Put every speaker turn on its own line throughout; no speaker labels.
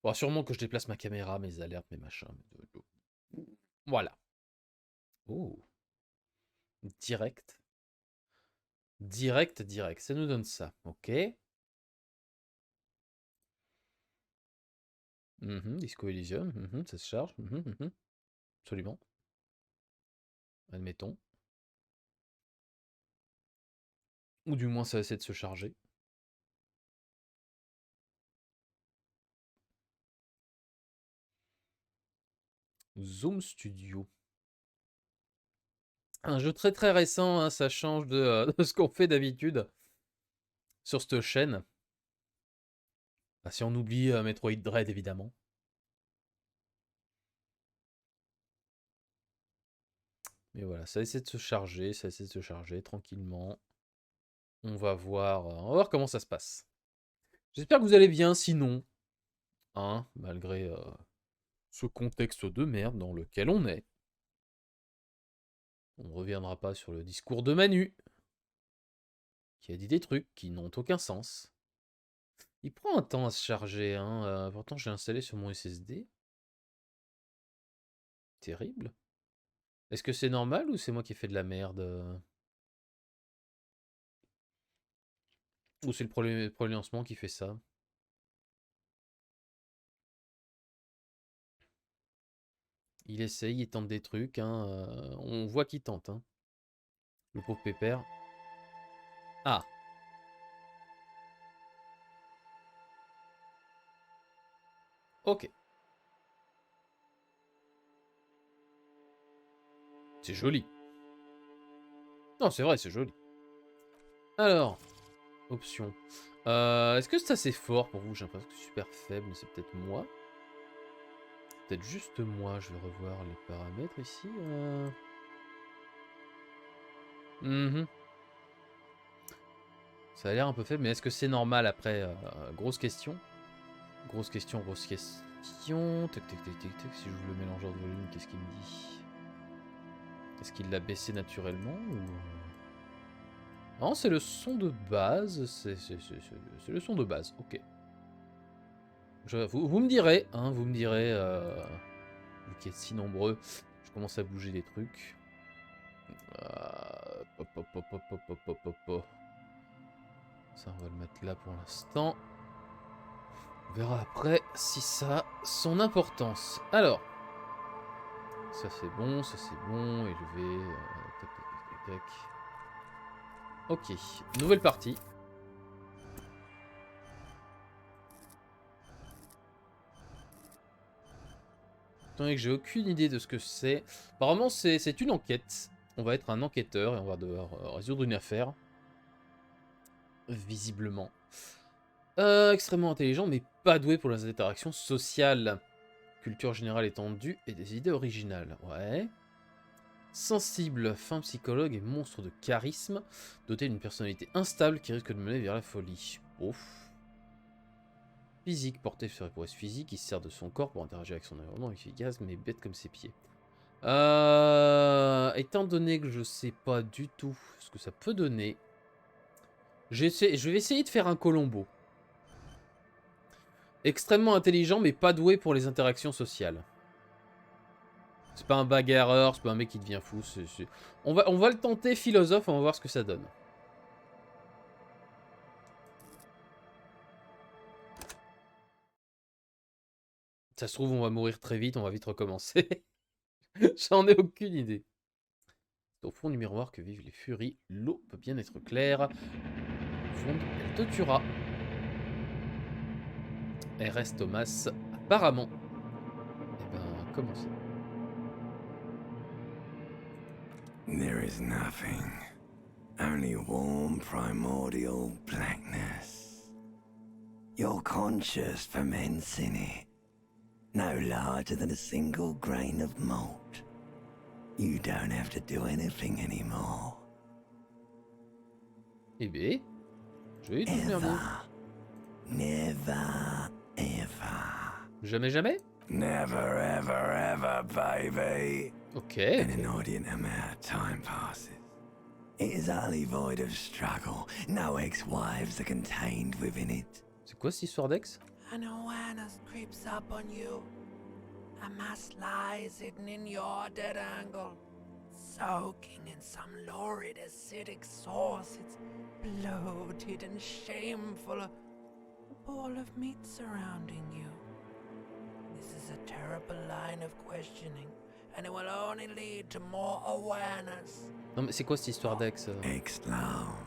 Bon, sûrement que je déplace ma caméra, mes alertes, mes machins. Voilà. Oh. Direct. Direct. Ça nous donne ça. Ok. Disco Elysium. Ça se charge. Absolument. Admettons. Ou du moins, ça essaie de se charger. Zoom Studio. Un jeu très récent, hein, ça change de ce qu'on fait d'habitude sur cette chaîne. Bah, si on oublie Metroid Dread, évidemment. Mais voilà, ça essaie de se charger, tranquillement. On va voir comment ça se passe. J'espère que vous allez bien, sinon, hein, malgré ce contexte de merde dans lequel on est. On ne reviendra pas sur le discours de Manu, qui a dit des trucs qui n'ont aucun sens. Il prend un temps à se charger, hein. Pourtant, j'ai installé sur mon SSD. Terrible. Est-ce que c'est normal ou c'est moi qui ai fait de la merde? Ou c'est le premier lancement qui fait ça? Il essaye, il tente des trucs, hein. On voit qu'il tente, hein. Le pauvre pépère. Ah. Ok. C'est joli. Non, c'est vrai, c'est joli. Alors, options. Est-ce que ça c'est fort pour vous? J'ai l'impression que c'est super faible, mais c'est peut-être moi. Peut-être juste moi. Je vais revoir les paramètres ici. Ça a l'air un peu faible, mais est-ce que c'est normal après? Grosse question. Grosse question. Tac. Si je vous le mélangeur de volume, qu'est-ce qu'il me dit? Est-ce qu'il l'a baissé naturellement ou... Non, c'est le son de base. C'est le son de base. Ok. Vous me direz, hein, vous me direz. Vu qu'il y a si nombreux, je commence à bouger des trucs. Ça, on va le mettre là pour l'instant. On verra après si ça a son importance. Alors, ça c'est bon, élevé. Tac. Ok, nouvelle partie. Étant donné que j'ai aucune idée de ce que c'est. Apparemment, c'est une enquête. On va être un enquêteur et on va devoir résoudre une affaire. Visiblement. Extrêmement intelligent, mais pas doué pour les interactions sociales. Culture générale étendue et des idées originales. Ouais. Sensible, fin psychologue et monstre de charisme, doté d'une personnalité instable qui risque de mener vers la folie. Ouf. Physique, porté sur les prouesses physiques, il se sert de son corps pour interagir avec son environnement, efficace, mais bête comme ses pieds. Étant donné que je sais pas du tout ce que ça peut donner, je vais essayer de faire un Colombo. Extrêmement intelligent, mais pas doué pour les interactions sociales. C'est pas un bagarreur, c'est pas un mec qui devient fou. On va le tenter philosophe, on va voir ce que ça donne. Ça se trouve, on va mourir très vite, on va vite recommencer. J'en ai aucune idée. C'est au fond du miroir que vivent les furies. L'eau peut bien être claire. Fonde, elle te tuera. R.S. Thomas, apparemment. Eh ben, commencez.
There is nothing. Only warm primordial blackness. Your conscious ferments in it. No larger than a single grain of malt. You don't have to do anything anymore.
Eh bien, je vais devenir mieux.
Never, ever.
Jamais?
Never, ever, baby.
Ok.
An inordinate amount of time passes. It is utterly void of struggle. No ex-wives are contained within it.
C'est quoi cette histoire d'ex?
An awareness creeps up on you. A mass lies hidden in your dead angle, soaking in some lurid acidic sauce. It's bloated and shameful, a ball of meat surrounding you. This is a terrible line of questioning, and it will only lead to more awareness.
Non mais c'est quoi cette histoire d'ex
Ex-love,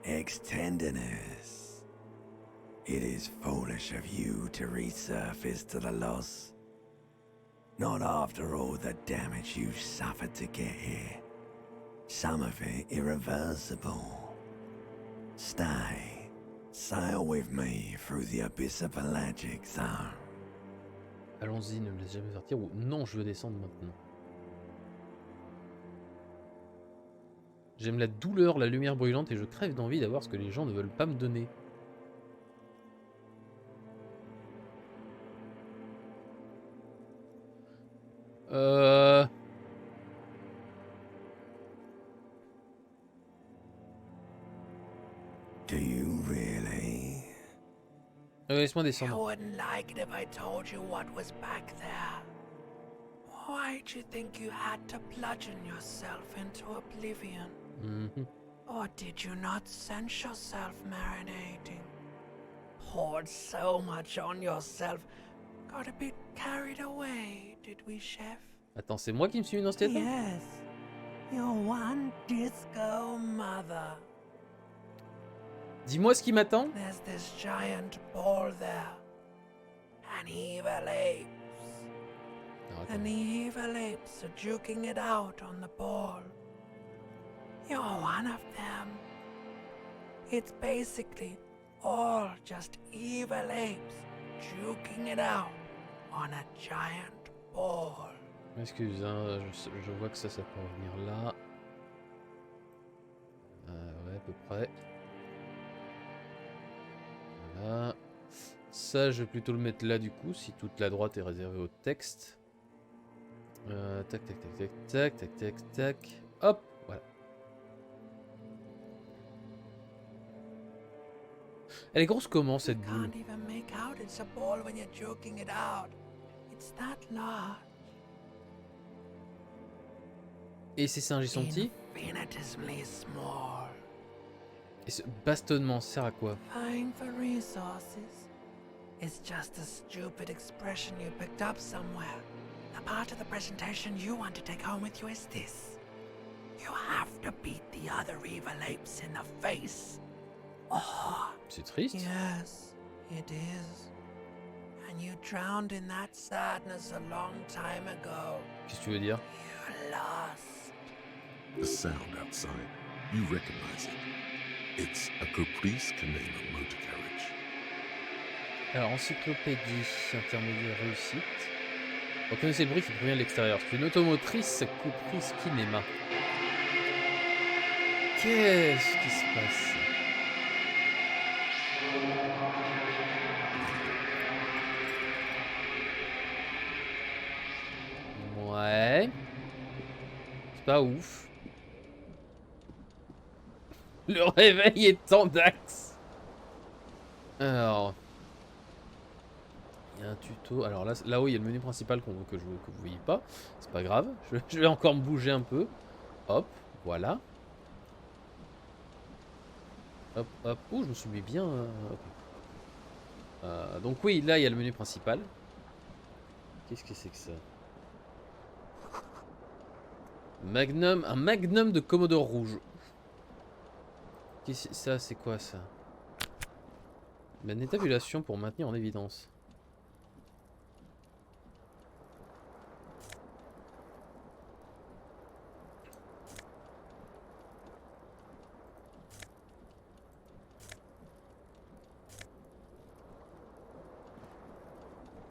ex-tenderness. It is foolish of you to resurface to the loss. Not after all the damage you suffered to get here. Some of it irreversible. Stay. Sail with me through the abyss of pelagic zone.
Allons-y, ne me laisse jamais sortir ou non, je veux descendre maintenant. J'aime la douleur, la lumière brûlante et je crève d'envie d'avoir ce que les gens ne veulent pas me donner.
Do you really?
Laisse-moi
You
descendre.
wouldn't like it if I told you what was back there. Why'd you think you had to bludgeon yourself into oblivion?
Mhm.
Or did you not sense yourself marinating? Poured so much on yourself. Got a bit carried away, did we, chef?
Attends, c'est moi qui me suis mis dans cet état?
Yes. Your one disco mother.
Dis-moi ce qui m'attend.
There's this giant ball there. An evil apes.
Alors, attends.
And the evil apes are juking it out on the ball. You're one of them. It's basically all just evil apes juking it out on a giant ball.
Excuse, hein, je vois que ça peut revenir là. Ouais, à peu près. Voilà. Ça, je vais plutôt le mettre là du coup, si toute la droite est réservée au texte. Tac, tac, tac, tac, tac, tac, tac, tac. Hop, voilà. Elle est grosse comment cette
You
boule?
can't even make out it's a ball when you're joking it out. It's that large.
Et ces singes, ils sont petits?
Infinitesimally small.
Et ce bastonnement sert à quoi?
Vying for resources. It's just a stupid expression you picked up somewhere. The part of the presentation you want to take home with you is this. You have to beat the other evil apes in the face. Oh,
C'est triste.
yes, it is. And you drowned in that sadness a long time ago.
Qu'est-ce que tu veux dire?
You lost.
The sound outside, you recognize it. It's a caprice can name a motor carriage.
Alors, encyclopédie intermédiaire réussite. Reconnaissez le bruit qui provient de l'extérieur. C'est une automotrice caprice cinéma. Qu'est-ce qui se passe? Ouais. C'est pas ouf. Le réveil est en d'axe. Alors. Il y a un tuto. Alors là-haut, il y a le menu principal que vous voyez pas. C'est pas grave. Je vais encore me bouger un peu. Hop, voilà. Hop, hop. Oh, je me suis mis bien. Ok. Donc oui, là, il y a le menu principal. Qu'est-ce que c'est que ça? Magnum, un magnum de Commodore rouge. Ça, c'est quoi ça? Une étabulation pour maintenir en évidence.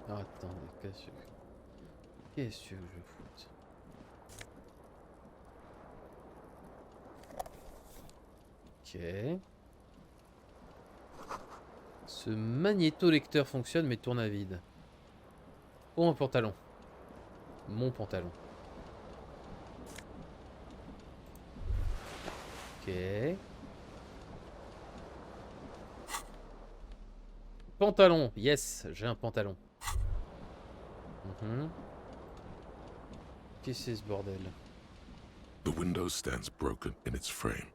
Alors, attendez, qu'est-ce que je foute? Ok. Ce magnétolecteur fonctionne mais tourne à vide. Oh, un pantalon. Mon pantalon. Ok. pantalon. Yes, j'ai un pantalon. Qu'est-ce que c'est ce bordel?
The window stands broken in its frame.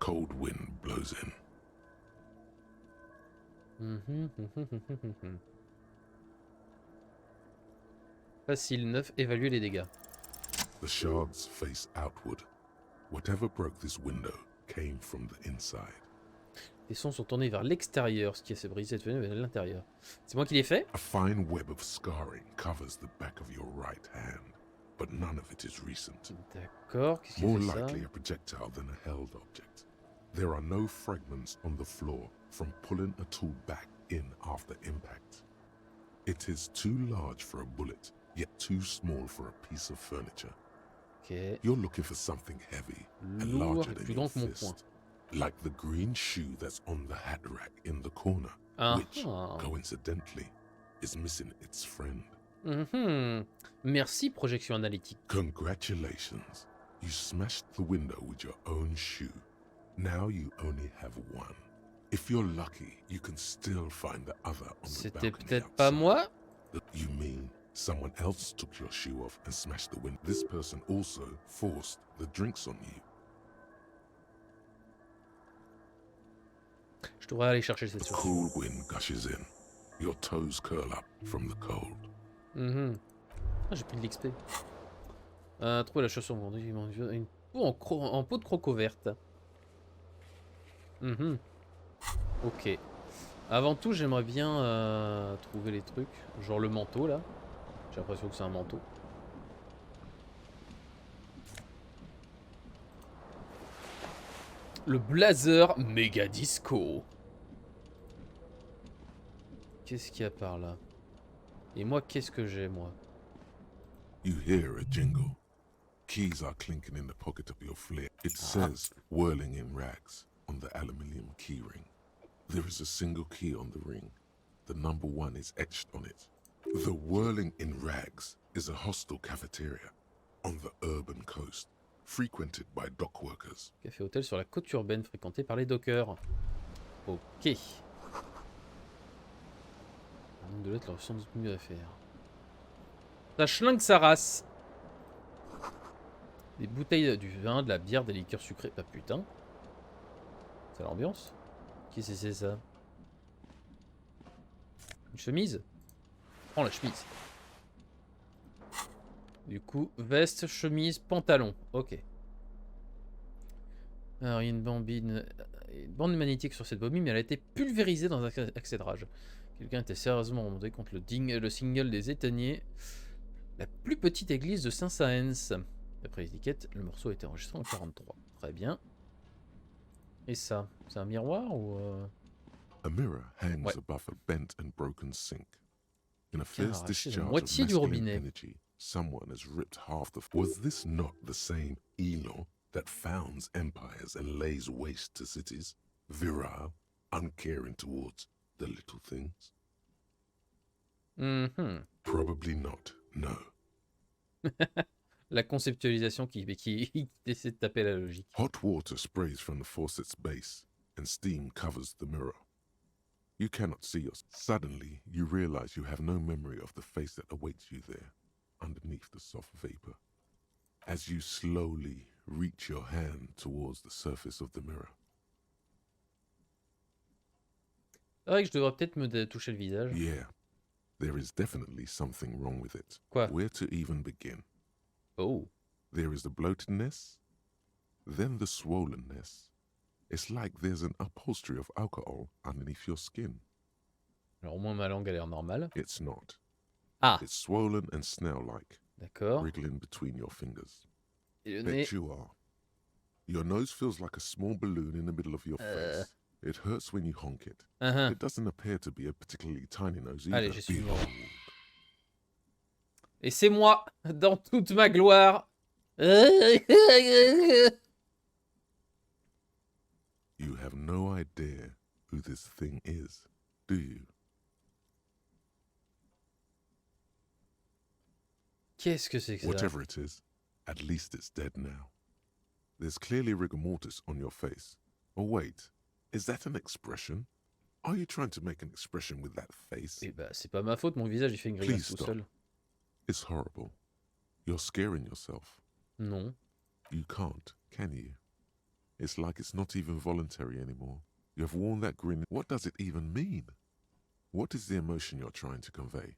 Cold wind blows in.
Facile, 9, évaluer les dégâts.
The shards face outward. Whatever broke this window came from the inside.
Les sons sont tournés vers l'extérieur, ce qui s'est brisé est venu vers l'intérieur. C'est moi qui l'ai fait?
A fine web of scarring covers the back of your right hand, but none of it is recent.
D'accord, qu'est-ce qui
More
fait ça?
likely a projectile than a held object. There are no fragments on the floor from pulling a tool back in after impact. It is too large for a bullet, yet too small for a piece of furniture.
Ok.
You're looking for something heavy and
Lourd
larger
et
than
plus
your
grand que mon poing.
fist. Like the green shoe that's on the hat rack in the corner, which, coincidentally, is missing its friend.
Merci, projection analytique.
Congratulations. You smashed the window with your own shoe. Now you only have one. If you're lucky, you can still find the other on the
C'était
balcony
peut-être pas
outside.
moi?
You mean someone else took your shoe off and smashed the window? This person also forced the drinks on you.
Je devrais aller chercher cette
The
chaussure.
cool wind gushes in. Your toes curl up from the cold.
Ah, j'ai pris de l'XP. Trouver la chaussure vendue. Une peau en peau de croco verte. Ok. Avant tout, j'aimerais bien trouver les trucs. Genre le manteau là. J'ai l'impression que c'est un manteau. Le blazer méga disco. Qu'est-ce qu'il y a par là? Et moi, qu'est-ce que j'ai, moi?
You hear a jingle. Keys are clinking in the pocket of your flare. It says whirling in rags on the aluminium key ring. There is a single key on the ring. The number 1 is etched on it. The whirling in rags is a hostel cafeteria on the urban coast, frequented by dock workers.
Café-hôtel sur la côte urbaine fréquentée par les dockers. Ok. Un de l'autre, leur sans doute mieux à faire. Ça schlingue sa race. Des bouteilles du vin, de la bière, des liqueurs sucrées. Ah putain. C'est l'ambiance. Qu'est-ce que c'est ça? Une chemise? Prends la chemise. Du coup, veste, chemise, pantalon. Ok. Alors, il y a une bande magnétique sur cette bobine, mais elle a été pulvérisée dans un accès de rage. Quelqu'un était sérieusement remonté contre le single des étonniers. La plus petite église de Saint-Saëns. D'après l'étiquette, le morceau a été enregistré en 43. Très bien. Et ça, c'est un miroir ou...
A mirror hangs above a bent and broken sink. In a fierce discharge of
moitié du
masculine
robinet.
energy, someone has ripped half the... Was this not the same Elon that founds empires and lays waste to cities? Virile, uncaring towards the little things? Probably not, no.
La conceptualisation qui essaie de taper la logique.
Hot water sprays from the faucet's base, and steam covers the mirror. You cannot see us. Suddenly, you realize you have no memory of the face that awaits you there, underneath the soft vapor. As you slowly reach your hand towards the surface of the mirror.
C'est vrai que je devrais peut-être me toucher le visage.
Yeah, there is definitely something wrong with it.
Quoi?
Where to even begin?
Oh.
There is the bloatedness, then the swollenness. It's like there's an upholstery of alcohol underneath your skin.
Alors au moins ma langue a l'air normale.
It's not.
Ah.
It's swollen and snail-like,
D'accord.
wriggling between your fingers.
Et le
Bet
nez.
you are. Your nose feels like a small balloon in the middle of your face. It hurts when you honk it. It doesn't appear to be a particularly tiny nose either.
Allez, j'ai su.
Behold.
Et c'est moi, dans toute ma gloire.
You have no idea who this thing is, do you?
Qu'est-ce que c'est que ça?
Whatever it is, at least it's dead now. There's clearly rigor mortis on your face. Oh wait, is that an expression? Are you trying to make an expression with that face?
Eh bah, c'est pas ma faute, mon visage il fait une grimace
Please
tout
stop.
seul.
It's horrible. You're scaring yourself.
Non.
You can't, can you? It's like it's not even voluntary anymore. You have worn that grin. What does it even mean? What is the emotion you're trying to convey?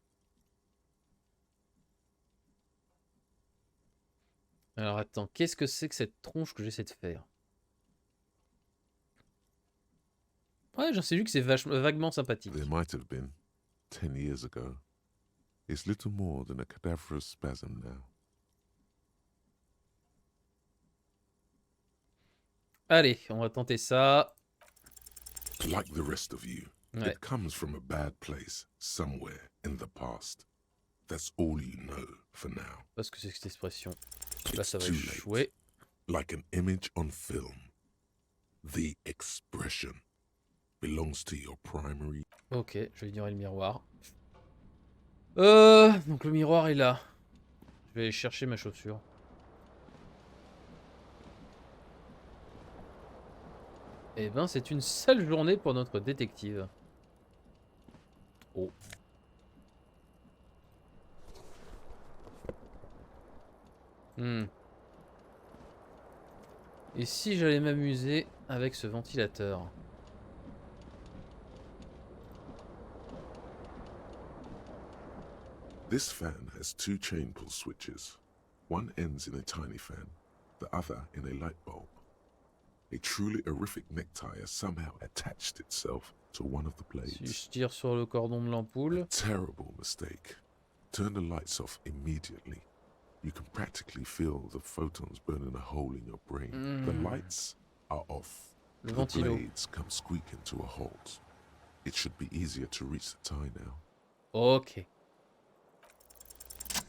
Alors attends, qu'est-ce que c'est que cette tronche que j'essaie de faire? Ouais, j'en sais vu que c'est vaguement sympathique.
There might have been 10 years ago. It's little more than a cadaverous spasm now.
Allez, on va tenter ça.
Like the rest of you,
Ouais.
it comes from a bad place somewhere in the past. That's all you know for now.
Parce que c'est cette expression. Là,
It's
ça va
too late.
échouer.
Like an image on film. The expression belongs to your primary.
Ok, je vais ignorer le miroir. Donc le miroir est là. Je vais aller chercher ma chaussure. Eh ben, c'est une sale journée pour notre détective. Oh. Et si j'allais m'amuser avec ce ventilateur?
This fan has two chain pull switches. One ends in a tiny fan, the other in a light bulb. A truly horrific necktie has somehow attached itself to one of the
Si
blades.
je tire sur le cordon de l'ampoule.
Terrible mistake. Turn the lights off immediately. You can practically feel the photons burning a hole in your brain. The lights are off.
Le
The
ventilo.
blades come squeaking to a halt. It should be easier to reach the tie now.
Ok.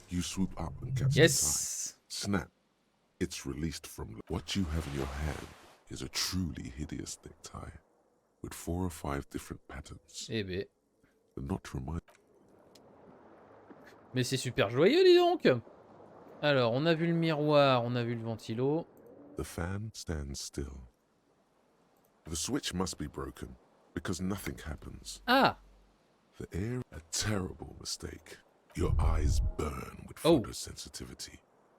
You swoop up and catch the
Yes.
tie. Snap. It's released from what you have in your hand is a truly hideous necktie with 4 or 5 different patterns.
Eh ben.
The knot reminds.
Mais c'est super joyeux, dis donc. Alors, on a vu le miroir, on a vu le ventilo.
The fan stands still. The switch must be broken because nothing happens.
Ah.
The air, a terrible mistake. Your eyes burn with
Oh.
photosensitivity.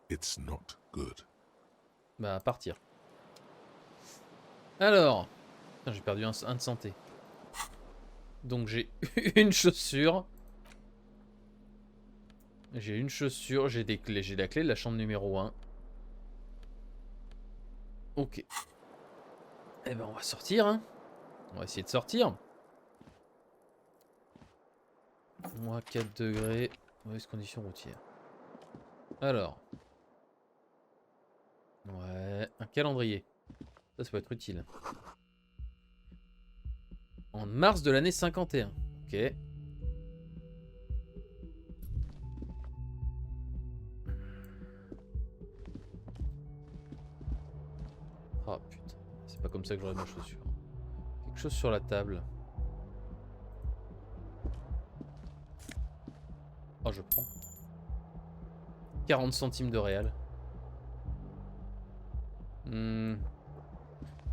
It's not good.
Bah, partir. Alors. Putain, j'ai perdu un de santé. Donc j'ai une chaussure. J'ai une chaussure, j'ai des clés, j'ai la clé de la chambre numéro 1. Ok. Eh ben on va sortir, hein. On va essayer de sortir. Moins 4 degrés. Mauvaise condition routière. Alors. Ouais, un calendrier. Ça peut être utile. En mars de l'année 51. Ok. Oh putain, c'est pas comme ça que j'aurai ma chaussure. Quelque chose sur la table. Oh, je prends. 40 centimes de réal.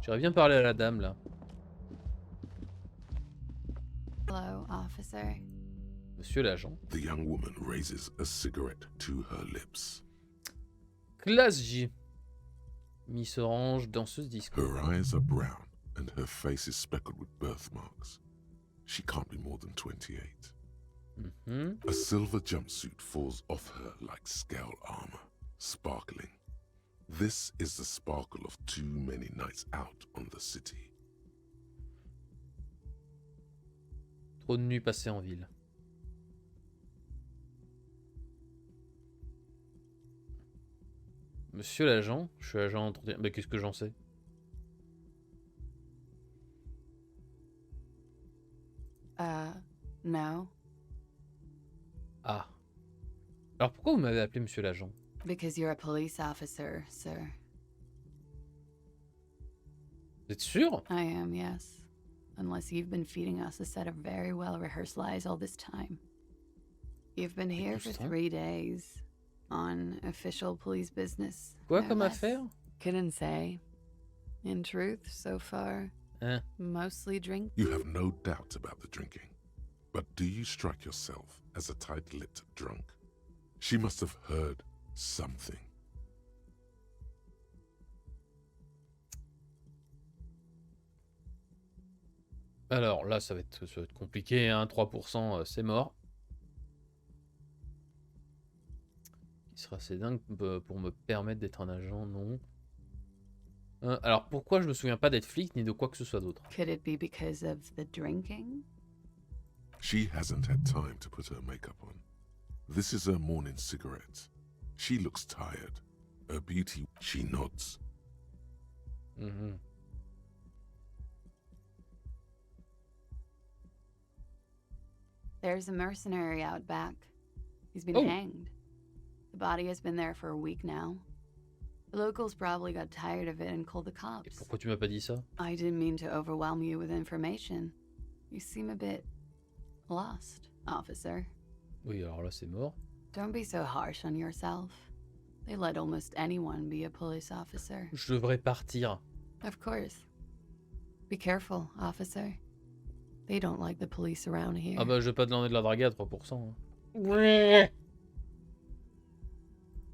J'aurais bien parlé à la dame là.
Hello, officer.
Monsieur l'agent.
The young woman raises a cigarette to her lips.
Classe J. Miss Orange, danseuse disco.
Her eyes are brown and her face is speckled with birthmarks. She can't be more than 28. A silver jumpsuit falls off her like scale armor, sparkling. This is the sparkle of too many nights out on the city.
Trop de nuits passées en ville. Monsieur l'agent, je suis agent d'entretien. Mais qu'est-ce que j'en sais?
No.
Ah. Alors pourquoi vous m'avez appelé monsieur l'agent?
Because you're a police officer, sir.
Vous êtes sûr?
I am, yes. Unless you've been feeding us a set of very well-rehearsed lies all this time. You've been here for 3 days. On official police business.
Quoi
no
comme
less.
affaire?
Couldn't say. In truth, so far,
Hein?
Mostly drink.
You have no doubt about the drinking. But do you strike yourself as a tight-lipped drunk? She must have heard something.
Alors là, ça va être compliqué, hein. 3%, c'est mort. Qui sera assez dingue pour me permettre d'être un agent? Non. Alors pourquoi je me souviens pas d'être flic ni de quoi que ce soit d'autre?
Could it be because of the drinking?
She hasn't had time to put her makeup on. This is her morning cigarette. She looks tired. Her beauty, she nods.
Mhm.
There's a mercenary out back. He's been
Oh.
hanged. The body has been there for a week now. The locals probably got tired of it and called the
Et
cops.
pourquoi tu m'as pas dit ça?
I didn't mean to overwhelm you with information. You seem a bit lost, officer.
Oui, alors là, c'est mort.
Don't be so harsh on yourself. They let almost anyone be a police officer.
Je devrais partir.
Of course. Be careful, officer. They don't like the police around here.
Ah bah, je vais pas demander de la draguer à 3%. Hein.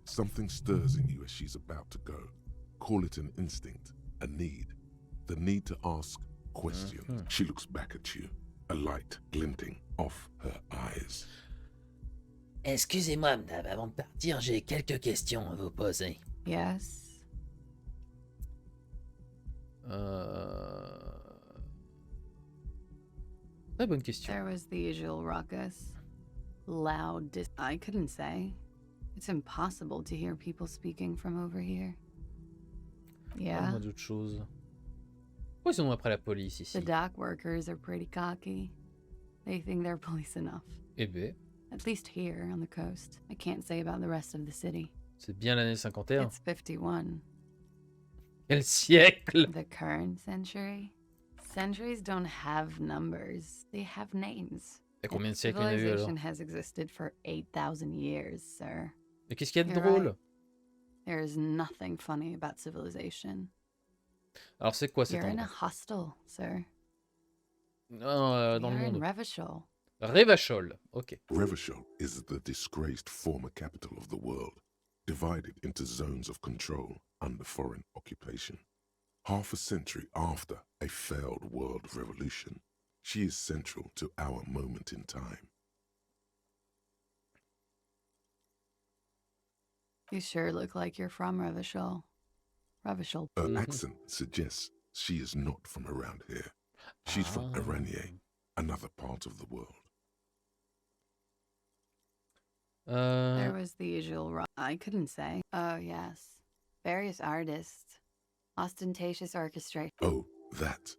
Something stirs in you as she's about to go. Call it an instinct, a need. The need to ask questions. She looks back at you, a light glinting off her eyes.
Excusez-moi, madame, avant de partir, j'ai quelques questions à vous poser.
Yes.
Très bonne question.
There was the usual ruckus. Loud I couldn't say. It's impossible to hear people speaking from over here. Yeah.
Parle-moi d'autre chose. Pourquoi ils sont après la police ici?
The dock workers are pretty cocky. They think they're police enough.
Eh ben,
At least here on the coast. I can't say about the rest of the city.
c'est bien l'année 51.
It's 51.
Quel siècle!
The current century? Centuries don't have numbers. They have names.
Et combien de siècles il y en a eu alors?
Civilization has existed for 8,000 years, sir.
Mais qu'est-ce qu'il y a de
You're
drôle?
right. There is nothing funny about civilization.
Alors c'est quoi cet
You're in a
endroit?
hostel, sir.
Dans le
You're in
monde.
Revachol.
Revachol, ok.
Revachol is the disgraced former capital of the world, divided into zones of control under foreign occupation. Half a century after a failed world revolution, she is central to our moment in time.
You sure look like you're from Revachol. Revachol.
Her accent suggests she is not from around here. She's from Iranier, another part of the world.
There was the usual I couldn't say. Oh, yes. Various artists. Ostentatious orchestrate.
Oh, that.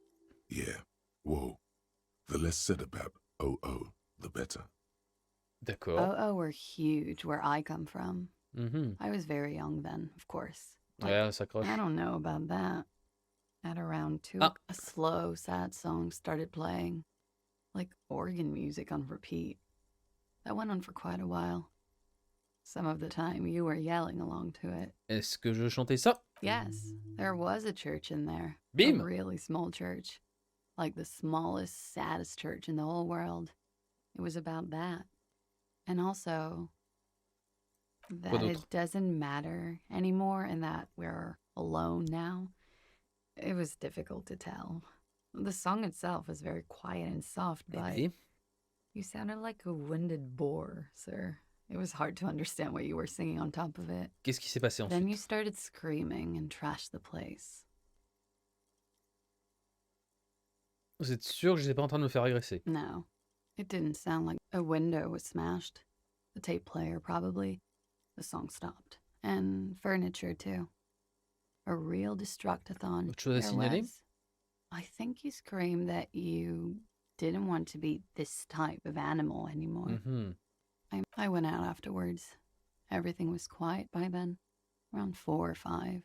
Yeah. Whoa. The less said about OO, the better.
D'accord.
Oh, were huge where I come from.
Mhm.
I was very young then, of course.
Ouais, ça croche.
I don't know about that. At around 2,
Ah.
a slow, sad song started playing. Like organ music on repeat. That went on for quite a while. Some of the time you were yelling along to it.
Est-ce que je chantais ça?
Yes, there was a church in there.
Bim!
A really small church. Like the smallest, saddest church in the whole world. It was about that. And also that
d'autre?
it doesn't matter anymore and that we're alone now. It was difficult to tell. The song itself is very quiet and soft,
Eh
but
ben,
you sounded like a winded boar, sir. It was hard to understand what you were singing on top of it.
qu'est-ce qui s'est passé
Then you
ensuite?
started screaming and trashed the place.
Vous êtes sûr que je n'étais pas en train de me faire agresser?
No, it didn't sound like a window was smashed. The tape player, probably. The song stopped. And furniture, too. A real destructathon.
Autre chose à
There
signaler?
was. I think you screamed that you didn't want to be this type of animal anymore.
Mhm.
I went out afterwards. Everything was quiet by then. Around 4 or 5.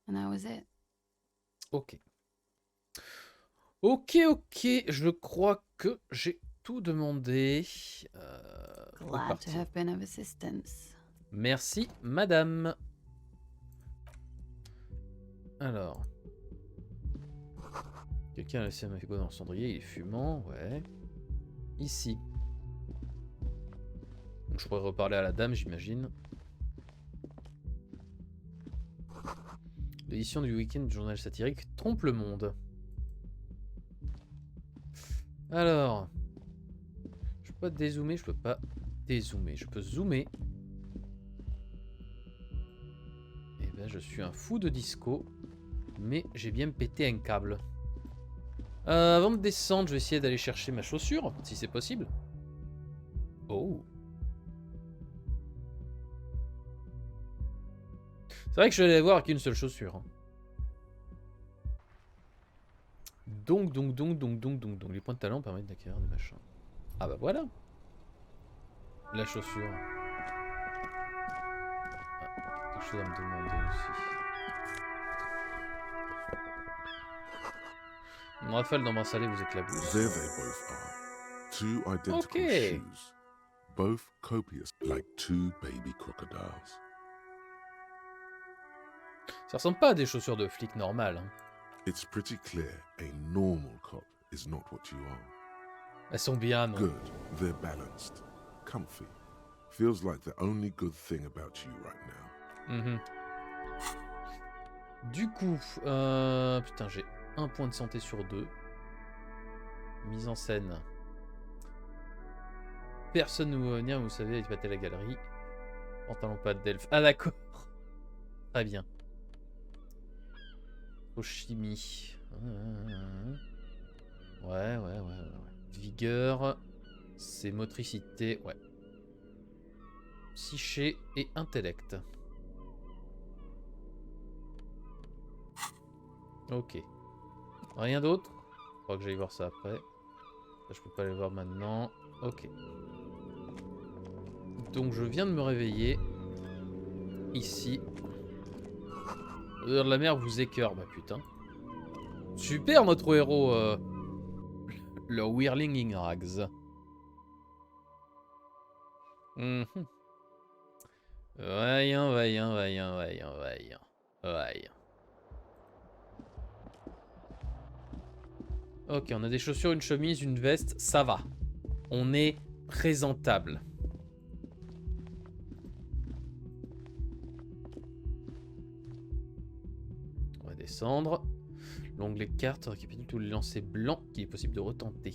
And that was it.
Ok. Ok. Je crois que j'ai tout demandé.
Glad to
reparti.
have been of assistance.
Merci, madame. Alors. Quelqu'un a laissé un mafigot dans le cendrier, il est fumant, ouais. Ici. Donc je pourrais reparler à la dame, j'imagine. L'édition du week-end du journal satirique trompe le monde. Alors. Je peux pas dézoomer, je peux pas dézoomer. Je peux zoomer. Eh ben je suis un fou de disco. Mais j'ai bien pété un câble. Avant de descendre, je vais essayer d'aller chercher ma chaussure, si c'est possible. Oh. C'est vrai que je vais aller voir avec une seule chaussure. Donc. Les points de talent permettent d'acquérir des machins. Ah bah voilà. La chaussure. Ah, quelque chose à me demander aussi. Une rafale dans Marsalé vous éclabousse.
There they both are. Two identical
Okay.
shoes. Both copious, like two baby crocodiles.
Ça ressemble pas à des chaussures de flic normales. Hein.
It's pretty clear a normal cop is not what you are.
Elles sont bien, non?
Good. They're balanced. Comfy. Feels like the only good thing about you right now.
Mhm. Du coup, putain, j'ai un point de santé sur 2. Mise en scène. Personne ne va venir, vous savez, épater la galerie. Pantalon pas d'elfe. Ah d'accord. Très bien. Chimie. Ouais. Vigueur. C'est motricité. Ouais. Psyché et intellect. Ok. Rien d'autre? Je crois que j'aille voir ça après. Ça, je peux pas aller voir maintenant. Ok. Donc je viens de me réveiller. Ici. L'odeur de la mer vous écœure. Bah putain. Super notre héros. Le Whirling in Rags. Voyons. Ok, on a des chaussures, une chemise, une veste, ça va. On est présentable. On va descendre. L'onglet carte récapitule tous les lancers blancs qu'il est possible de retenter.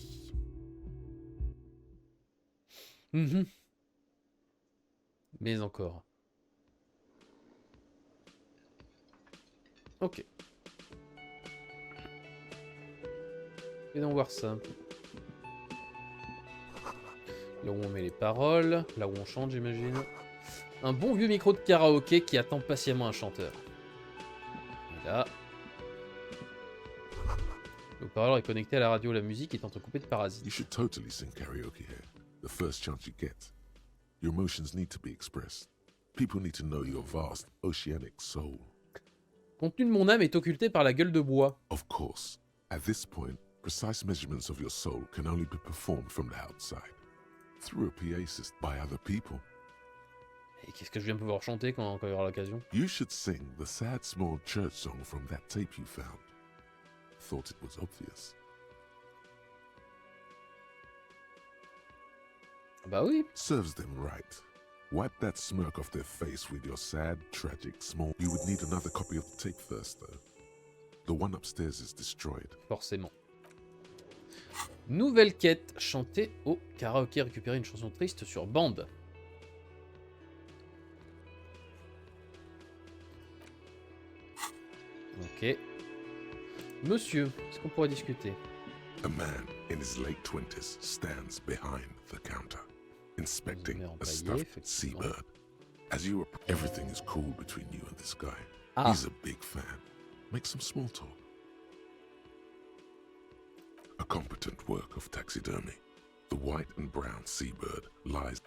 Mais encore. Ok. Et donc voir ça. Là où on met les paroles, là où on chante j'imagine. Un bon vieux micro de karaoké qui attend patiemment un chanteur. Et là. Le parleur est connecté à la radio, la musique est entrecoupée de parasites.
You should totally sing karaoke here. The first chance you get. Your emotions need to be expressed. People need to know your vast, oceanic soul.
Contenu de mon âme est occulté par la gueule de bois.
Of course, at this point, precise measurements of your soul can only be performed from the outside, through a PA system by other people.
Et qu'est-ce que je viens pouvoir chanter quand il y aura l'occasion?
You should sing the sad small church song from that tape you found. Thought it was obvious.
Bah oui.
Serves them right. Wipe that smirk off their face with your sad, tragic, small... You would need another copy of the tape first, though. The one upstairs is destroyed.
Forcément. Nouvelle quête. Chanter au karaoké. Récupérer une chanson triste sur bande. Ok. Monsieur, est-ce qu'on pourrait discuter?
A man in his late 20s stands behind the counter, inspecting a stuffed seabird. As you everything is cool between you and this guy. He's a big fan. Make some small talk. A competent work of taxidermy. The white and brown seabird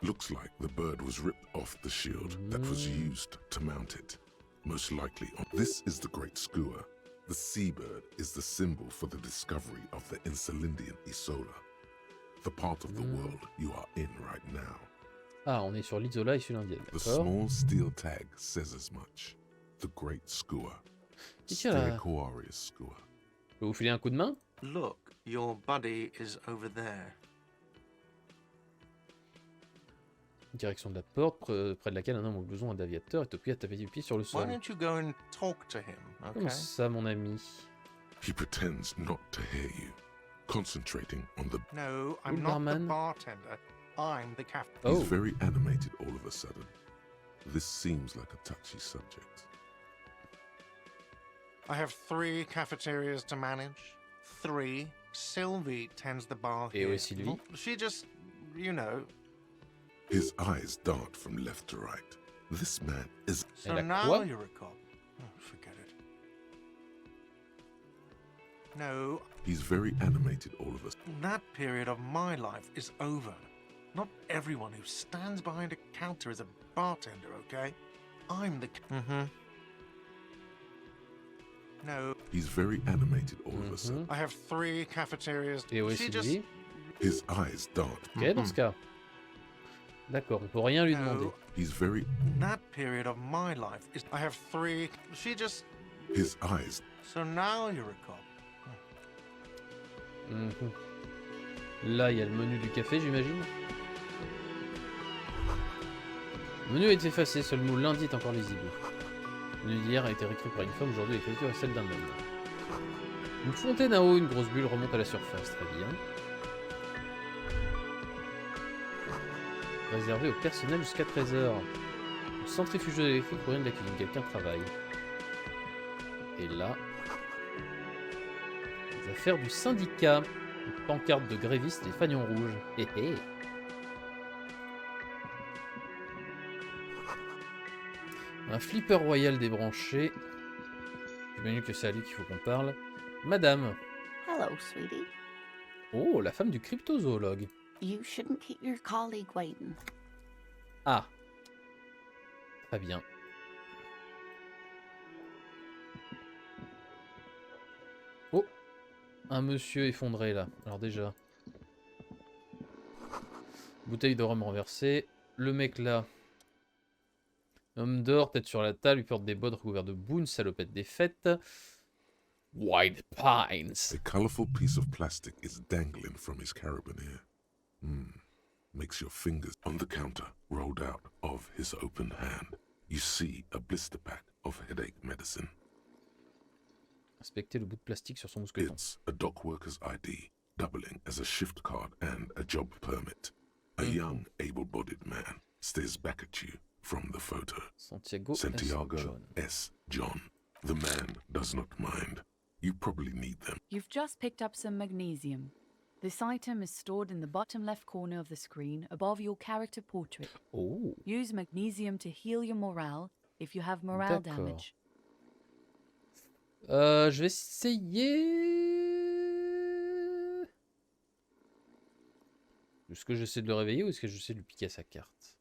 looks like the bird was ripped off the shield that was used to mount it. Most likely on this is the great skua. The seabird is the symbol for the discovery of the Insulindian Isola, the part of the world you are in right now.
Ah, on est sur l'Isola Insulindienne,
The
d'accord.
small steel tag says as much. The great skua.
Tiens, là.
Stegosaurus skua.
Je peux vous filer un coup de main?
Look, your buddy is over there.
Direction de la porte, près de laquelle un homme au blouson d'aviateur est occupé à taper du pied sur le
Why
sol.
don't you go and talk to him,
Comment
okay?
ça, mon ami?
He pretends not to hear you, concentrating on the...
No, I'm
Good
not the
barman.
bartender. I'm the captain.
Oh,
He's very animated all of a sudden. This seems like a touchy subject.
I have 3 cafeterias to manage. 3. Sylvie tends the bar
Et
here.
où est Sylvie?
Well, she just, you know.
His eyes dart from left to right. This man is...
So
Elle a
now
quoi?
you're a cop. Oh, forget it. No,
He's very animated all of us.
that period of my life is over. Not everyone who stands behind a counter is a bartender, okay? I'm the... No,
He's very animated all of a sudden.
I have 3 cafeterias.
et où est
She just...
Sylvie?
His eyes dart.
Ok, dans ce cas. D'accord, on peut rien lui demander.
No,
He's very...
that period of my life is... I have 3... She just...
His eyes...
So now you're a cop.
Mhm. Là, il y a le menu du café, j'imagine. Le menu a été effacé, seul le mot lundi est encore lisible. Le menu d'hier a été réécrit par une femme, aujourd'hui l'écriture est celle d'un homme. Une fontaine à eau, une grosse bulle remonte à la surface, très bien. Réservé au personnel jusqu'à 13h. Une centrifugeuse électrique provient de la cuisine, quelqu'un travaille. Et là... les affaires du syndicat. Une pancarte de grévistes et fanions rouges. Hé hé. Un flipper royal débranché. J'imagine que c'est à lui qu'il faut qu'on parle. Madame.
Hello, sweetie.
Oh, la femme du cryptozoologue.
You shouldn't keep your colleague waiting.
Ah. Très bien. Oh. Un monsieur effondré là. Alors déjà. Bouteille de rhum renversée. Le mec là. Homme d'or, tête sur la table, il porte des bottes recouvertes de boue, une salopette des fêtes. White Pines.
A colourful piece of plastic is dangling from his carabiner. Makes your fingers on the counter rolled out of his open hand. You see a blister pack of headache medicine.
Inspectez le bout de plastique sur son mousqueton.
It's a dock worker's ID, doubling as a shift card and a job permit. A young, able-bodied man stares back at you from the photo.
Santiago
Santiago
S. John.
S. John. The man does not mind. You probably need them.
You've just picked up some magnesium. This item is stored in the bottom left corner of the screen above your character portrait.
Oh.
Use magnesium to heal your morale if you have morale
D'accord.
damage.
Je vais essayer... Est-ce que j'essaie de le réveiller ou est-ce que j'essaie de lui piquer sa carte?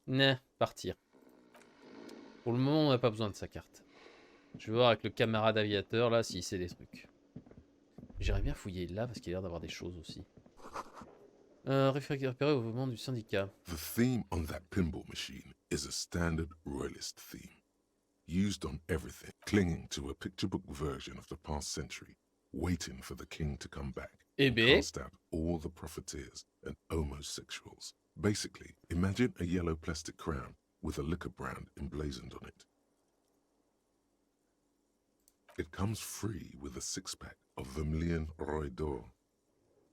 Nah, partir. Pour le moment, on n'a pas besoin de sa carte. Je vais voir avec le camarade aviateur là s'il sait des trucs. J'irais bien fouiller là parce qu'il a l'air d'avoir des choses aussi. Référé au mouvement du syndicat.
The theme on that pinball machine is a standard royalist theme, used on everything, clinging to a picture book version of the past century, waiting for the king to come back
Eh
and
ben.
cast out all the profiteers and homosexuals. Basically, imagine a yellow plastic crown with a liquor brand emblazoned on it. It comes free with a six-pack of Vermilion Roy d'Or.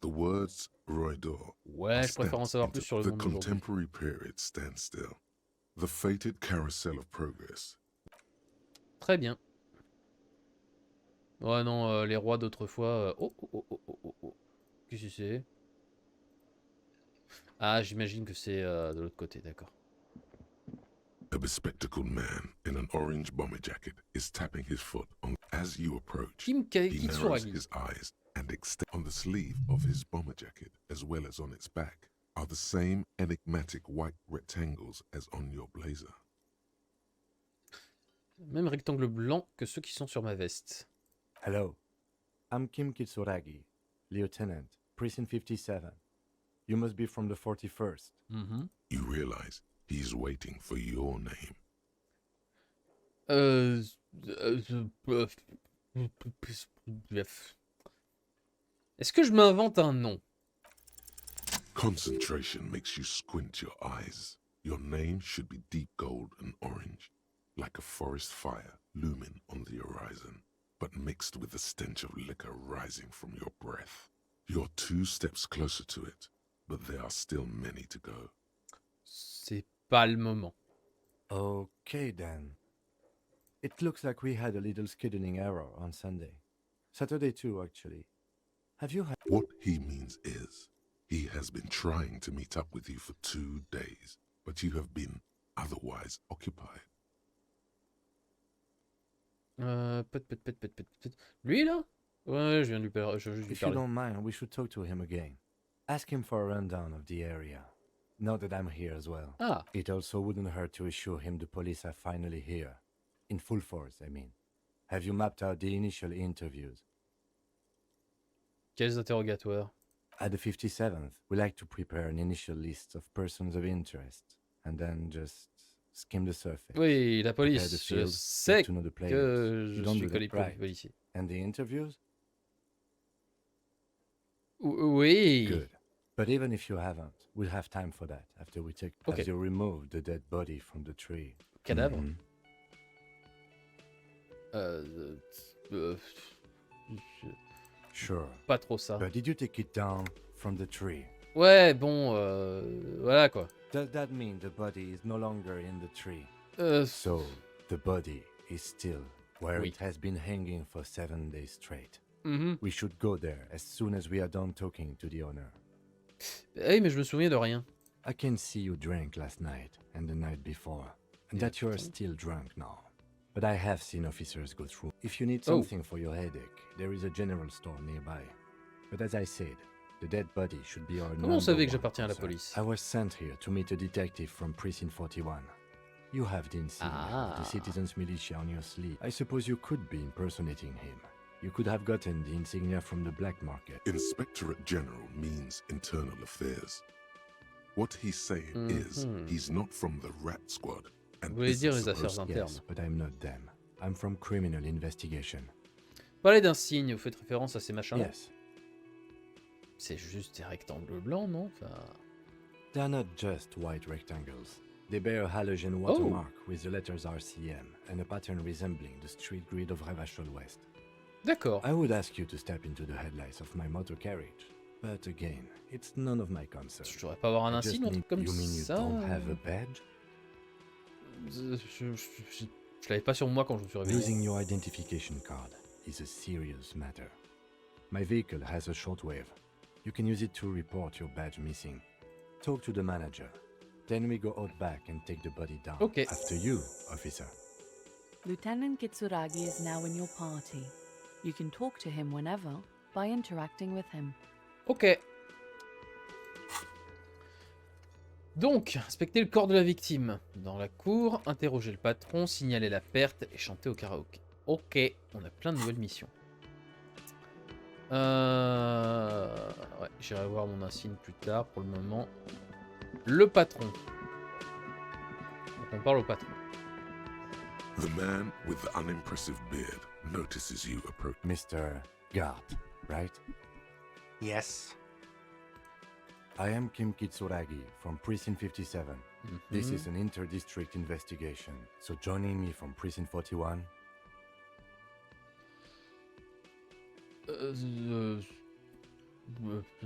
The words Roy d'Or
Ouais, je préfère en savoir plus sur le
the
monde d'aujourd'hui.
contemporary period stand still. The fated carousel of progress.
Très bien. Ouais, non, les rois d'autrefois... Oh. Qu'est-ce que c'est? Ah, j'imagine que c'est de l'autre côté, d'accord.
A bespectacled man in an orange bomber jacket is tapping his foot on as you approach. He narrows his eyes and extends on the sleeve of his bomber jacket, as well as on its back, are the same enigmatic white rectangles as on your blazer.
Même rectangle blanc que ceux qui sont sur ma veste.
Hello, I'm Kim Kitsuragi, Lieutenant, Precinct 57. You must be from the 41st.
You realize he's waiting for your name.
Est-ce que je m'invente un nom?
Concentration makes you squint your eyes. Your name should be deep gold and orange, like a forest fire looming on the horizon, but mixed with the stench of liquor rising from your breath. You're 2 steps closer to it, but there are still many to go.
C'est pas le moment.
Okay then. It looks like we had a little scheduling error on Sunday. Saturday too, actually. Have you had...
What he means is, he has been trying to meet up with you for 2 days, but you have been otherwise occupied.
Lui là? Ouais, je viens de lui parler.
If you don't mind, we should talk to him again. Ask him for a rundown of the area. Now that I'm here as well.
Ah,
It also wouldn't hurt to assure him the police are finally here. In full force, I mean. Have you mapped out the initial interviews?
quels interrogatoires?
At the 57th, we like to prepare an initial list of persons of interest, and then just skim the surface.
Oui, la
Prepare
police.
the
Je
field,
sais
get to know the players.
que
You
je
don't
suis
do
collé
that,
pour les
right?
policiers.
And the interviews?
Oui.
Good. But even if you haven't, we'll have time for that after we take
Okay.
as you remove the dead body from the tree.
Cadavre.
Mhm.
Je-
Sure.
Pas trop ça.
But did you take it down from the tree?
Ouais, bon, voilà quoi.
Does that mean the body is no longer in the tree?
Euh,
So, the body is still where
Oui.
it has been hanging for 7 days straight.
mhm.
We should go there as soon as we are done talking to the owner.
Eh, mais je me souviens de rien.
I can see you drank last night and the night before, and
Yeah,
that you are
putain.
still drunk now. But I have seen officers go through. If you need
Oh.
something for your headache, there is a general store nearby. But as I said, the dead body should be our
Comment on
number
savait que
one
j'appartiens à la
concern.
police?
I was sent here to meet a detective from Precinct 41. You have the insignia of
Ah.
the citizens' militia on your sleeve. I suppose you could be impersonating him. You could have gotten the insignia from the black market.
Inspectorate General means internal affairs. What he's saying is, he's not from the rat squad. And
Vous voulez dire
isn't
les affaires
supposed-
internes.
Yes, but I'm not them. I'm from criminal investigation.
Parlez d'un signe, vous faites référence à ces machins.
Yes,
C'est juste des rectangles blancs, non? Enfin...
they're not just white rectangles. They bear a halogen
Oh.
watermark with the letters RCM and a pattern resembling the street grid of Revachol West.
D'accord.
I would ask you to step into the headlights of my motor carriage, but again, it's none of my concern.
Je devrais pas avoir un
I just
insigne, un
need-
truc comme
you mean you
ça?
don't have a badge?
Je l'avais pas sur moi quand je me suis réveillé.
Losing your identification card is a serious matter. My vehicle has a shortwave. You can use it to report your badge missing. Talk to the manager. Then we go out back and take the body down.
Okay.
After you, officer.
Lieutenant Kitsuragi is now in your party. You can talk to him whenever by interacting with him.
Ok. Donc, inspecter le corps de la victime. Dans la cour, interroger le patron, signaler la perte et chanter au karaoké. Ok, on a plein de nouvelles missions. Ouais, j'irai voir mon insigne plus tard. Pour le moment, le patron. Donc on parle au patron.
The man with the unimpressive beard notices you approach.
Mr. Gart, right?
Yes.
I am Kim Kitsuragi from Precinct 57. This
Mhm.
is an inter-district investigation, so joining me from Precinct 41?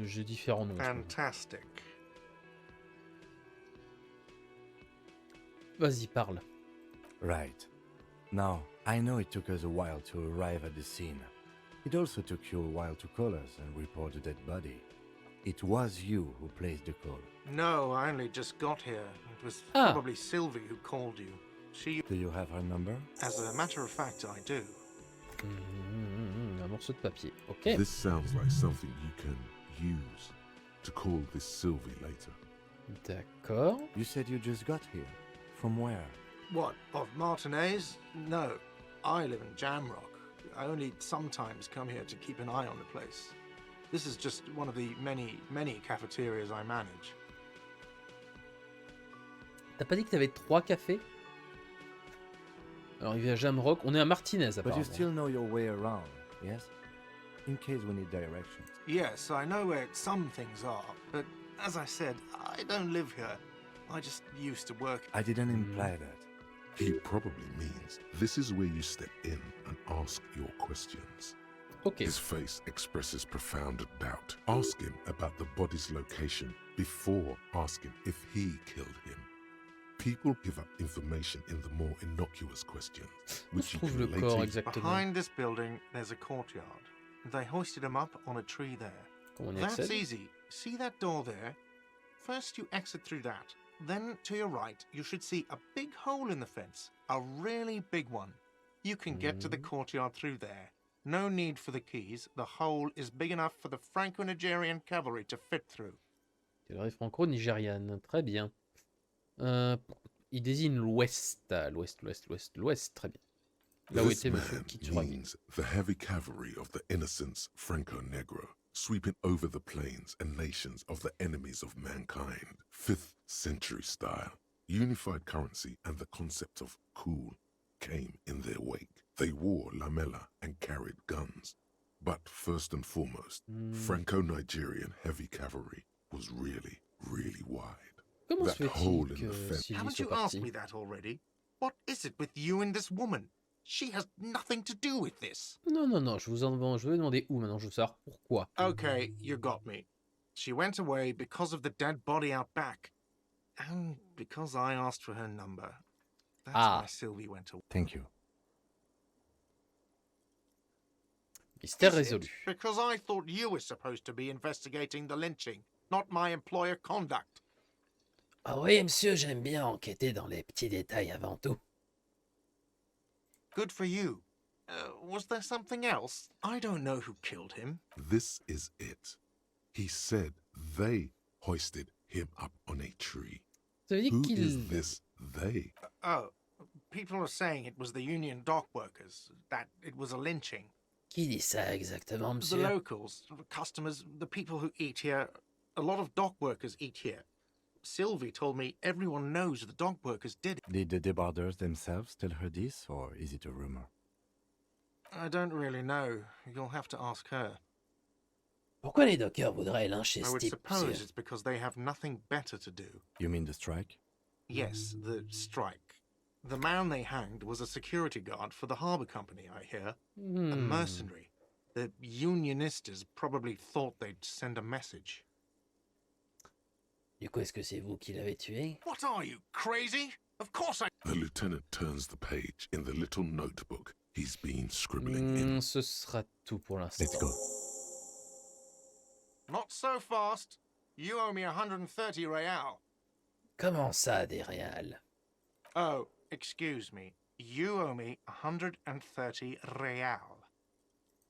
J'ai différents noms. je crois.
Fantastic.
Vas-y, parle.
Right. Now, I know it took us a while to arrive at the scene. It also took you a while to call us and report the dead body. It was you who placed the call.
No, I only just got here. It was
Ah.
probably Sylvie who called you. She,
Do you have her number?
as a matter of fact, I do.
Un morceau de papier. Ok.
This sounds like something you can use to call this Sylvie later.
D'accord.
You said you just got here. From where?
What, of Martinez? No, I live in Jamrock. I only sometimes come here to keep an eye on the place. This is just one of the many cafeterias I manage.
T'as pas dit que t'avais 3 cafés? Alors il vit à Jamrock. On est à Martinez
But
apparemment.
you still know your way around, yes? in case we need directions.
Yes, I know where some things are, but as I said, I don't live here. I just used to work.
I didn't imply that.
He probably means this is where you step in and ask your questions.
Ok.
His face expresses profound doubt. Ask him about the body's location before asking if he killed him. People give up information in the more innocuous questions,
Où
which
se
you
trouve
can
le corps
later
exactement?
Behind this building, there's a courtyard. They hoisted him up on a tree there.
Comment on y
That's
accède?
easy. See that door there? First you exit through that. Then to your right, you should see a big hole in the fence. A really big one. You can get to the courtyard through there. No need for the keys. The hole is big enough for the Franco-Nigerian cavalry to fit through.
Cavalry franco-nigériane. Très bien. Il désigne l'ouest. L'ouest. Très bien. Là où
This
était Monsieur
man
Kitsuragi.
means the heavy cavalry of the innocents Franco-Negro, sweeping over the plains and nations of the enemies of mankind. 5th century style, unified currency and the concept of cool came in their wake. They wore lamella and carried guns. But first and foremost, Franco-Nigerian heavy cavalry was really, really wide.
Comment se
That hole
fait-il
in the
que
fence.
Sylvie
Haven't
soit
you asked
partie?
me that already? What is it with you and this woman? She has nothing to do with this.
Non, je vais demander où maintenant, je veux savoir pourquoi.
Okay, you got me. She went away because of the dead body out back. And because I asked for her number. That's why Sylvie went away.
Thank you.
Mystère
Is it?
résolu.
Because I thought you were supposed to be investigating the lynching, not my employer conduct.
Ah oui, monsieur, j'aime bien enquêter dans les petits détails avant tout.
Good for you. Was there something else? I don't know who killed him.
This is it. He said they hoisted him up on a tree.
Ça veut dire
Who
qu'il...
is this they?
Oh, people are saying it was the union dock workers, that it was a lynching.
Qui dit ça exactement,
The
monsieur?
locals, the customers, the people who eat here. A lot of dock workers eat here. Sylvie told me everyone knows the dock workers did it.
Did the debarders themselves tell her this, or is it a rumor?
I don't really know. You'll have to ask her.
Pourquoi les dockers voudraient lyncher
I
ce
would
type,
suppose
monsieur?
it's because they have nothing better to do.
You mean the strike?
Yes, the strike. The man they hanged was a security guard for the harbour company, I hear. A mercenary. The unionistas probably thought they'd send a message.
Du coup, est-ce que c'est vous qui l'avez tué?
What are you, crazy? Of course I...
The lieutenant turns the page in the little notebook he's been scribbling in.
Ce sera tout pour l'instant.
Let's go.
Not so fast. You owe me 130 real.
Comment ça, des réals?
Oh, excuse me. You owe me 130 real.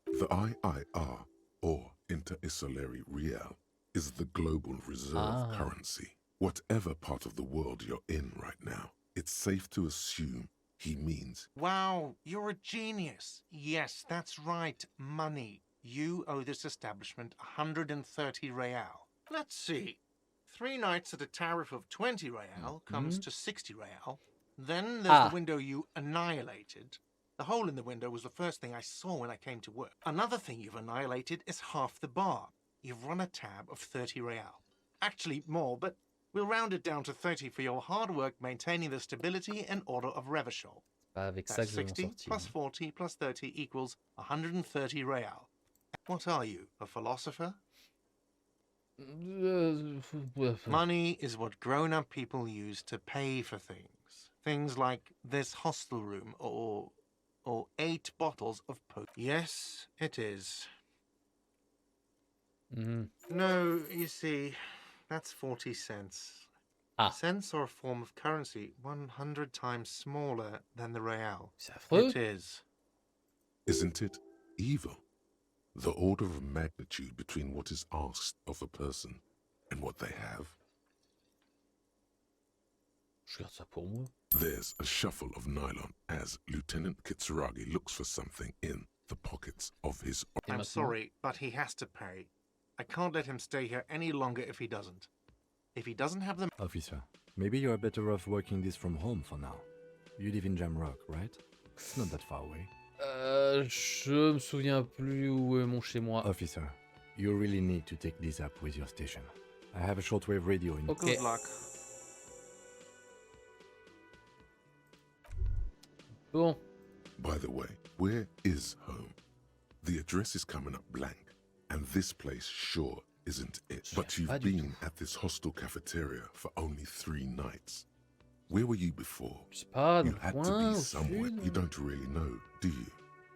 The IIR, or Inter-Isolary Real, is the global reserve currency. Whatever part of the world you're in right now, it's safe to assume he means...
Wow, you're a genius. Yes, that's right. Money. You owe this establishment 130 real. Let's see. 3 nights at a tariff of 20 real comes to 60 real. Then there's the window you annihilated. The hole in the window was the first thing I saw when I came to work. Another thing you've annihilated is half the bar. You've run a tab of 30 real. Actually, more, but we'll round it down to 30 for your hard work maintaining the stability and order of Revachol.
Pas avec ça
That's
que je vais m'en
60
sortir.
plus 40 plus 30 equals 130 real. What are you, a philosopher? Money is what grown-up people use to pay for things. Things like this hostel room or 8 bottles of Yes, it is. No, you see, that's 40 cents. Cents are a form of currency 100 times smaller than the real.
C'est affreux.
It is.
Isn't it evil? The order of magnitude between what is asked of a person and what they have.
Je garde ça pour moi.
There's a shuffle of nylon as Lieutenant Kitsuragi looks for something in the pockets of his...
I'm sorry, but he has to pay. I can't let him stay here any longer if he doesn't. If he doesn't have the...
Officer, maybe you are better off working this from home for now. You live in Jamrock, right? It's not that far away.
Je me souviens plus où est mon chez-moi.
Officer, you really need to take this up with your station. I have a shortwave radio in.
Ok.
Good luck.
Bon.
By the way, where is home? The address is coming up blank, and this place sure isn't it. But you've been at this hostel cafeteria for only 3 nights. Where were you before?
Je sais pas, dans
You
le
had to
coin,
be
au
somewhere.
sud.
You don't really know, do you?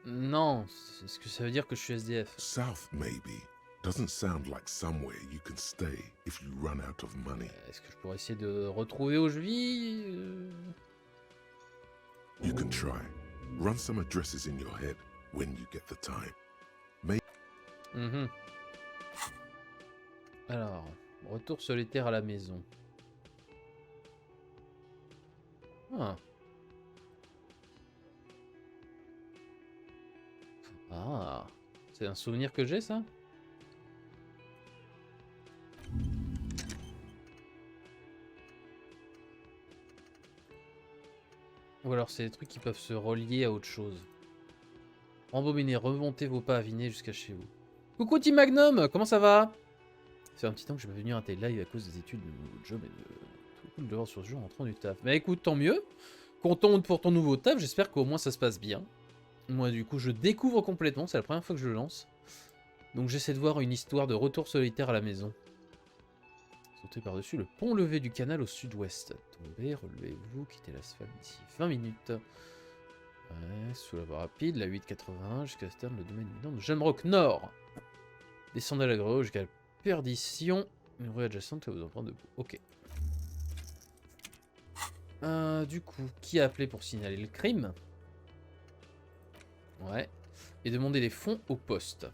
Non, est-ce que ça veut dire que je suis SDF?
South, maybe. Doesn't sound like somewhere you can stay if you run out of money.
Est-ce que je pourrais essayer de retrouver où je vis?
You can try. Run some addresses in your head when you get the time.
Mhm. Alors, retour solitaire à la maison. Ah. Ah. C'est un souvenir que j'ai, ça? Ou alors c'est des trucs qui peuvent se relier à autre chose. Rembobiner, remontez vos pas avinés jusqu'à chez vous. Coucou Team Magnum, comment ça va? C'est un petit temps que je vais venir à tes lives à cause des études, de nouveau job et de tout le devoir sur ce jeu en rentrant du taf. Mais écoute, tant mieux. Content pour ton nouveau taf, j'espère qu'au moins ça se passe bien. Moi du coup je découvre complètement, c'est la première fois que je le lance. Donc j'essaie de voir une histoire de retour solitaire à la maison. Sautez par-dessus le pont levé du canal au sud-ouest. Tombez, relevez-vous, quittez l'asphalte d'ici 20 minutes. Ouais, sous la voie rapide, la 881 jusqu'à la sterne, le domaine imminent de Jamrock Nord. Descendez à la gauche jusqu'à la perdition. Une rue adjacente à vous en prendre debout. Ok. Du coup, qui a appelé pour signaler le crime? Ouais. Et demander les fonds au poste.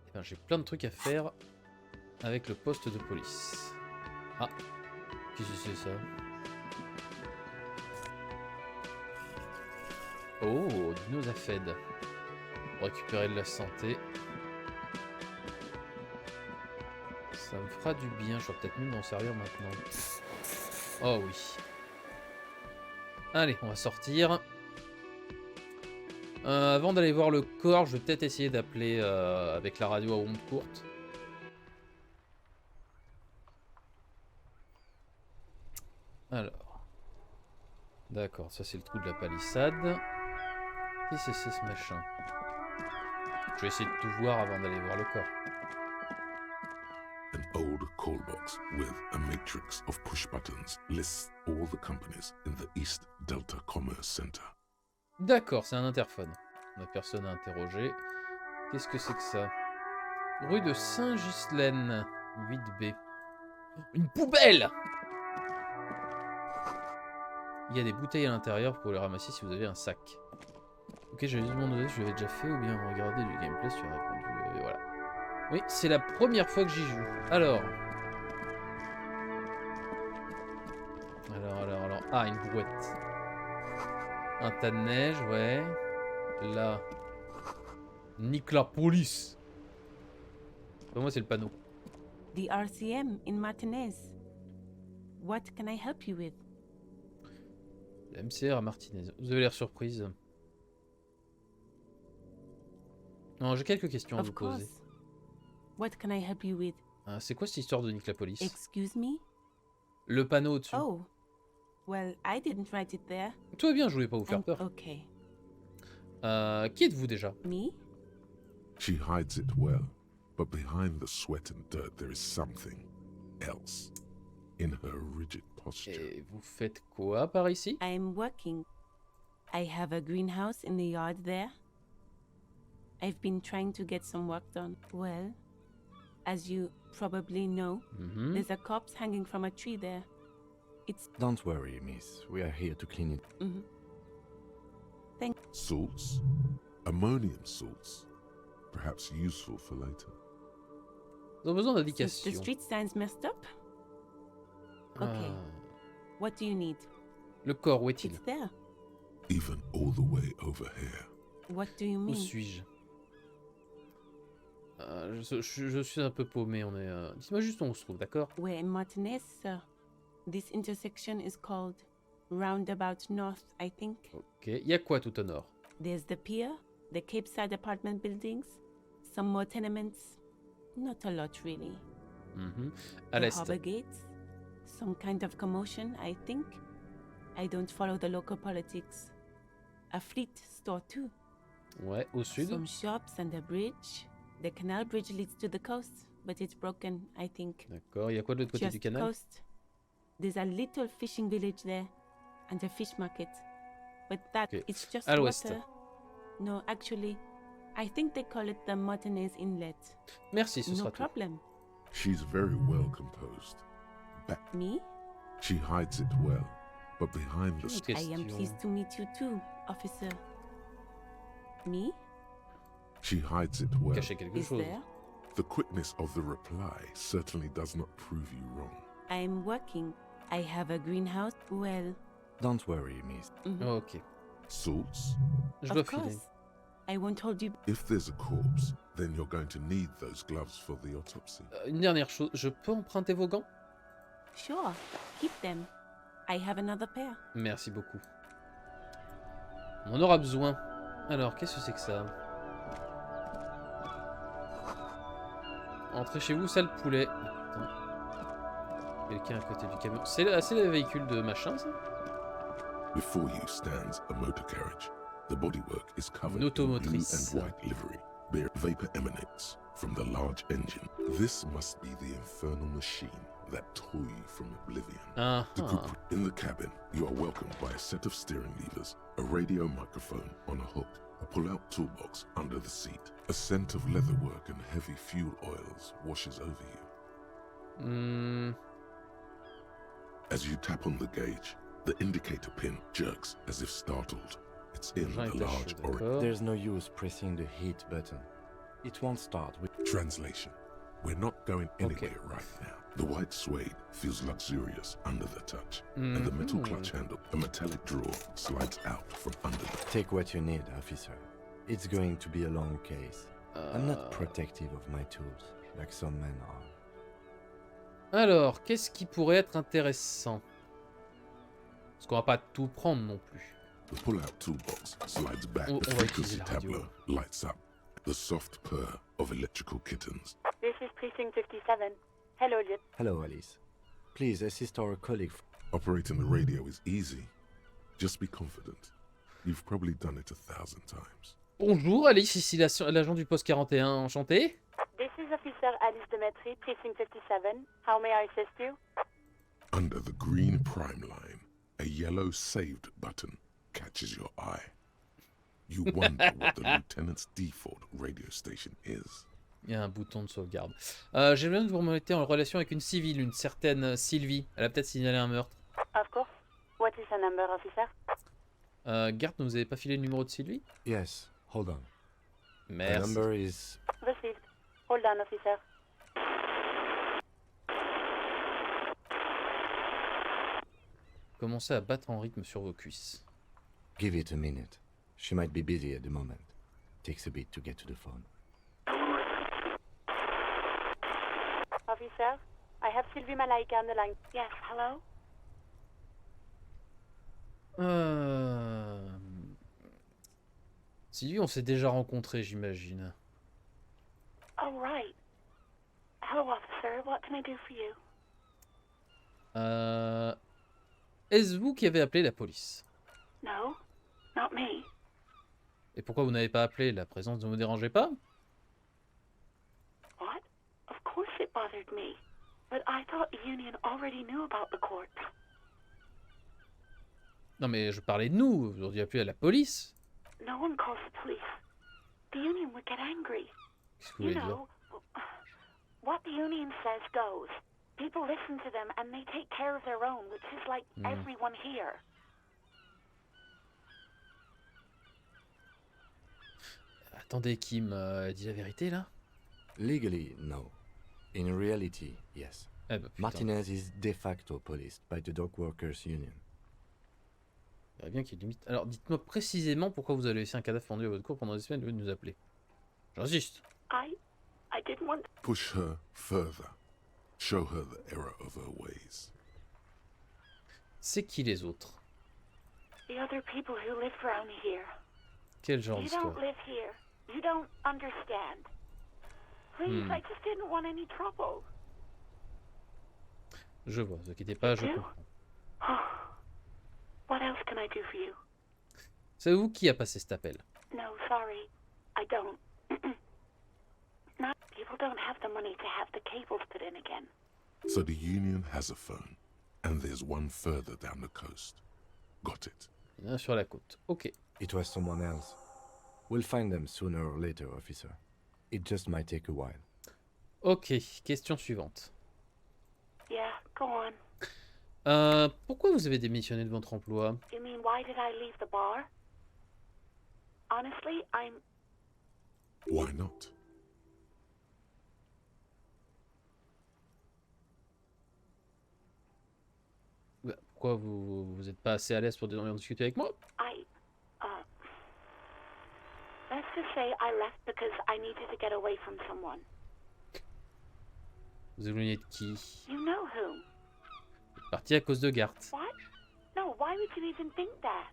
Eh ben, j'ai plein de trucs à faire avec le poste de police. Ah. Qu'est-ce que c'est ça? Oh, Dino Fed. Pour récupérer de la santé. Ça me fera du bien, je vais peut-être mieux m'en servir maintenant. Oh oui. Allez, on va sortir. Avant d'aller voir le corps, je vais peut-être essayer d'appeler avec la radio à ondes courtes. Alors. D'accord, ça c'est le trou de la palissade. Qu'est-ce que c'est ce machin? Je vais essayer de tout voir avant d'aller voir le corps.
An old call box with a matrix of push buttons lists all the companies in the East Delta Commerce Center.
D'accord, c'est un interphone. On a personne à interroger. Qu'est-ce que c'est que ça? Rue de Saint-Ghislaine, 8B. Une poubelle! Il y a des bouteilles à l'intérieur pour les ramasser si vous avez un sac. Ok, j'avais juste demandé si je l'avais déjà fait ou bien regarder du gameplay si tu as répondu. Et voilà. Oui, c'est la première fois que j'y joue. Alors. Ah, une brouette. Un tas de neige, ouais. Là. Nique la police. Pour moi, c'est le panneau.
The RCM in Martinez. What can I help you with?
La MCR à Martinez. Vous avez l'air surprise. Non, j'ai quelques questions à vous poser.
What can I help you with?
C'est quoi cette histoire de Nique la police?
Excuse me?
Le panneau au-dessus.
Oh. Well, I didn't write it there.
Tout va bien, je voulais pas vous faire peur.
Okay.
Qui êtes-vous déjà?
Me?
She hides it well, but behind the sweat and dirt there is something else in her rigid posture.
Et vous faites quoi par ici?
I'm working. I have a greenhouse in the yard there. I've been trying to get some work done. Well, as you probably know, there's a corpse hanging from a tree there. It's...
Don't worry, miss. We are here to clean it.
Salts? Ammonium salts. Perhaps useful for later.
Ils ont besoin
So
d'indications.
the street sign's messed up? Okay. What do you need?
Le corps, où est-il?
It's there.
Even all the way over here.
What do you
Où
mean?
suis-je? Je suis un peu paumé, on est... Dis-moi juste où on se trouve, d'accord?
We're in Martinez, sir. This intersection is called Roundabout North, I think.
Ok, il y a quoi tout au nord?
There's the pier, the Cape Side apartment buildings, some more tenements. Not a lot, really.
À
The
l'est.
harbor gates, some kind of commotion, I think. I don't follow the local politics. A fleet store, too.
Ouais, au sud.
Some shops and a bridge. The canal bridge leads to the coast, but it's broken, I think.
D'accord, il y a quoi de l'autre côté du
Just
canal?
coast. There's a little fishing village there, and a fish market. But that,
Ok.
it's just
À l'ouest.
water. No, actually, I think they call it the Martinez Inlet.
Merci, ce
No
sera tout.
problem.
She's very well composed.
Me?
She hides it well, but behind the
Autre
I am
question.
pleased to meet you too, officer. Me?
she hides it well.
Cacher quelque
Is
chose.
there?
The quickness of the reply certainly does not prove you wrong.
I'm working. I have a greenhouse. Well,
Don't worry, miss.
Ok.
Salts?
Je dois
of
filer.
course. I won't hold you.
If there's a corpse, then you're going to need those gloves for the autopsy.
Une dernière chose, je peux emprunter vos gants?
Sure, keep them. I have another pair.
Merci beaucoup. On en aura besoin. Alors, qu'est-ce que c'est que ça? Entrez chez vous, sale poulet. Attends. Quelqu'un à côté du camion. C'est le véhicule de machin, ça?
Before you stands a motor carriage. The bodywork is covered
Une
in blue
automotrice.
and white livery. Beer vapor emanates from the large engine. This must be the infernal machine that tore you from oblivion.
Ah,
The group in the cabin, you are welcomed by a set of steering levers, a radio microphone on a hook, a pull-out toolbox under the seat. A scent of leatherwork and heavy fuel oils washes over you. As you tap on the gauge, the indicator pin jerks as if startled. It's in a large orange.
There's no use pressing the heat button. It won't start with...
Translation. We're not going anywhere right now. The white suede feels luxurious under the touch, and the metal clutch handle, a metallic drawer, slides out from under the...
Take what you need, officer. It's going to be a long case. I'm not protective of my tools, like some men are.
Alors, qu'est-ce qui pourrait être intéressant? Parce qu'on va pas tout prendre non plus.
The pull-out toolbox slides back.
On
The
va utiliser
frequency
la radio.
tableau lights up. The soft purr of electrical kittens.
This is Precinct 57. Hello, Lieutenant.
Hello, Alice. Please assist our colleague.
Operating the radio is easy. Just be confident. You've probably done it 1,000 times.
Bonjour Alice, ici l'agent du poste 41, enchanté.
This is Officer Alice Demetri, Precinct 57. How may I assist you?
Under the green prime line, a yellow saved button catches your eye. You wonder what the lieutenant's default radio station is.
Il y a un bouton de sauvegarde. J'ai besoin de vous remettre en relation avec une civile, une certaine Sylvie. Elle a peut-être signalé un meurtre.
Of course. What is the number, officer?
Garde, ne vous avez pas filé le numéro de Sylvie?
Yes, hold on. The
Merci.
number is...
Received. Hold on, officer.
Commencez à battre en rythme sur vos cuisses.
Give it a minute. She might be busy at the moment. Takes a bit to get to the phone.
Officer, I have Sylvie Malaika on the line. Yes, hello?
Sylvie, on s'est déjà rencontrés, j'imagine.
Oh, right. Hello, officer. What can I do for you?
Est-ce vous qui avez appelé la police?
No, not me.
Et pourquoi vous n'avez pas appelé? La présence ne vous dérangeait pas?
What? Of course it bothered me. But I thought the union already knew about the court.
Non mais je parlais de nous, vous auriez appelé à la police.
No one calls the police. The union would get angry.
Qu'est-ce que vous
You
voulez dire?
know, what the union says goes. People listen to them and they take care of their own, which is like everyone here.
Attendez, Kim, dit la vérité là?
Legally, no. In reality, yes.
Eh ben, putain.
Martinez is de facto policed by the Dock Workers Union.
Il y a bien qu'il limite. Alors, dites-moi précisément pourquoi vous avez laissé un cadavre pendu à votre cour pendant des semaines au lieu de nous appeler. J'insiste.
I didn't want...
Push her further. Show her the error of her ways.
C'est qui les autres?
The other people who live around here.
Quel genre
You
d'histoire?
don't live here. You don't understand. Please, I just didn't want any trouble.
Je vois, ne vous inquiétez pas, je comprends.
What else can I do for you?
Savez-vous qui a passé cet appel?
No, sorry. I don't. Not people don't have the money to have the cables put in again.
So the Union has a phone, and there's one further down the coast. Got it.
Il y en a sur la côte. Ok.
It was someone else. We'll find them sooner or later, officer. It just might take a while.
Ok, question suivante.
Yeah, go on.
Pourquoi vous avez démissionné de votre emploi?
You mean why did I leave the bar? Honestly, I'm...
Why not?
Pourquoi vous êtes pas assez à l'aise pour en discuter avec moi?
Let's just say I left because I needed to get away from someone.
Vous éloignez de qui?
You know who.
Vous êtes parti à cause de Gart.
What? No, why would you even think that?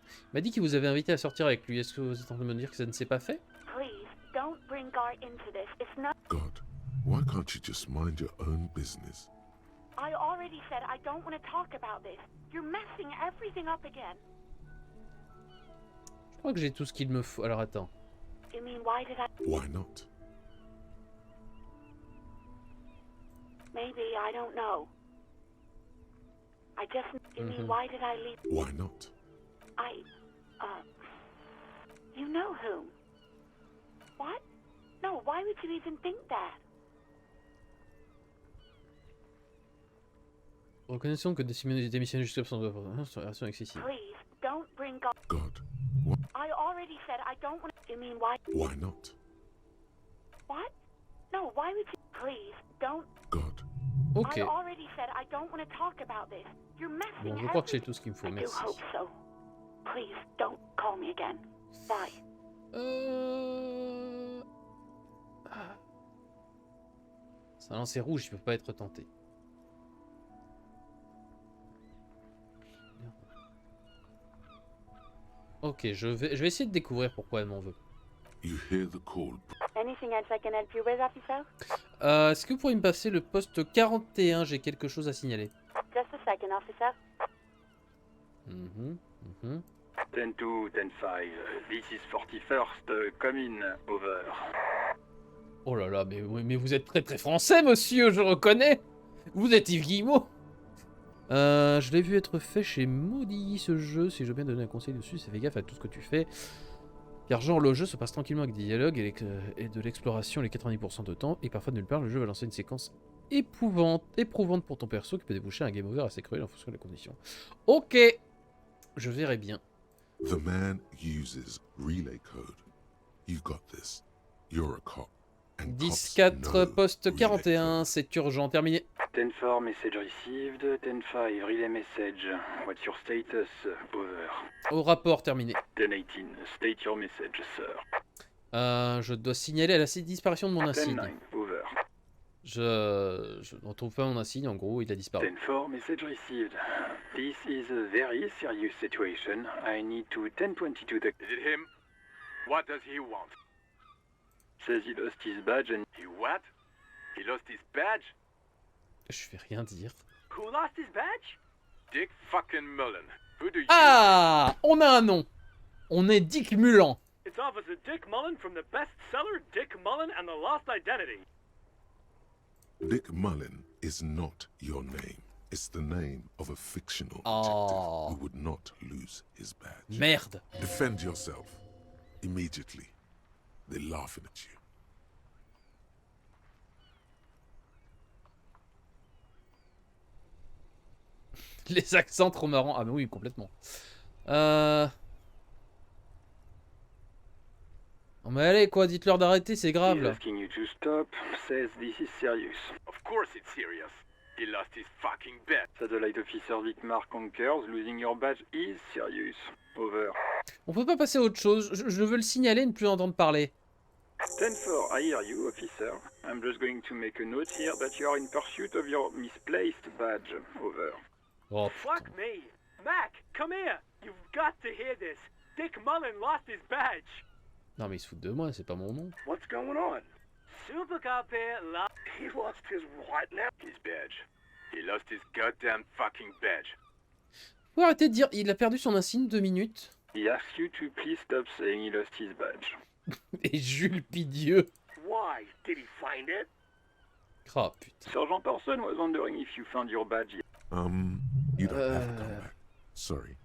Il m'a dit qu'il vous avait invité à sortir avec lui. Est-ce que vous êtes en train de me dire que ça ne s'est pas fait?
Please, don't bring Gar into this. It's not...
God, why can't you just mind your own business?
I already said I don't want to talk about this. You're messing everything up again.
Je crois que j'ai tout ce qu'il me faut. Alors attends.
You mean why did I...
Why not?
Maybe, I don't know. I just... You mean why did I leave...
Why not?
You know who. What? No, why would you even think that?
Reconnaissons que démissionner jusqu'à son relation excessive.
Please, don't bring God.
God, what?
I already said I don't want to... You mean why...
Why not?
What? No, why would you... Please, don't...
God.
Ok.
I already said I don't want to talk about this. You're messing
Bon, je crois que j'ai tout ce qu'il me faut.
I do
Merci.
hope so. Please, don't call me again. Bye.
Ça a lancé rouge, il peut pas être tenté. Ok, je vais essayer de découvrir pourquoi elle m'en veut.
You hear the call.
Anything else I can help you with, officer?
Est-ce que vous pourriez me passer le poste 41? J'ai quelque chose à signaler.
Just a second, officer.
10-2, 10-5. This is 41st, come in, over.
Oh là là, mais vous êtes très très français, monsieur, je reconnais. Vous êtes Yves Guillemot. Je l'ai vu être fait chez Maudit, ce jeu. Si je veux bien donner un conseil dessus, c'est fais gaffe à tout ce que tu fais. Car genre, le jeu se passe tranquillement avec des dialogues et de l'exploration les 90% de temps. Et parfois, de nulle part, le jeu va lancer une séquence éprouvante pour ton perso qui peut déboucher un game over assez cruel en fonction des conditions. Ok, je verrai bien.
The man uses relay code. You got this. You're a cop.
10-4, poste 41, c'est urgent, terminé.
10-4, message received. 10-5, relay message. What's your status, over?
Au rapport, terminé.
10-18, state your message, sir.
Je dois signaler la disparition de mon insigne.
10-9, over.
Je ne retrouve pas mon insigne, en gros, il a disparu.
10-4, message received. This is a very serious situation. I need to 10-22 the... Is it him? What does he want? Says he lost his badge and... He what? He lost his badge?
Je vais rien dire.
Who lost his badge? Dick fucking Mullen. Who do you...
Ah, on a un nom. On est Dick Mullen.
It's Officer Dick Mullen from the bestseller Dick Mullen and the Lost Identity.
Dick Mullen is not your name. It's the name of a fictional detective who would not lose his badge.
Merde.
Defend yourself. Immediately. They're laughing at you.
Les accents trop marrants. Ah mais oui, complètement. Oh mais allez quoi, dites-leur d'arrêter, c'est grave là.
He's asking you to stop. Says this is serious. Of course it's serious. He lost his fucking bet. Satellite officer Vicmar Conkers, losing your badge is serious. Over.
On peut pas passer à autre chose. Je veux le signaler et ne plus entendre parler.
10-4, I hear you, officer. I'm just going to make a note here that you are in pursuit of your misplaced badge. Over.
Oh,
fuck me. Mac, come here. You've got to hear this. Dick Mullen lost his badge.
Non mais il se fout de moi, c'est pas mon nom.
What's going on? Supercop here he lost his what now? His badge. He lost his goddamn fucking badge.
Faut arrêter de dire, il a perdu son insigne 2 minutes.
He asks you to please stop saying he lost his badge.
Et Jules Pidieux.
Why? Did he find it?
Oh putain.
Sergeant Person was wondering if you found your badge.
You don't have to come back. Sorry.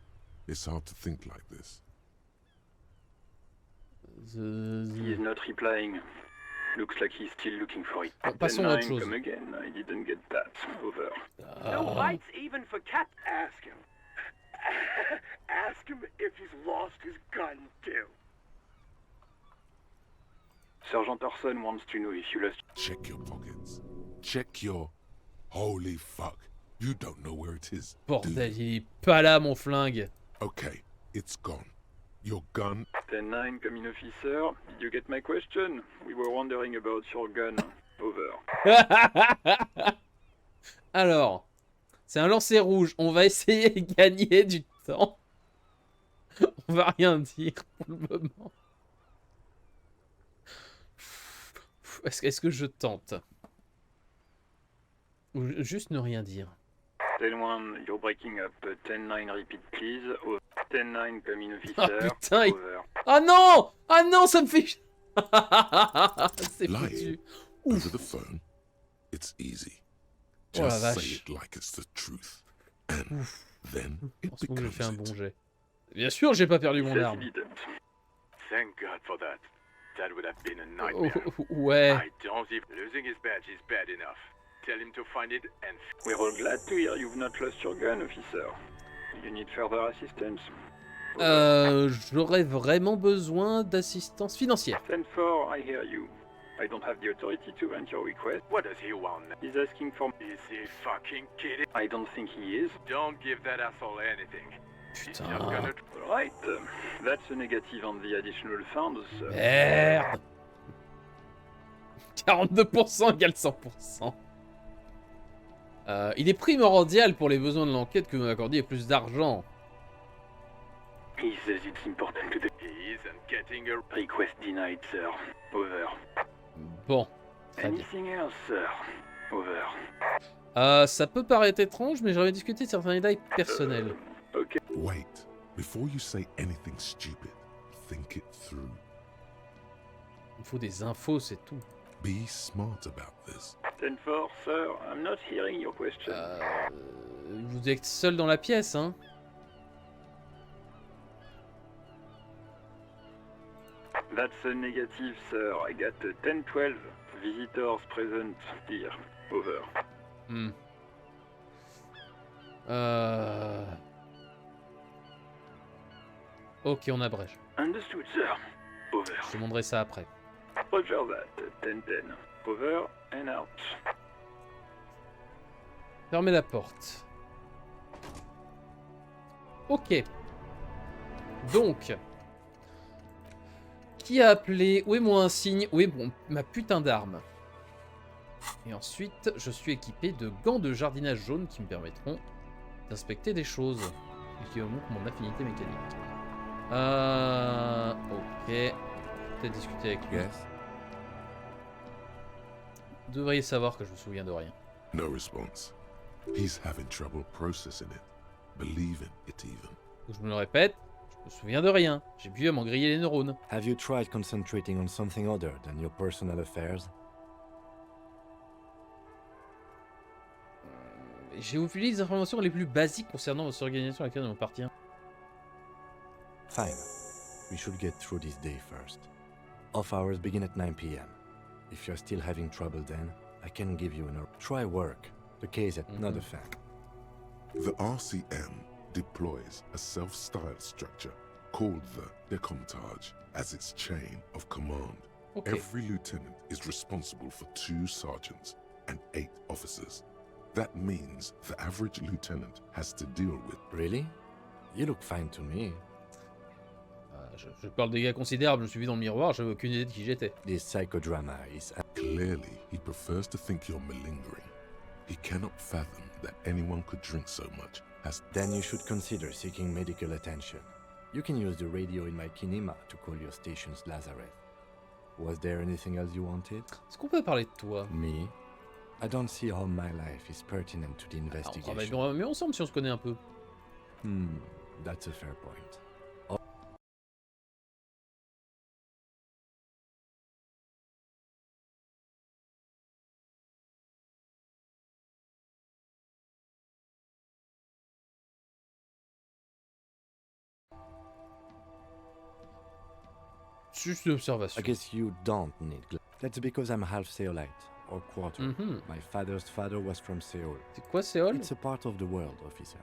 It's hard to think like this.
He is not replying. Looks like he's still looking for it.
Passons à autre chose.
Come again. I didn't get that. Over. No bites even for cat. Ask him. Ask him if he's lost his gun too. Sergeant Orson wants to know if you lost.
Check your pockets. Check your... Holy fuck. You don't know where it is.
Bordel, il est pas là mon flingue.
Okay, it's gone. Your gun...
10-9, coming officer. Did you get my question? We were wondering about your gun. Over.
Alors, c'est un lancer rouge. On va essayer de gagner du temps. On va rien dire pour le moment. Est-ce que je tente? Ou juste ne rien dire?
10-1, you're breaking up. 10-9, repeat please. 10-9, coming officer.
Ah putain,
Over.
Ah non! Ah non, ça me fait... C'est
Lying
foutu.
over the phone, it's easy.
Oh la
Just say
vache.
it like it's the truth. And then it
Je pense que j'ai fait un
becomes
bon
it.
jet. Bien sûr, j'ai pas perdu mon
Says
arme.
he didn't. Thank God for that. That would have been a nightmare.
Ouais.
I don't even... Losing his badge is bad enough. Tell him to find it and... We're all glad to hear you've not lost your gun, officer. You need further assistance?
J'aurais vraiment besoin d'assistance financière.
10-4, I hear you. I don't have the authority to grant your request. What does he want? He's asking for... Is he fucking kidding? I don't think he is. Don't give that asshole anything.
Putain.
He's just gonna... Right. That's a negative on the additional funds.
Merde. 42% égale 100%. Il est primordial pour les besoins de l'enquête que vous m'accordiez plus d'argent.
He says it's important to the... He isn't getting a request denied, sir. Over.
Bon. Très bien.
Anything else, sir? Over.
Ça peut paraître étrange, mais j'aurais discuté de certains détails personnels.
Okay.
Wait. Before you say anything stupid, think it through.
Il faut des infos, c'est tout.
Be smart about this.
10-4, sir. I'm not hearing your question.
Vous êtes seul dans la pièce, hein?
That's a negative, sir. I got a 10-12. Visitors present here. Over.
Ok, on abrège.
Understood, sir. Over.
Je te demanderai ça après.
Roger that. 10-10. Over and out.
Fermez la porte. Ok. Donc. Qui a appelé? Où est mon insigne? Où est ma putain d'arme? Et ensuite, je suis équipé de gants de jardinage jaune qui me permettront d'inspecter des choses. Et qui montrent mon affinité mécanique. Ok. Peut-être discuter avec lui.
Yes.
Vous devriez savoir que je me souviens de rien.
No response. He's having trouble processing it, believing it even.
Donc, je me le répète, je me souviens de rien. J'ai pu m'en griller les neurones.
Have you tried concentrating on something other than your personal affairs?
J'ai oublié les informations les plus basiques concernant votre organisation à laquelle on appartient.
Fine. We should get through this day first. Off hours begin at 9 p.m. If you're still having trouble then, I can give you an... Try work. The case at another fact.
The RCM deploys a self-styled structure called the Decomptage as its chain of command.
Okay.
Every lieutenant is responsible for 2 sergeants and 8 officers. That means the average lieutenant has to deal with...
Really? You look fine to me.
Je parle des gars considérables, je me suis vu dans le miroir, j'avais aucune idée de qui j'étais.
This psychodrama is...
Clearly, he prefers to think you're malingering. He cannot fathom that anyone could drink so much has...
Then you should consider seeking medical attention. You can use the radio in my kinema to call your station's Lazareth. Was there anything else you wanted?
Est-ce qu'on peut parler de toi?
Me? I don't see how my life is pertinent to the
On
investigation.
travaille mieux ensemble si on se connaît un peu.
That's a fair point.
Juste une observation.
I guess you don't need That's because I'm half Seolite, or quarter. My father's father was from Seoul.
C'est quoi Séoul?
It's a part of the world, officer.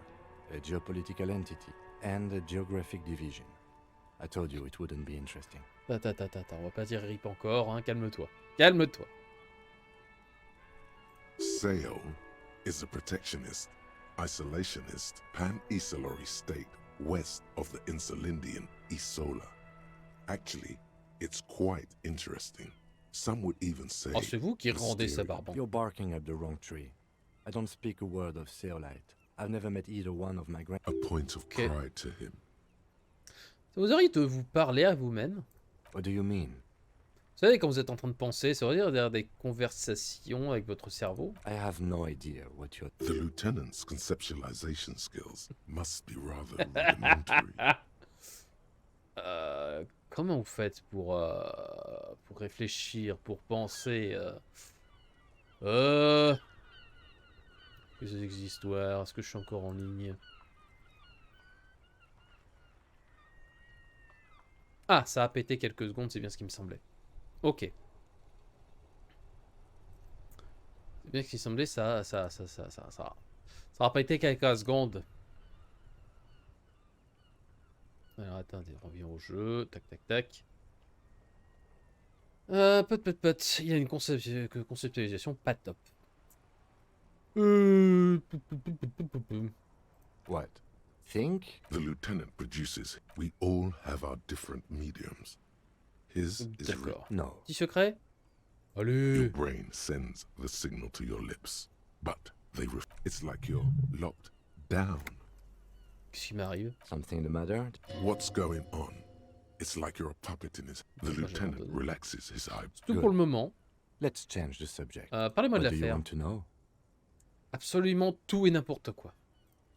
A geopolitical entity, and a geographic division. I told you it wouldn't be interesting.
Attends, on va pas dire rip encore, hein, calme-toi. Calme-toi.
Seoul is a protectionist, isolationist, pan-Isolari state west of the Insulindian Isola. Actually, it's quite interesting. Some would even say...
Oh, c'est vous qui rendez ça barbant.
You're barking up the wrong tree. I don't speak a word of Seolite. I've never met either one of my grand...
A point of pride to him.
Ça vous arrive de vous parler à vous-même?
What do you mean?
Vous savez, quand vous êtes en train de penser, ça veut dire derrière des conversations avec votre cerveau?
I have no idea what you're...
The lieutenant's conceptualization skills must be rather rudimentary.
Comment vous faites pour réfléchir, pour penser que ces histoires, est-ce que je suis encore en ligne? Ah, ça a pété quelques secondes, c'est bien ce qui me semblait. Ok. C'est bien ce qui me semblait, ça a pété quelques secondes. Alors attendez, on revient au jeu. Tac, tac, tac. Pot. Il y a une conceptualisation pas top.
What? Think?
The lieutenant produces. We all have our different mediums. His is
no.
Petit secret? Allez.
Your brain sends the signal to your lips, but it's like you're locked down.
Qu'est-ce qui m'arrive?
Something the matter?
What's going on? It's like you're a puppet in his... The lieutenant relaxes his eyes.
Tout pour le moment.
Let's change the subject.
Parlez-moi de
What do you
l'affaire.
want to know?
Absolument tout et n'importe quoi.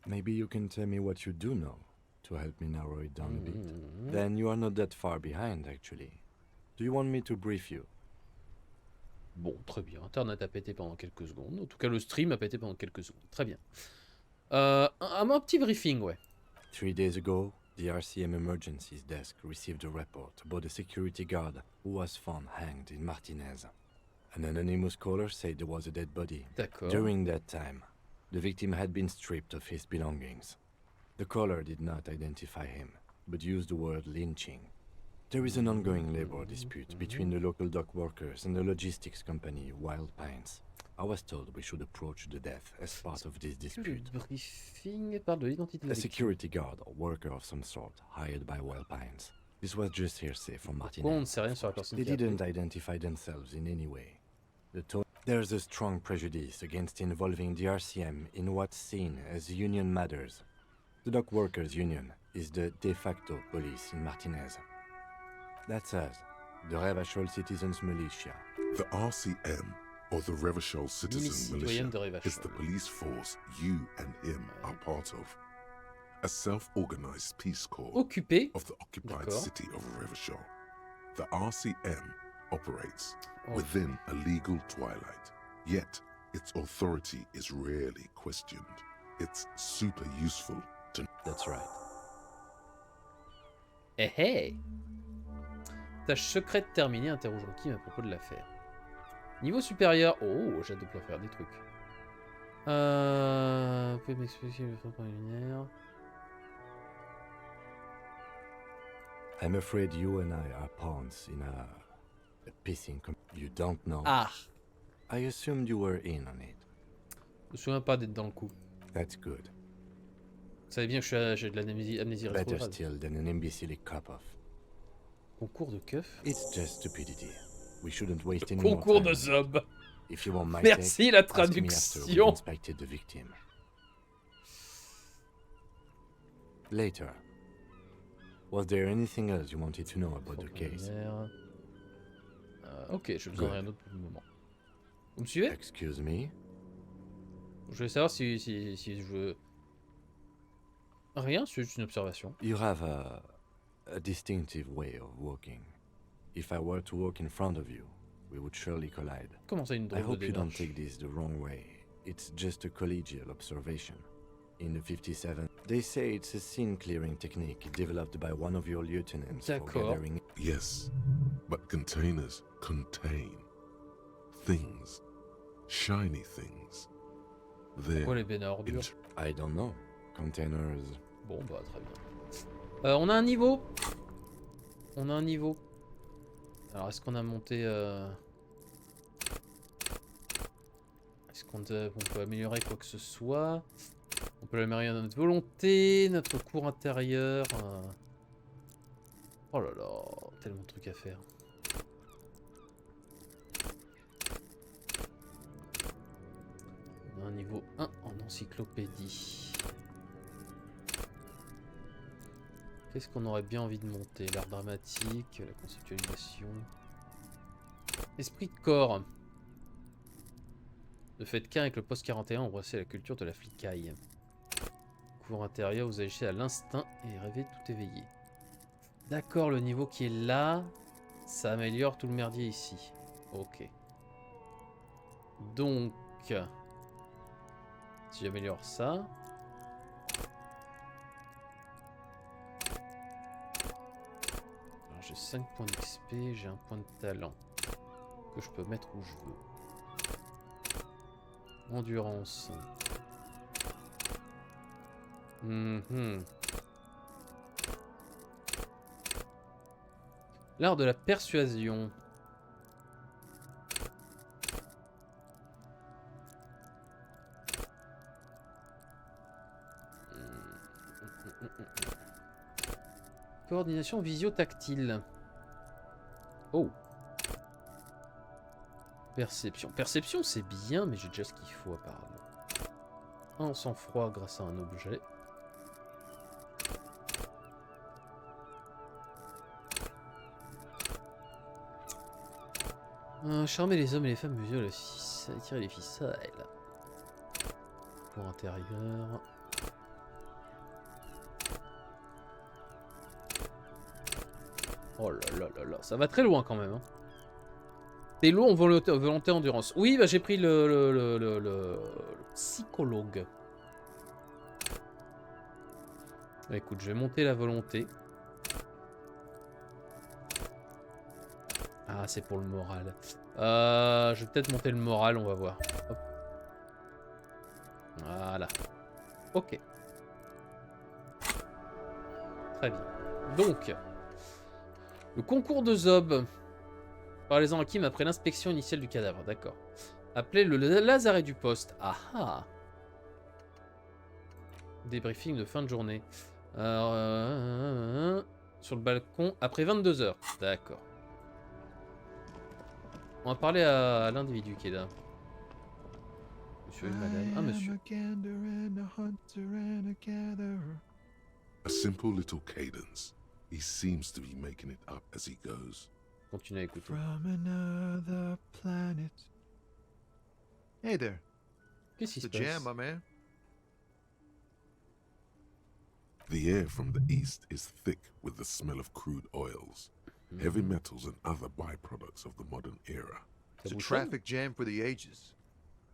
Maybe you can tell me what you do know to help me narrow it down a bit. Then you are not that far behind, actually. Do you want me to brief you?
Bon, très bien. Internet a pété pendant quelques secondes. En tout cas, le stream a pété pendant quelques secondes. Très bien. Un petit briefing, ouais.
3 days ago, the RCM Emergencies Desk received a report about a security guard who was found hanged in Martinez. An anonymous caller said there was a dead body.
D'accord.
During that time, the victim had been stripped of his belongings. The caller did not identify him, but used the word lynching. There is an ongoing labor dispute between the local dock workers and the logistics company Wild Pines. I was told we should approach the death as part of this dispute.
Le briefing parle de l'identité de
A
la victime.
security guard or worker of some sort hired by Wild Pines. This was just hearsay from Martinez.
On ne sait rien sur la personne
They
qui a
didn't identify themselves in any way. There's a strong prejudice against involving the RCM in what's seen as union matters. The dock workers union is the de facto police in Martinez. That's us, the Revachol Citizens Militia.
The RCM, or the Revachol Citizen Militia, is the police force you and him are part of. A self-organized peace corps
Occupé
of the occupied city of Revachol. The RCM operates within a legal twilight, yet its authority is rarely questioned. It's super useful to...
That's right.
Eh hey. Tâche secrète terminée, interrogeant Kim à propos de l'affaire. Niveau supérieur. Oh, j'ai hâte de pouvoir faire des trucs. Vous pouvez m'expliquer le temps préliminaire.
I'm afraid you and I are pawns in a pissing you don't know.
Ah.
I assumed you were in on it.
Je me souviens pas d'être dans le coup.
That's good.
Vous savez bien que j'ai de l'amnésie
Better
rétrograde.
still than an imbecilic cop-off.
Concours de keuf.
It's just stupidity. We shouldn't waste any
Concours
more
de
time.
zob.
If you want my
Merci
take,
la
ask me after we
traduction.
inspected the victim. Later. Was there anything else you wanted to know about the case?
Ok, je besoin de rien d'autre pour le moment. Vous me suivez?
Excuse me?
Je voulais savoir si je... Rien, c'est juste une observation.
You have a distinctive way of walking. If I were to walk in front of you, we would surely collide.
Comment ça, une drôle
I
de
hope you don't
démarche?
take this the wrong way. It's just a collegial observation. In the 57, they say it's a scene-clearing technique developed by one of your lieutenants for gathering...
Yes, but containers contain things. Shiny things. They're...
Pourquoi les bennes à ordures?
I don't know. Containers...
Bon, bah, très bien. On a un niveau. On a un niveau. Alors, est-ce qu'on a monté... Est-ce qu'on peut améliorer quoi que ce soit? On peut améliorer notre volonté, notre cours intérieur. Oh là là, tellement de trucs à faire. On a un niveau 1 en encyclopédie. Qu'est-ce qu'on aurait bien envie de monter? L'art dramatique, la conceptualisation. Esprit de corps. Le fait qu'avec le post 41, embrasser la culture de la flicaille. Cours intérieur, vous agissez à l'instinct et rêvez tout éveillé. D'accord, le niveau qui est là, ça améliore tout le merdier ici. Ok. Donc, si j'améliore ça... Alors j'ai 5 points d'XP, j'ai un point de talent que je peux mettre où je veux. Endurance. L'art de la persuasion. Coordination visio-tactile. Oh. Perception. Perception, c'est bien, mais j'ai déjà ce qu'il faut apparemment. Un sang-froid grâce à un objet. Charmer les hommes et les femmes, mesurer les ficelles, attirer les ficelles. Cours intérieur. Oh là là là là, ça va très loin quand même. Hein. T'es lourd en volonté endurance. Oui, bah j'ai pris le psychologue. Bah, écoute, je vais monter la volonté. Ah, c'est pour le moral. Je vais peut-être monter le moral, on va voir. Hop. Voilà. Ok. Très bien. Donc, le concours de Zob. Parlez-en à Kim après l'inspection initiale du cadavre. D'accord. Appelez le lazaret du poste. Ah ah. Débriefing de fin de journée. Sur le balcon après 22 h. D'accord. On va parler à l'individu qui est là. Monsieur et madame. Ah, monsieur.
A simple little cadence. He seems to be making it up as he goes.
Continue à écouter.
From another planet. Hey there.
Qu'est-ce qui se
The jam,
passe?
my man.
The air from the east is thick with the smell of crude oils, heavy metals and other byproducts of the modern era.
It's a traffic jam for the ages.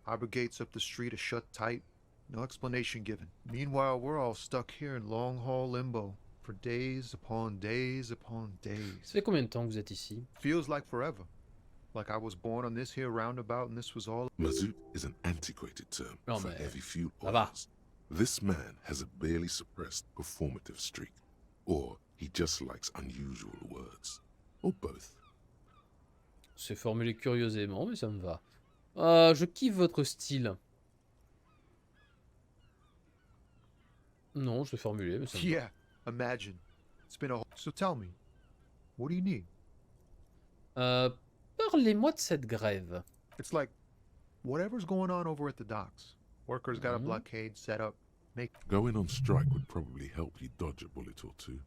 Harbor gates up the street are shut tight. No explanation given. Meanwhile, we're all stuck here in long-haul limbo. For days upon days upon days.
Ça fait combien de temps que vous êtes ici?
Feels like forever. Like I was born on this here roundabout and this was all...
Mazout is an antiquated term
Non,
for
mais
heavy fuel
ça va.
oils. This man has a barely suppressed performative streak. Or he just likes unusual words. Or both.
C'est formulé curieusement, mais ça me va. Je kiffe votre style. Non, je l'ai formulé, mais ça me va.
Yeah, imagine. It's been a... So tell me, what do you need?
Parlez-moi de cette grève.
It's like, whatever's going on over at the docks. Workers got a blockade set up.
make...
Going on strike would probably help you dodge a bullet or two.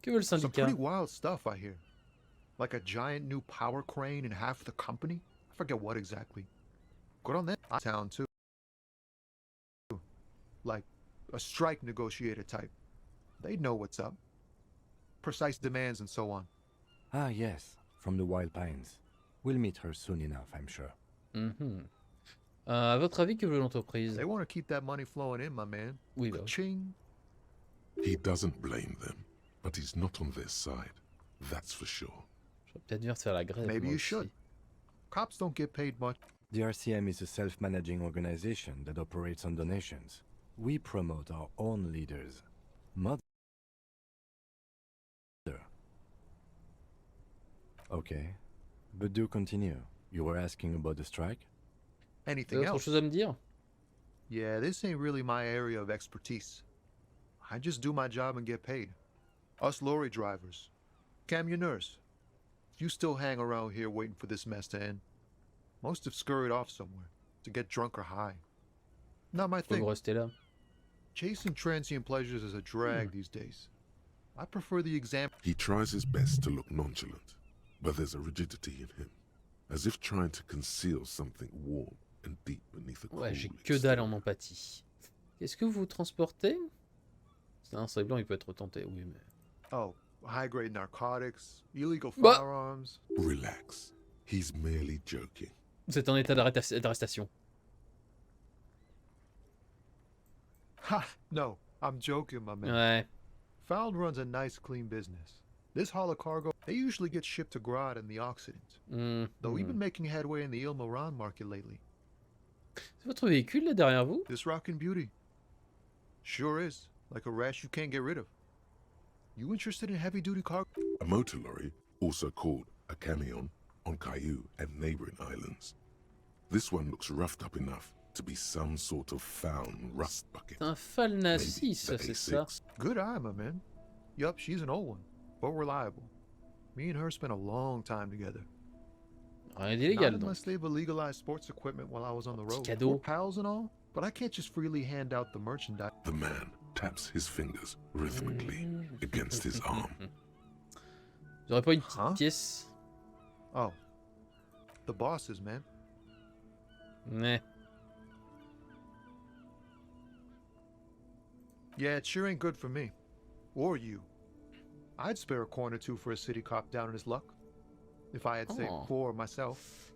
Que veut le
Some
syndicat?
pretty wild stuff, I hear. Like a giant new power crane in half the company? I forget what exactly. Good on that. Town, too. Like a strike negotiator type. They'd know what's up. Precise demands and so on.
Ah, yes, from the Wild Pines. We'll meet her soon enough, I'm sure.
À votre avis, que veut l'entreprise?
They want to keep that money flowing in, my man.
Oui, bah.
Ka-ching.
He doesn't blame them, but he's not on their side. That's for sure.
Je vais peut-être venir faire la grève.
Maybe
moi
you
aussi.
should. Cops don't get paid much.
The RCM is a self-managing organization that operates on donations. We promote our own leaders. Mother. Okay, but do continue. You were asking about the strike?
Anything
Autre
else?
chose à me dire?
Yeah, this ain't really my area of expertise. I just do my job and get paid. Us lorry drivers. Camionneurs. You still hang around here waiting for this mess to end. Most have scurried off somewhere to get drunk or high. Not my
Faut
thing.
vous rester là.
Chasing transient pleasures is a drag these days. I prefer the exam.
He tries his best to look nonchalant, but there's a rigidity in him, as if trying to conceal something warm and deep beneath a cool
Ouais, j'ai que dalle en empathie. Qu'est-ce que vous transportez? C'est un sable blanc, il peut être tenté, oui, mais...
Oh, high-grade narcotics, illegal
Bah.
firearms.
Relax. He's merely joking.
Vous êtes en état d'arrestation.
Ha! No, I'm joking, my man.
Ouais.
Found runs a nice, clean business. This haul of cargo, they usually get shipped to Grad and the Occident. Though we've been making headway in the Ilmaran market lately.
C'est votre véhicule, là, derrière vous?
This rockin' beauty. Sure is. Like a rash you can't get rid of. You interested in heavy-duty cargo?
A motor lorry, also called a camion, on Caillou and neighboring islands. This one looks roughed up enough to be some sort of found rust bucket.
C'est un Falna 6, c'est ça?
Good eye, my man. Yup, she's an old one, but reliable. Me and her spent a long time together.
Rien
Not
d'illégal, donc.
unless they've illegalized sports equipment while I was on the road.
cadeau.
We're pals and all, but I can't just freely hand out the merchandise.
The man taps his fingers rhythmically against his arm.
J'aurais pas une petite pièce?
Oh. The bosses, man.
Ouais.
Yeah, it sure ain't good for me. Or you. I'd spare a coin or two for a city cop down in his luck. If I had saved
Oh.
4 myself.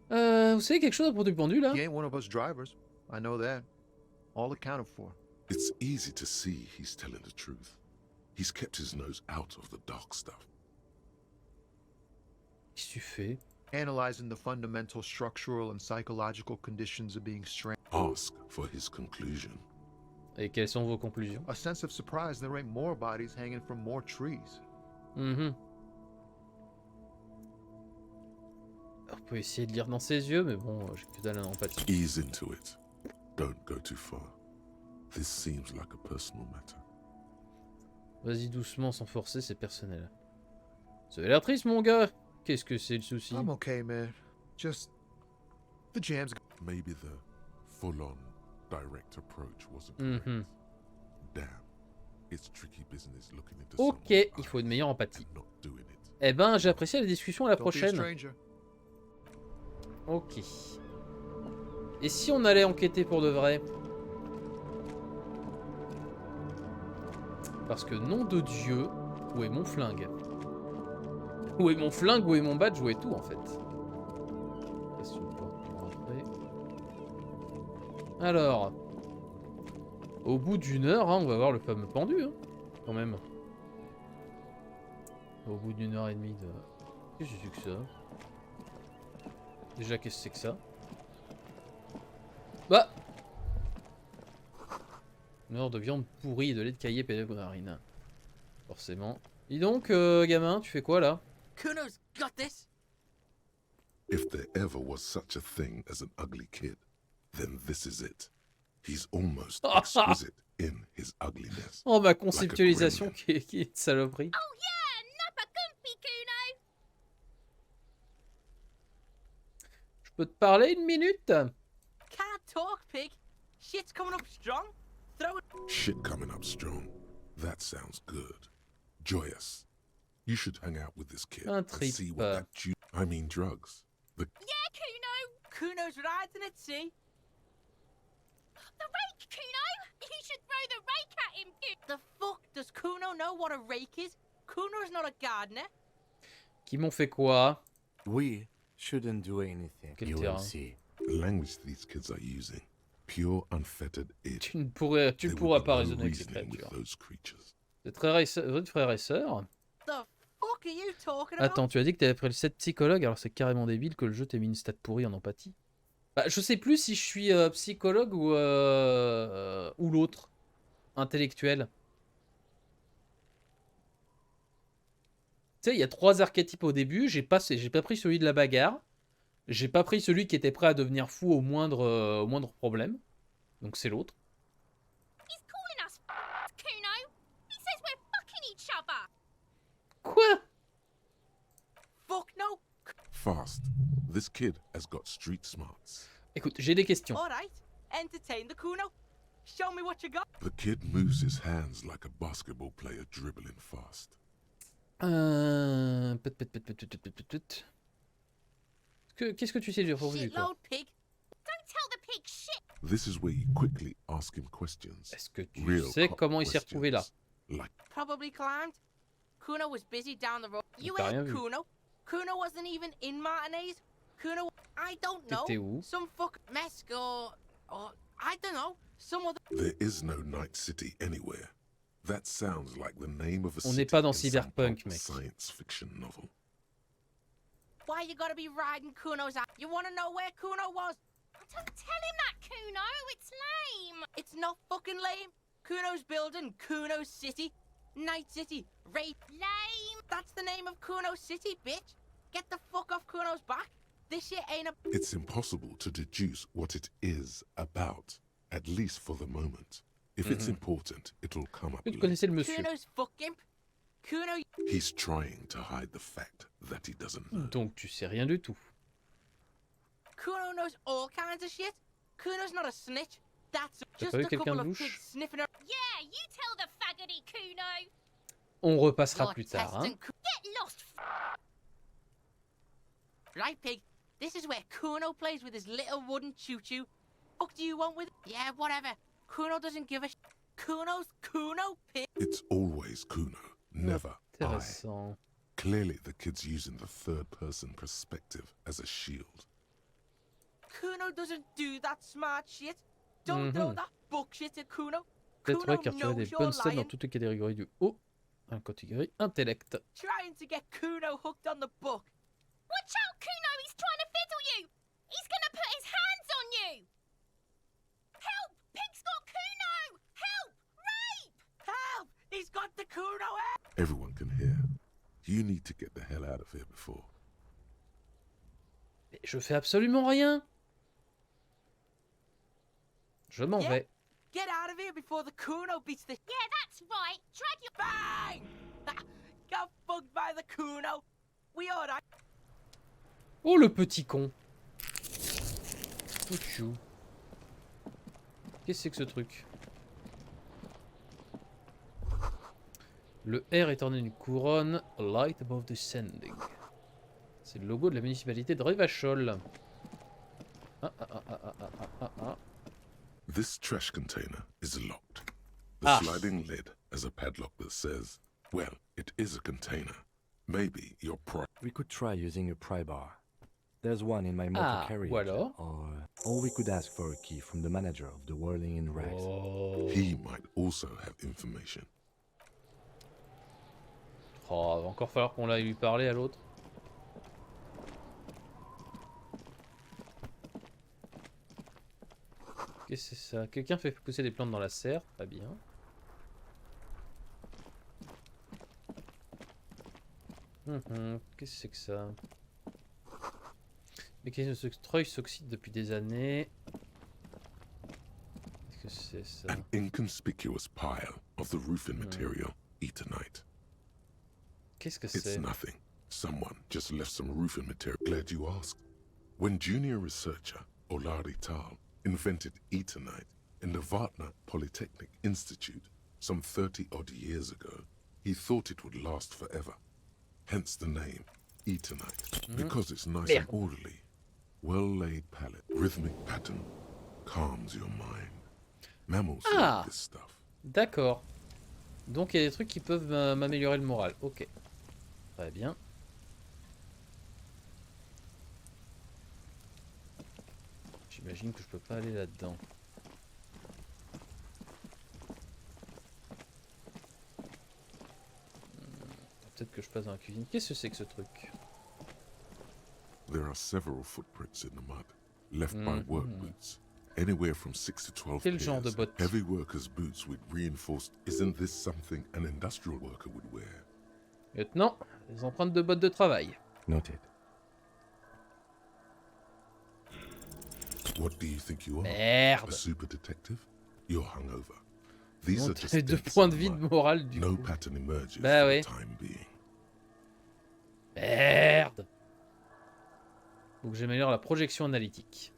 Vous savez quelque chose à propos du pendu, là?
He ain't one of us drivers. I know that. All accounted for.
It's easy to see he's telling the truth. He's kept his nose out of the dark stuff.
Qu'est-ce que tu fais?
Analyzing the fundamental structural and psychological conditions of being stranded.
Ask for his conclusion.
Et quelles sont vos conclusions?
A sense of surprise there ain't more bodies hanging from more trees.
On peut essayer de lire dans ses yeux, mais bon, j'ai que dalle en empathie.
Ease into it. Don't go too far. This seems like a personal matter.
Vas-y doucement, sans forcer, c'est personnel. Ça a l'air triste, mon gars. Qu'est-ce que c'est le souci?
I'm okay, man. Just... the jam's...
Maybe the full-on direct approach wasn't correct. Damn. It's tricky business looking into
Ok, il faut une meilleure empathie. Eh ben, j'ai apprécié la discussion, à la prochaine. Ok. Et si on allait enquêter pour de vrai? Parce que nom de Dieu, où est mon flingue? Où est mon flingue, où est mon badge, où est tout en fait? Question de pas rentrer. Alors, au bout d'une heure, hein, on va voir le fameux pendu, hein, quand même. Au bout d'une heure et demie de... Qu'est-ce que c'est que ça? Déjà, qu'est-ce que c'est que ça? Bah! Une heure de viande pourrie et de lait de caillé pédé de marine. Forcément. Dis donc, gamin, tu fais quoi là?
Kuno's got this.
If there ever was such a thing as an ugly kid, then this is it. He's almost exquisite in his ugliness.
Oh, ma conceptualisation qui est une saloperie.
Oh yeah, nappa comfy, Kuno.
Je peux te parler une minute?
Can't talk, pig.
Shit's coming up strong. Throw it.
Shit coming up strong. That sounds good. Joyous. You should hang out with this kid and see what that I mean drugs. The
Yeah, Kuno!
Kuno's riding at sea.
The rake, Kuno! You should throw the rake at him,
The fuck? Does Kuno know what a rake is? Kuno's not a gardener.
Qui m'ont fait quoi?
We shouldn't do anything.
Quel
You
terrain?
will see.
The language these kids are using. Pure, unfettered id.
Tu ne pourras pas raisonner avec ces créatures. C'est très frères et sœurs.
The fuck are you talking about?
Attends, tu as dit que t'avais pris le 7 psychologue, alors c'est carrément débile que le jeu t'ait mis une stat pourrie en empathie. Bah, je sais plus si je suis psychologue ou l'autre. Intellectuel. Tu sais, il y a 3 archétypes au début, j'ai pas pris celui de la bagarre. J'ai pas pris celui qui était prêt à devenir fou au moindre problème. Donc c'est l'autre.
He's calling us Kuno. He says we're fucking each other.
Quoi?
Fuck no.
Fast. This kid has got street smarts.
Écoute, j'ai des questions.
Alright. Entertain the Kuno. Show me what you got.
The kid moves his hands like a basketball player dribbling fast.
Qu'est-ce que tu sais du revenu, toi?
Shitload pig.
Don't tell the pig shit.
This is where you quickly ask him questions.
Est-ce que tu sais comment il s'est retrouvé là?
Like,
Probably climbed. Kuno was busy down the road. You
t'as rien
ain't
vu.
Kuno. Kuno wasn't even in Martinez. Kuno, I don't know.
T'étais où?
Some fuck Mesk or I don't know. Some other.
there is no night city anywhere. That sounds like the name of a
On
city
n'est pas dans
in some
Cyberpunk,
pulp
mec.
science fiction novel.
Why you gotta be riding Kuno's ass? You wanna know where Kuno was?
Don't tell him that, Kuno. It's lame.
It's not fucking lame. Kuno's building Kuno's city. Night City. Rape.
Lame.
That's the name of Kuno's city, bitch. Get the fuck off Kuno's back. This shit ain't a.
It's impossible to deduce what it is about, at least for the moment. If it's important, it'll come up
Vous
later.
connaissez le monsieur.
Kuno's fuck imp. Kuno.
He's trying to hide the fact that he doesn't know.
Donc tu sais rien du tout.
Kuno knows all kinds of shit. Kuno's not a snitch. That's just
pas vu
a
quelqu'un
couple
de
of
louche?
kids sniffing her.
Yeah, you tell the faggoty, Kuno.
On repassera
You're
plus tard, hein.
testing
Get lost.
Right, pig. This is where Kuno plays with his little wooden choo-choo. Fuck do you want with? Yeah, whatever. Kuno doesn't give a sh. Kuno's Kuno, pig.
It's always Kuno, never I.
Intéressant.
Clearly, the kid's using the third-person perspective as a shield.
Kuno doesn't do that smart shit. Don't throw that book shit at Kuno.
Peut-être vrai
Kuno
qu'il retirait des
knows
bonnes
you're
stats dans
lying.
toutes les catégories du haut. Dans la catégorie intellect.
Trying to get Kuno hooked on the book.
Watch out, Kuno. He's trying to fiddle you. He's gonna put his hands on you. Help! Pig's got Kuno. Help! Rape!
Help! He's got the Kuno head.
Everyone can hear. You need to get the hell out of here before.
Mais je fais absolument rien. Je m'en
Yeah.
vais.
Get out of here before the Kuno beats the.
Yeah, that's right. Drag your.
Bang! Got fucked by the Kuno. We alright.
Oh le petit con. Tout chou. Qu'est-ce que c'est que ce truc? Le R est orné d'une couronne. Light above descending. C'est le logo de la municipalité de Revachol.
This trash container is locked. The sliding lid has a padlock that says, well, it is a container. Maybe your
We could try using a pry bar. There's one in my motor carriage.
Ou alors?
Or we could ask for a key from the manager of the Whirling in Rags.
He might also have information.
Oh, va encore falloir qu'on aille lui parler à l'autre. Qu'est-ce que c'est ça? Quelqu'un fait pousser des plantes dans la serre, pas bien. Qu'est-ce que c'est que ça? Mécanisme de treuil s'oxyde depuis des années. Qu'est-ce que c'est ça?
An inconspicuous pile of the roofing material, Eternite.
Qu'est-ce que
It's
c'est?
nothing. Someone just left some roofing material. Glad you asked. When junior researcher Olari Tal invented Eternite, In the Vartner Polytechnic Institute, some 30-odd years ago, he thought it would last forever. Hence the name, Eternite, because it's nice and orderly. Well-laid palette, rhythmic pattern, calms your mind. Mammals like this stuff.
D'accord. Donc il y a des trucs qui peuvent m'améliorer le moral. Ok. Très bien. J'imagine que je peux pas aller là-dedans. Peut-être que je passe dans la cuisine. Qu'est-ce que c'est que ce truc?
There are several footprints in the mud, left by work boots. Anywhere from 6 to 12
Quel genre de
pairs.
bottes?
Heavy workers' boots with reinforced. Isn't this something an industrial worker would wear?
Lieutenant, les empreintes de bottes de travail.
Noted.
What do you think you are?
Merde.
A super detective? You're hungover. These are just
2 points de vie de morale du
no
coup.
pattern emerges
Bah
for
ouais.
the time being.
Merde. Donc j'améliore la projection analytique.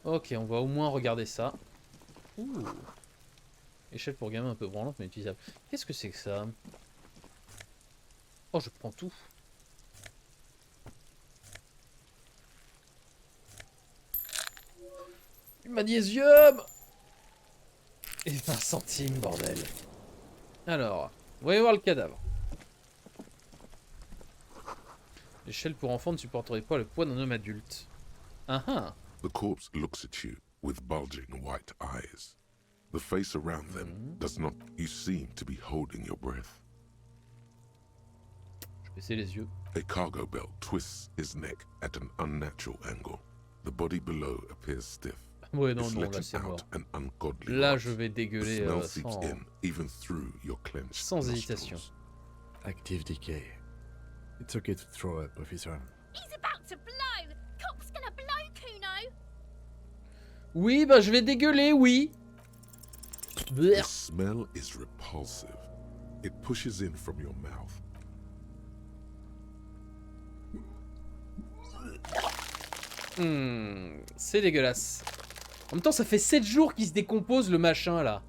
Ok, on va au moins regarder ça. Ouh. Échelle pour gamin un peu branlante mais utilisable. Qu'est-ce que c'est que ça? Oh, je prends tout. Du magnésium. Et 20 centimes, bordel. Alors, voyons voir le cadavre. L'échelle pour enfants ne supporterait pas le poids d'un homme adulte. Ah ah.
The corpse looks at you with bulging white eyes. The face around them does not. You seem to be holding your breath.
Je vais baisser les yeux.
A cargo belt twists his neck at an unnatural angle. The body below appears stiff.
Ouais, non,
It's
non, là
letting
c'est mort.
out an ungodly
Là,
rot.
je vais
The
dégueuler
smell seeps
sans...
in even through your clenched
sans hésitation.
nostrils.
Active decay. It's okay to throw up, officer.
He's about to blow. Cop's gonna blow, Kuno.
Oui, bah je vais dégueuler, oui.
The smell is repulsive. It pushes in from your mouth.
C'est dégueulasse. En même temps, ça fait 7 jours qu'il se décompose le machin là.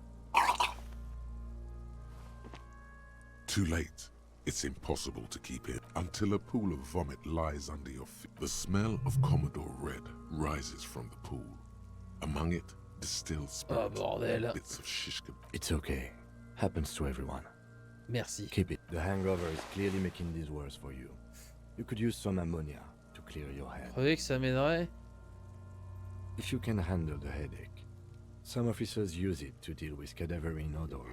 Too late. It's impossible to keep it until a pool of vomit lies under your feet. The smell of Commodore Red rises from the pool. Among it, distilled
Oh
spirits,
bordel.
bits of shish kebab.
It's okay. Happens to everyone.
Merci.
Keep it. The hangover is clearly making this worse for you. You could use some ammonia to clear your head.
Vous croyez que ça m'aiderait?
If you can handle the headache. Some officers use it to deal with cadaverine odor.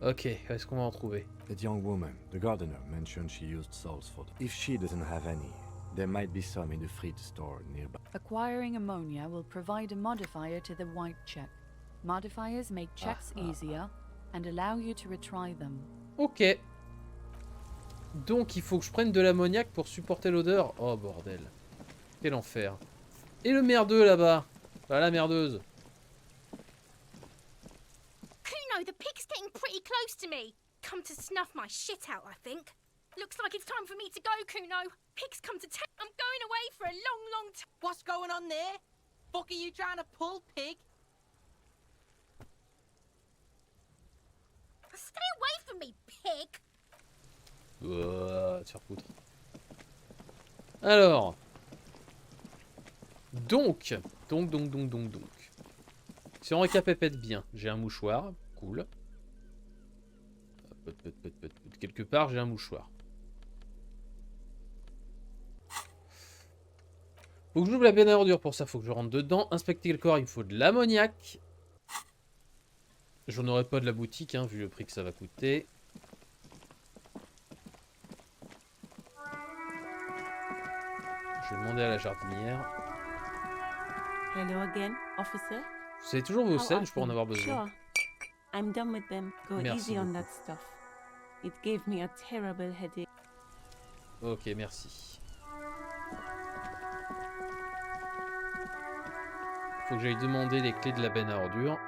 Ok, est-ce qu'on va en trouver?
That young woman, the gardener, mentioned she used salts for them. If she doesn't have any, there might be some in the fridge store nearby.
Acquiring ammonia will provide a modifier to the white check. Modifiers make checks easier and allow you to retry them.
Ok. Donc il faut que je prenne de l'ammoniac pour supporter l'odeur. Oh bordel. Quel enfer. Et le merdeux là-bas. Bah la merdeuse.
Kuno, the pig's getting pretty close to me. Come to snuff my shit out, I think. Looks like it's time for me to go, Kuno. Pig's come to take. I'm going away for a long, long time.
What's going on there? Fuck are you trying to pull, pig?
Stay away from me, pig.
Se faire foutre. Alors. Donc. Si on récapépète bien, j'ai un mouchoir. Cool. Quelque part, j'ai un mouchoir. Faut que j'ouvre la benne à ordures. Pour ça, faut que je rentre dedans. Inspecter le corps, il me faut de l'ammoniac. J'en aurai pas de la boutique, hein, vu le prix que ça va coûter. Je vais demander à la jardinière.
Hello again, officer.
Vous avez toujours vos
How
selles,
are
je pourrais en
you?
avoir besoin.
Sure. I'm done with them. Go
Merci
easy on
beaucoup.
that stuff. It gave me a terrible headache.
Ok, merci. Faut que j'aille demander les clés de la benne à ordures.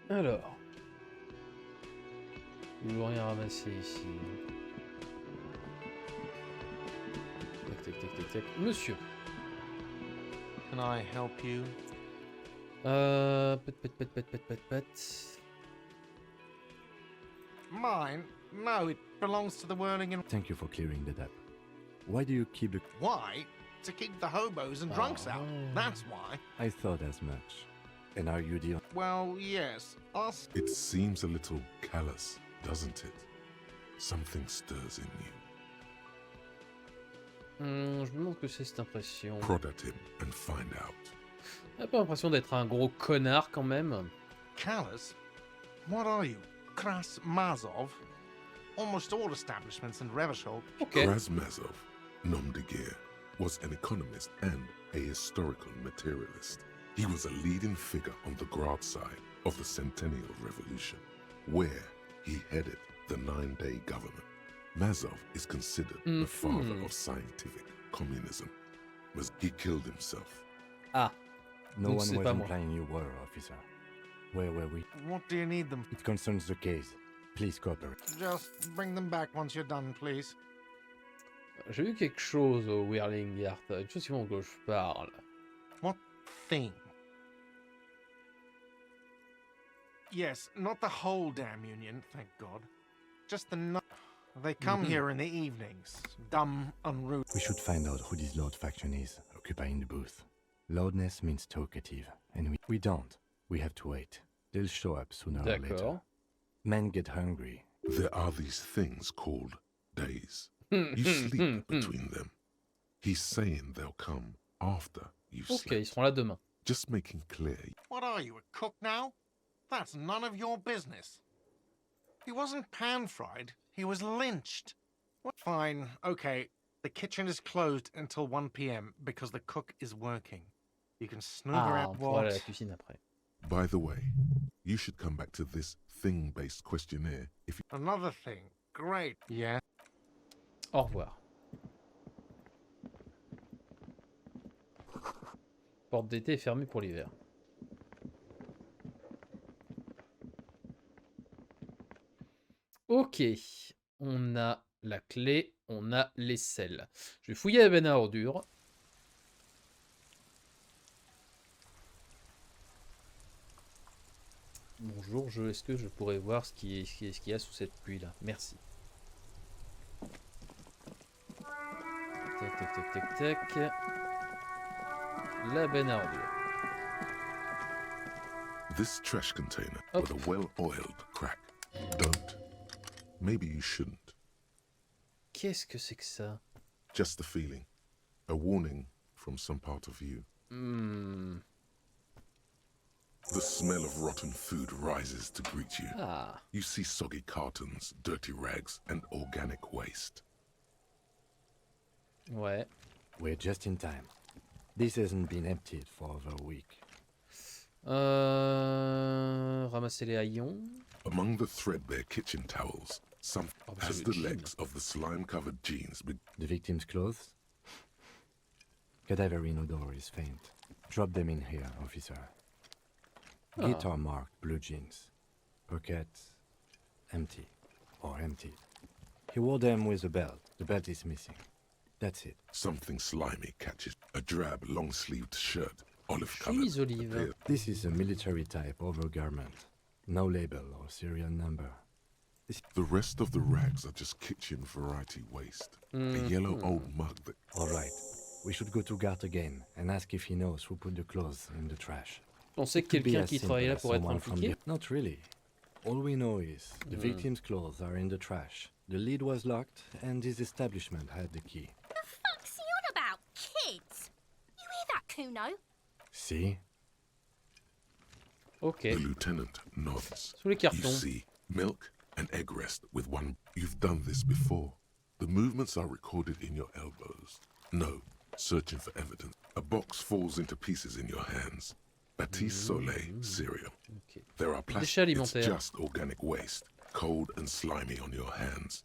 Alors. Il n'y a rien ramasser ici. Tac, tac, tac, tac, tac. Monsieur.
Can I help you?
Pet.
Mine? No, it belongs to the whirling and...
Thank you for clearing that up. Why do you keep the...
Why? To keep the hobos and drunks out. That's why.
I thought as much. And are you the...
Well, yes. Us...
It seems a little callous, doesn't it? Something stirs in you.
Je me demande ce que c'est cette impression.
Prod at him and find out.
J'ai pas l'impression d'être un gros connard quand même.
Callous? What are you? Krasmazov? Almost all establishments in Revachol.
Okay.
Krasmazov, nom de guerre, was an economist and a historical materialist. He was a leading figure on the Grad side of the Centennial Revolution, where he headed the 9-day government. Mazov is considered the father of scientific communism. He killed himself.
Ah.
No one was implying you were, officer. Where were we?
What do you need them?
It concerns the case. Please cooperate.
Just bring them back once you're done, please.
J'ai vu quelque chose au Whirling Heart. Une chose dont je parle.
What thing? Yes, not the whole damn union, thank God. Just the... They come here in the evenings. Dumb, unruly.
We should find out who this loud faction is, occupying the booth. Loudness means talkative, and we don't. We have to wait. They'll show up sooner or later. Men get hungry.
There are these things called days. You sleep between them. He's saying they'll come after you've slept.
Ils seront là demain.
Just making clear.
What are you, a cook now? That's none of your business. He wasn't pan-fried, he was lynched. What? Fine, okay. The kitchen is closed until 1 p.m. because the cook is working. You can snoop around.
Voilà, la cuisine après.
By the way, you should come back to this thing-based questionnaire if you...
Another thing. Great. Yeah.
Au revoir. Porte d'été est fermée pour l'hiver. Ok. On a la clé, on a les selles. Je vais fouiller la benne à ordures. Bonjour, est-ce que je pourrais voir ce qu'il y a sous cette pluie là? Merci. Tac, tac, tac, tac, tac. La benne à ordures.
This trash container with a well-oiled crack. Don't. Maybe you shouldn't.
Qu'est-ce que c'est que ça?
Just a feeling. A warning from some part of you. The smell of rotten food rises to greet you. You see soggy cartons, dirty rags, and organic waste.
Ouais.
We're just in time. This hasn't been emptied for over a week.
Ramasser les haillons.
Among the threadbare kitchen towels, some has the legs of the slime-covered jeans.
The victim's clothes? Cadaverine odor is faint. Drop them in here, officer. Guitar marked blue jeans. Pockets empty or emptied. He wore them with a belt. The belt is missing. That's it.
Something slimy catches a drab, long-sleeved shirt, olive-colored.
Olive.
This is a military type overgarment. No label or serial number.
The rest of the rags are just kitchen variety waste. A yellow old mug that...
All right. We should go to Gart again and ask if he knows who put the clothes in the trash.
Pensez que quelqu'un qui travaille là pour être impliqué?
Not really. All we know is the victim's clothes are in the trash. The lid was locked and his establishment had the key.
The fuck's he on about? Kids? You hear that, Kuno?
See?
Okay.
The lieutenant nods.
Sous les cartons.
You see milk and egg rest with one. You've done this before. The movements are recorded in your elbows. No, searching for evidence. A box falls into pieces in your hands. Baptiste Soleil cereal.
Okay.
There are plastic. It's just organic waste, cold and slimy on your hands.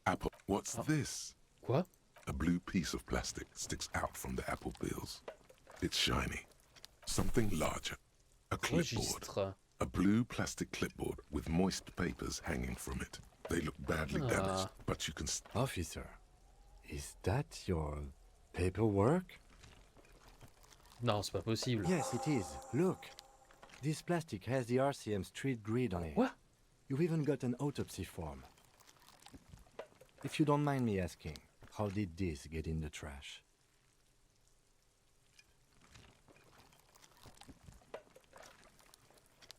Apple. What's this?
Quoi?
A blue piece of plastic sticks out from the apple peels. It's shiny. Something larger. A clipboard. A blue plastic clipboard with moist papers hanging from it. They look badly damaged, but you can...
Officer, is that your paperwork?
Non, c'est pas possible.
Yes, it is. Look. This plastic has the RCM street grid on it.
What?
You've even got an autopsy form. If you don't mind me asking, how did this get in the trash?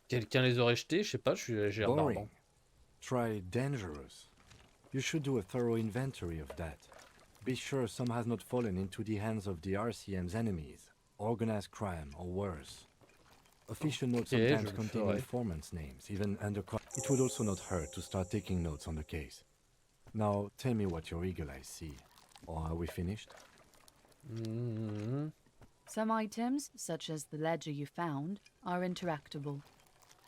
Quelqu'un les aurait jetés, je sais pas, j'ai l'air barbant.
Boring. Try dangerous. You should do a thorough inventory of that. Be sure some has not fallen into the hands of the RCM's enemies, organized crime or worse. Official notes sometimes contain informants' names, even undercover. It would also not hurt to start taking notes on the case. Now, tell me what your eagle eyes see. Or are we finished?
Some items, such as the ledger you found, are interactable.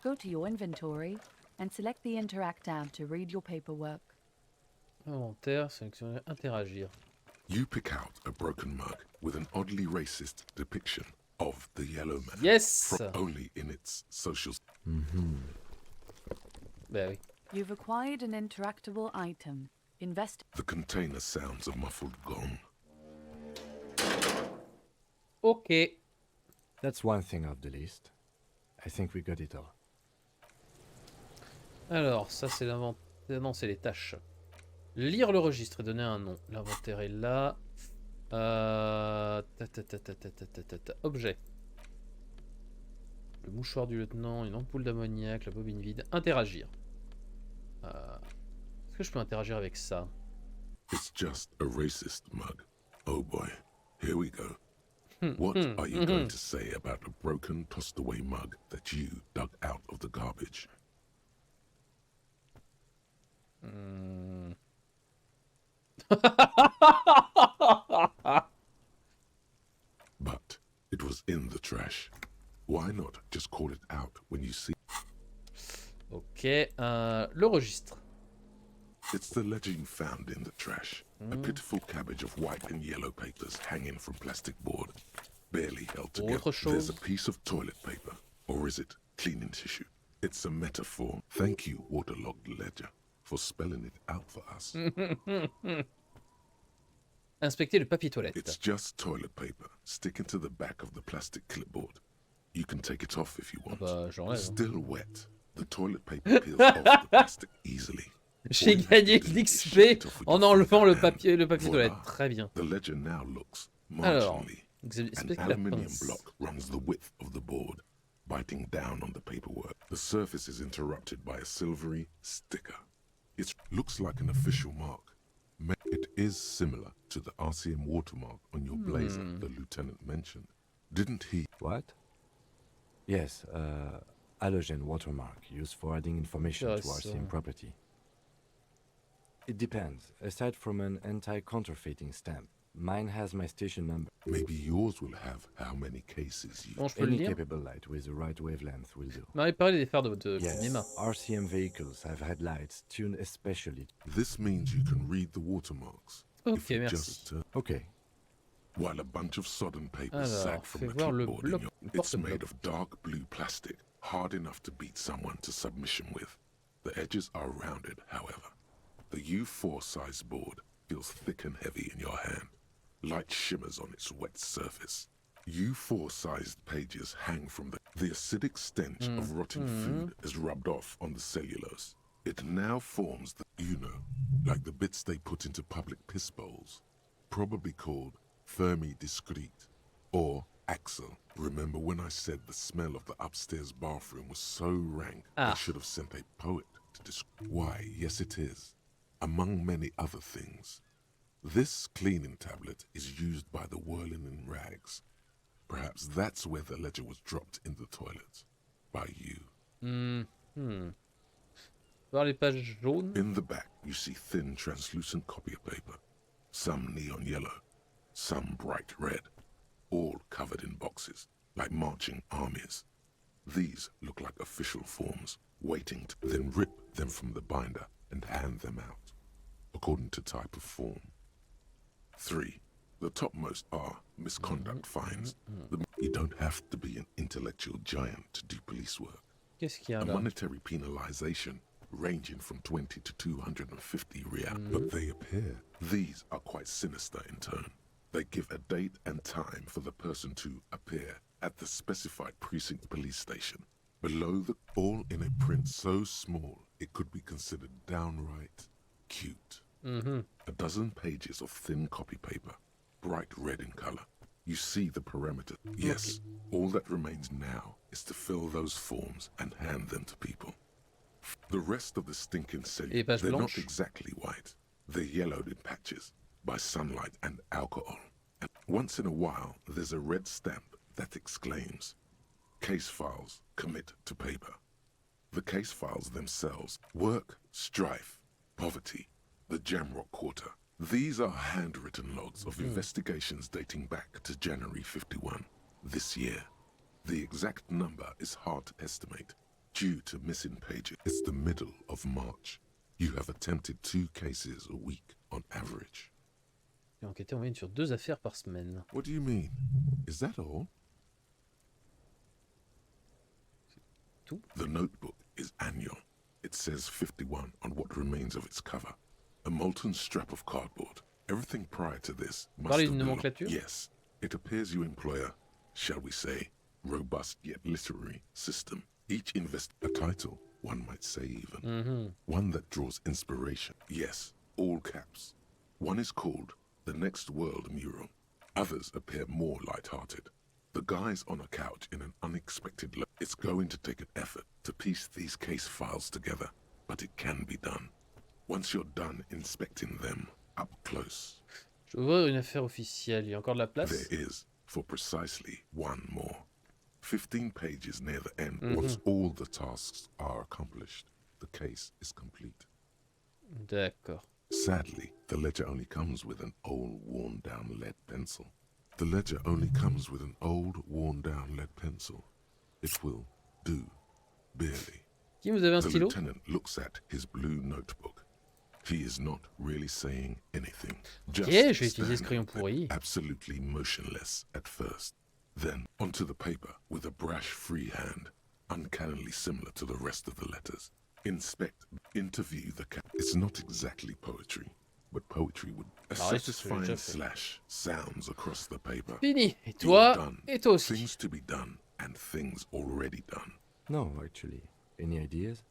Go to your inventory and select the Interact tab to read your paperwork.
Inventaire, sélectionner, interagir.
You pick out a broken mug with an oddly racist depiction of the yellow man.
Yes!
Only in its social...
Ben oui.
You've acquired an interactable item.
The container sounds a muffled gong.
Ok.
That's one thing off the list. I think we got it all.
Alors, ça c'est l'inventaire. Non, c'est les tâches. Lire le registre et donner un nom. L'inventaire est là. Objet. Le mouchoir du lieutenant, une ampoule d'ammoniac, la bobine vide. Interagir. Est-ce que je peux interagir avec ça?
It's just a racist mug. Oh boy, here we go. What are you going to say about a broken, tossed-away mug that you dug out of the garbage? But it was in the trash. Why not just call it out when you see...
Ok, le registre.
It's the ledger you found in the trash. A pitiful cabbage of white and yellow papers hanging from plastic board, barely held together. There's a piece of toilet paper, or is it cleaning tissue? It's a metaphor. Thank you, waterlogged ledger, for spelling it out for us.
Inspecter le papier toilette.
It's just toilet paper sticking to the back of the plastic clipboard. You can take it off if you want. Still wet. The toilet paper peels off the plastic easily.
J'ai gagné de l'XP en enlevant le papier toilette. Très bien.
The ledger now looks
Alors,
an aluminium block runs the width of the board, biting down on the paperwork. The surface is interrupted by a silvery sticker. It looks like an official mark. It is similar to the RCM watermark on your blazer the lieutenant mentioned. Didn't he?
What? Yes, halogen watermark used for adding information to RCM property. It depends. Aside from an anti-counterfeiting stamp, mine has my station number.
Maybe yours will have how many cases you...
Any capable light with the right wavelength will do.
On avait parlé des phares de
yes,
cinéma.
RCM vehicles have headlights tuned especially.
This means you can read the watermarks.
Ok, merci.
Okay.
While a bunch of sodden papers sag from the clipboard it's made of dark blue plastic, hard enough to beat someone to submission with. The edges are rounded, however. The U4 size board feels thick and heavy in your hand. Light shimmers on its wet surface. U4 sized pages hang from the acidic stench of rotting food is rubbed off on the cellulose. It now forms the, like the bits they put into public piss bowls. Probably called Fermi Discrete or Axel. Remember when I said the smell of the upstairs bathroom was so rank I should have sent a poet to describe? Why, yes it is. Among many other things, this cleaning tablet is used by the whirling in rags. Perhaps that's where the ledger was dropped in the toilet. By you.
Voir les pages jaunes.
In the back, you see thin, translucent copy paper. Some neon yellow, some bright red. All covered in boxes, like marching armies. These look like official forms, waiting to then rip them from the binder and hand them out, according to type of form. 3. The topmost are misconduct fines. You don't have to be an intellectual giant to do police work.
Qu'est-ce qu'il y a
A
là?
monetary penalization ranging from 20 to 250 real. But they appear. These are quite sinister in turn. They give a date and time for the person to appear at the specified precinct police station. Below the all in a print so small it could be considered downright cute. A dozen pages of thin copy paper, bright red in color. You see the parameter. Yes, all that remains now is to fill those forms and hand them to people. The rest of the stinking city, they're not exactly white. They're yellowed in patches by sunlight and alcohol. And once in a while, there's a red stamp that exclaims, "Case files commit to paper." The case files themselves: work, strife, poverty, the Jamrock Quarter. These are handwritten logs of investigations dating back to January 51, this year. The exact number is hard to estimate due to missing pages. It's the middle of March. You have attempted 2 cases a week on average.
J'ai enquêté en moyenne sur 2 affaires par semaine.
What do you mean? Is that all?
Tout?
The notebook is annual. It says 51 on what remains of its cover. A molten strap of cardboard. Everything prior to this must have been. Yes. It appears you employ a, shall we say, robust yet literary system. Each a title, one might say even. One that draws inspiration. Yes, all caps. One is called The Next World Mural. Others appear more light-hearted. The guy's on a couch in an unexpected look. It's going to take an effort to piece these case files together, but it can be done. Once you're done inspecting them up close.
Je vais ouvrir une affaire officielle. Il y a encore de la place?
There is, for precisely one more. 15 pages near the end. Once all the tasks are accomplished, the case is complete.
D'accord.
Sadly, the ledger only comes with an old, worn-down lead pencil. The ledger only comes with an old, worn-down lead pencil. It will do, barely.
Qui vous avez un
the
stylo?
Lieutenant looks at his blue notebook. He is not really saying anything. Just
je vais utiliser ce crayon
there,
pourri.
absolutely motionless at first. Then onto the paper with a brash free hand, uncannily similar to the rest of the letters. Inspect, interview the cat. It's not exactly poetry, but poetry would a satisfying slash sounds across the paper.
Fini. Et toi? Et toi aussi.
Things to be done and things already done.
No, actually. Any ideas?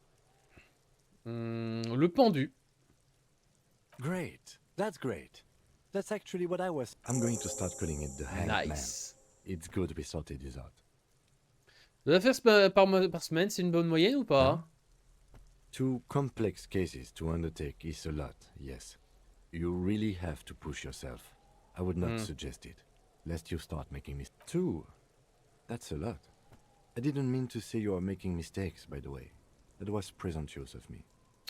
Le pendu.
Great. That's great. That's actually what I was. I'm going to start calling it the hangman.
Nice.
It's good we sorted this out.
2 affaires par semaine, c'est une bonne moyenne ou pas?
2 complex cases to undertake is a lot, yes. You really have to push yourself. I would not suggest it, lest you start making mistakes. 2? That's a lot. I didn't mean to say you are making mistakes, by the way. That was presumptuous of me.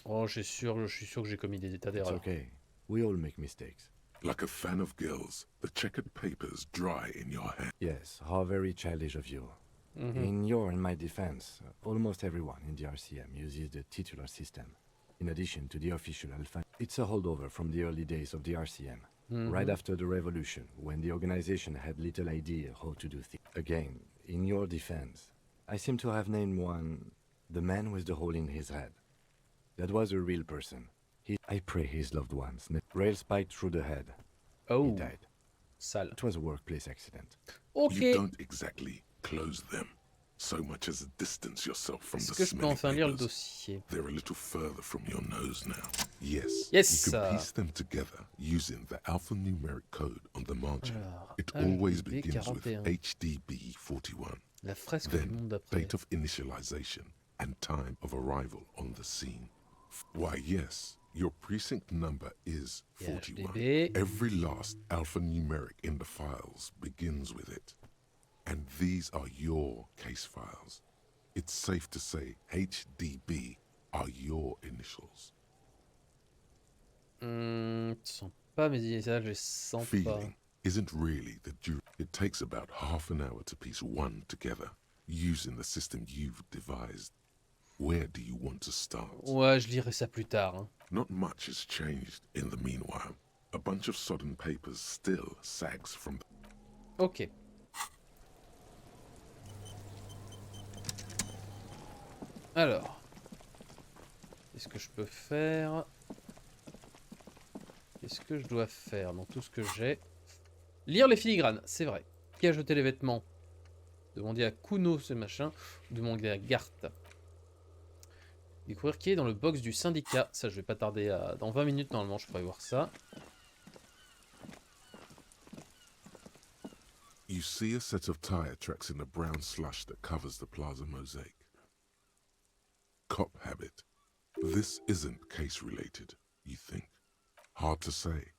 Oh, je suis sûr que j'ai commis des tas d'erreurs.
It's okay. We all make mistakes.
Like a fan of girls, the checkered papers dry in your hand.
Yes, how very childish of you. In your and my defense, almost everyone in the RCM uses the titular system, in addition to the official alpha. It's a holdover from the early days of the RCM, right after the revolution, when the organization had little idea how to do things. Again, in your defense, I seem to have named one, the man with the hole in his head. That was a real person. I pray his loved ones. Rail spiked through the head.
Oh.
He died.
Sale.
It was a workplace accident.
Okay.
You don't exactly close them, so much as distance yourself from the
Est-ce que je peux
smelly
enfin lire le
papers.
dossier?
They're a little further from your nose now. Yes.
Yes.
You can piece them together using the alphanumeric code on the margin.
Alors,
It always
HDB
begins with
41.
HDB 41.
La fresque du monde
Then,
d'après.
date of initialization and time of arrival on the scene. Why, yes, your precinct number is 41.
HDB.
Every last alphanumeric in the files begins with it. And these are your case files. It's safe to say HDB are your initials.
Sens pas mes initiales, je sens pas.
Feeling isn't really the due. It takes about half an hour to piece one together, using the system you've devised. Where do you want to start?
Ouais, je lirai ça plus tard. Hein.
Not much has changed in the meanwhile. A bunch of sodden papers still sags from...
Ok. Alors. Qu'est-ce que je peux faire? Qu'est-ce que je dois faire dans tout ce que j'ai? Lire les filigranes, c'est vrai. Qui a jeté les vêtements? Demander à Kuno ce machin. Demander à Garth. Découvrir qui est dans le box du syndicat. Ça, je vais pas tarder à... Dans 20 minutes, normalement, je pourrais voir ça.
You see a set of tire tracks in the brown slush that covers the plaza mosaic. Cop habit. This isn't case related, you think. Hard to say.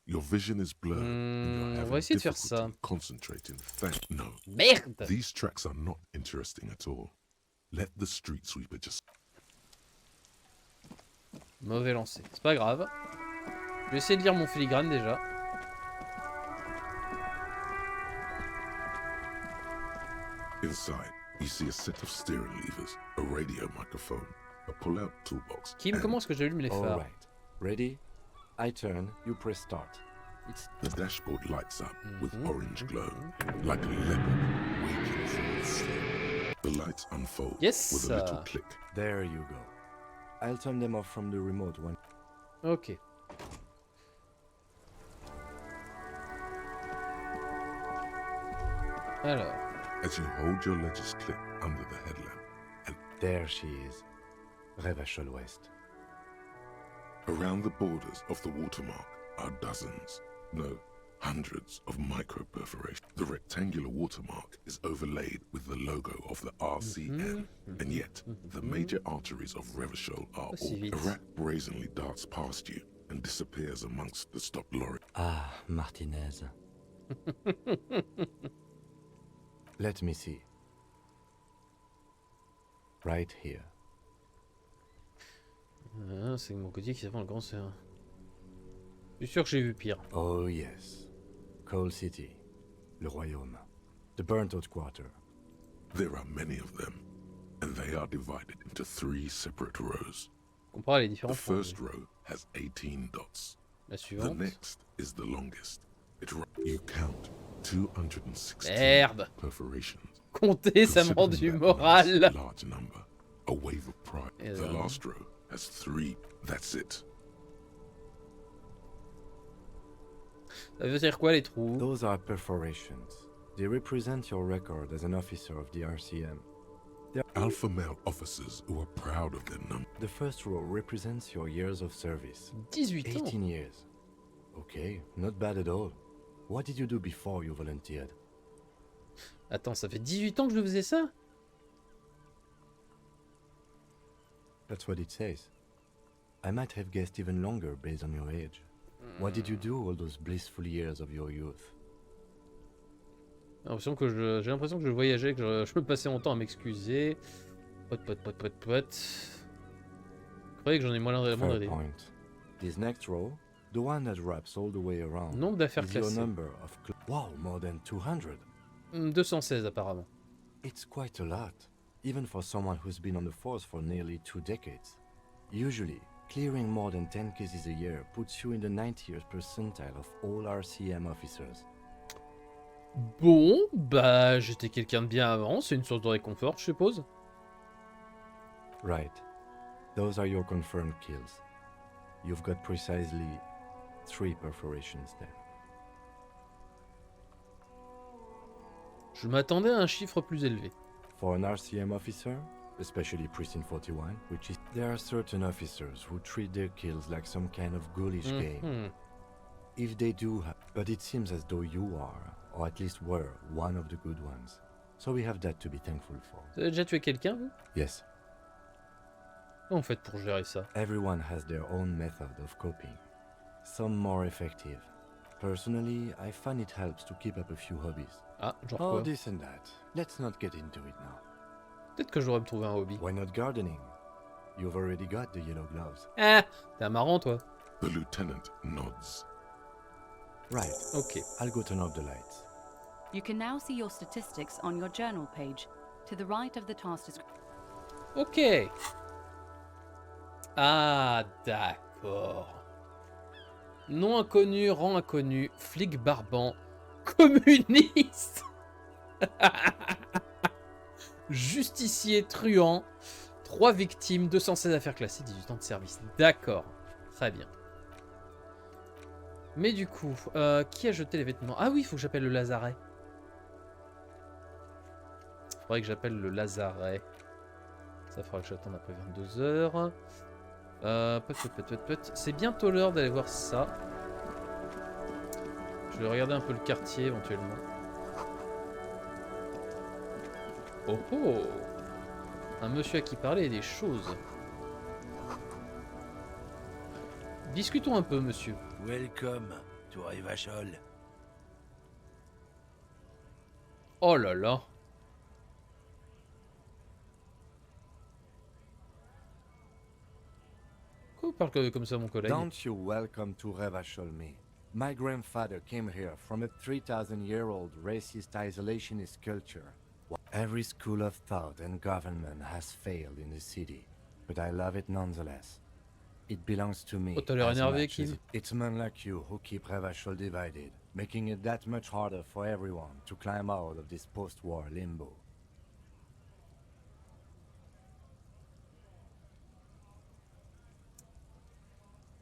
Your vision is blurred and you're
on va essayer de faire ça.
having concentrating. No.
Merde!
These tracks are not interesting at all. Let the street sweeper just...
Mauvais lancer. C'est pas grave. Je vais essayer de lire mon filigrane déjà.
Inside, you see a set of steering levers, a radio microphone, a pull-out toolbox.
Kim, comment est-ce que j'allume les phares?
Alright. Ready? I turn, you press start.
The dashboard lights up with orange glow, like a leopard waking from its sleep. The lights unfold with a little click.
There you go. I'll turn them off from the remote one.
Ok. Alors.
As you hold your ledger's clip under the headlamp, and
there she is, Revachol West.
Around the borders of the watermark are dozens, no, hundreds of micro-perforations. The rectangular watermark is overlaid with the logo of the RCM, and yet the major arteries of Revachol are all... A rat brazenly darts past you and disappears amongst the stopped lorry.
Ah, Martinez. Let me see. Right here.
Ah, c'est mon côté qui s'appelle le grand serre. Je suis sûr que j'ai vu pire.
Oh yes. Coal City. Le Royaume. The burnt out quarter.
There are many of them, and they are divided into 3 separate rows.
Compare les différents
The first row has 18 dots.
La suivante.
The next is the longest. You count 216 perforations.
Compter, ça me rend du moral.
Large number. A wave of pride. The last row has 3. That's it.
Ça veut dire quoi les trous?
Those are perforations. They represent your record as an officer of the RCM.
Alpha male officers who are proud of their number.
The first row represents your years of service.
18 ans.
18 years. Okay, not bad at all. What did you do before you volunteered?
Attends, ça fait 18 ans que je faisais ça?
That's what it says. I might have guessed even longer based on your age. What did you do all those blissful years of your youth?
J'ai l'impression que je voyageais, que je me passais mon temps à m'excuser. Je croyais que j'en ai moins d'idée.
This next row, the one that wraps all the way around.
Nombre d'affaires
is your
classées.
number of wow, more than 200.
216 apparemment.
It's quite a lot, even for someone who's been on the force for nearly 2 decades. Usually, clearing more than 10 cases a year puts you in the 90th percentile of all RCM officers.
Bon, bah j'étais quelqu'un de bien avant, c'est une source de réconfort, je suppose.
Right. Those are your confirmed kills. You've got precisely 3 perforations then.
Je m'attendais à un chiffre plus élevé.
For an RCM officer, especially Precinct 41, which is... There are certain officers who treat their kills like some kind of ghoulish game. If they do but it seems as though you are, or at least were, one of the good ones. So we have that to be thankful for.
Vous avez déjà tué quelqu'un, vous?
Yes.
Comment vous faites pour gérer ça?
Everyone has their own method of coping. Some more effective. Personally, I find it helps to keep up a few hobbies.
Ah, genre
Oh,
quoi?
this and that. Let's not get into it now.
Peut-être que j'aurais me trouvé un hobby.
Why not gardening? You've already got the yellow gloves.
Ah, t'es marrant, toi.
The lieutenant nods.
Right.
Okay.
I'll go turn off the lights.
You can now see your statistics on your journal page, to the right of the task description.
Ok. Ah, d'accord. Nom inconnu, rang inconnu, flic barbant, communiste, justicier truand, 3 victimes, 216 affaires classées, 18 ans de service. D'accord. Très bien. Mais du coup, qui a jeté les vêtements? Ah oui, il faut que j'appelle le lazaret. Il faudrait que j'appelle le lazaret. Ça fera que j'attende après 22 h. C'est bientôt l'heure d'aller voir ça. Je vais regarder un peu le quartier éventuellement. Oh oh! Un monsieur à qui parler et des choses. Discutons un peu, monsieur.
Welcome to Rivachol.
Oh là là. Pourquoi vous parlez comme ça, mon collègue?
Don't you welcome to Revachol me. My grandfather came here from a 3,000-year-old racist isolationist culture. Every school of thought and government has failed in the city, but I love it nonetheless. It belongs to me.
Oh, t'as l'air
as
énervé,
much as
Kim.
It's men like you who keep Revachol divided, making it that much harder for everyone to climb out of this post-war limbo.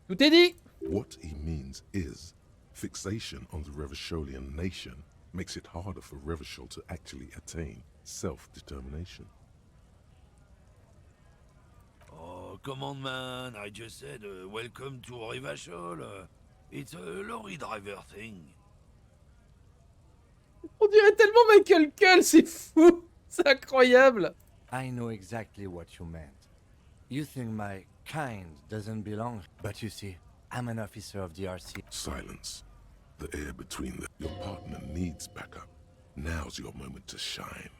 Tout est dit.
What he means is, fixation on the Revacholian nation makes it harder for Revachol to actually attain self-determination.
Oh, come on, man. I just said welcome to Rivachol. It's a lorry driver thing.
On dirait tellement Michael Cull, c'est fou. C'est incroyable.
I know exactly what you meant. You think my kind doesn't belong, but you see, I'm an officer of the RC.
Silence. The air between them. Your partner needs backup. Now's your moment to shine.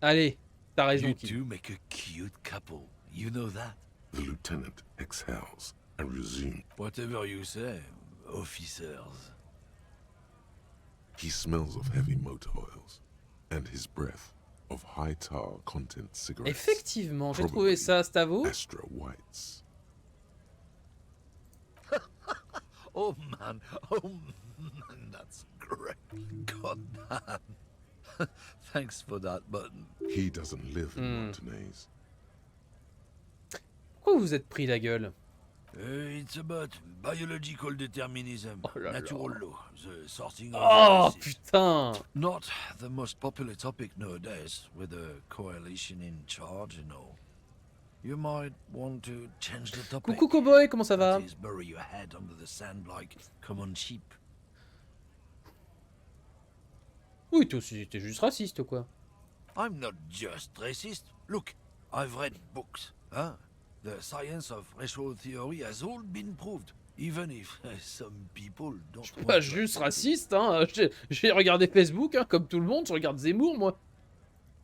Allez, t'as raison.
You two make a cute couple. You know that.
The lieutenant exhales and resumes.
Whatever you say, officers.
He smells of heavy motor oils, and his breath of high tar content cigarettes.
Effectivement, j'ai trouvé ça, Stavo.
Astra Whites.
Oh man, that's great. God damn. Thanks for that button.
He doesn't live in Montanese.
Pourquoi vous êtes pris la gueule?
It's about biological determinism, natural law, the sorting of
Oh
races.
putain!
Not the most popular topic nowadays, with the coalition in charge and all. You might want to change the topic.
Coucou cowboy, comment ça va?
That is, bury your head under the sand like common sheep.
Oui, toi aussi, t'es juste raciste, quoi.
I'm not just racist. Look, I've read books, huh? The science of racial theory has all been proved, even if some people don't.
Je suis pas juste raciste, hein. J'ai regardé Facebook, hein, comme tout le monde, je regarde Zemmour, moi.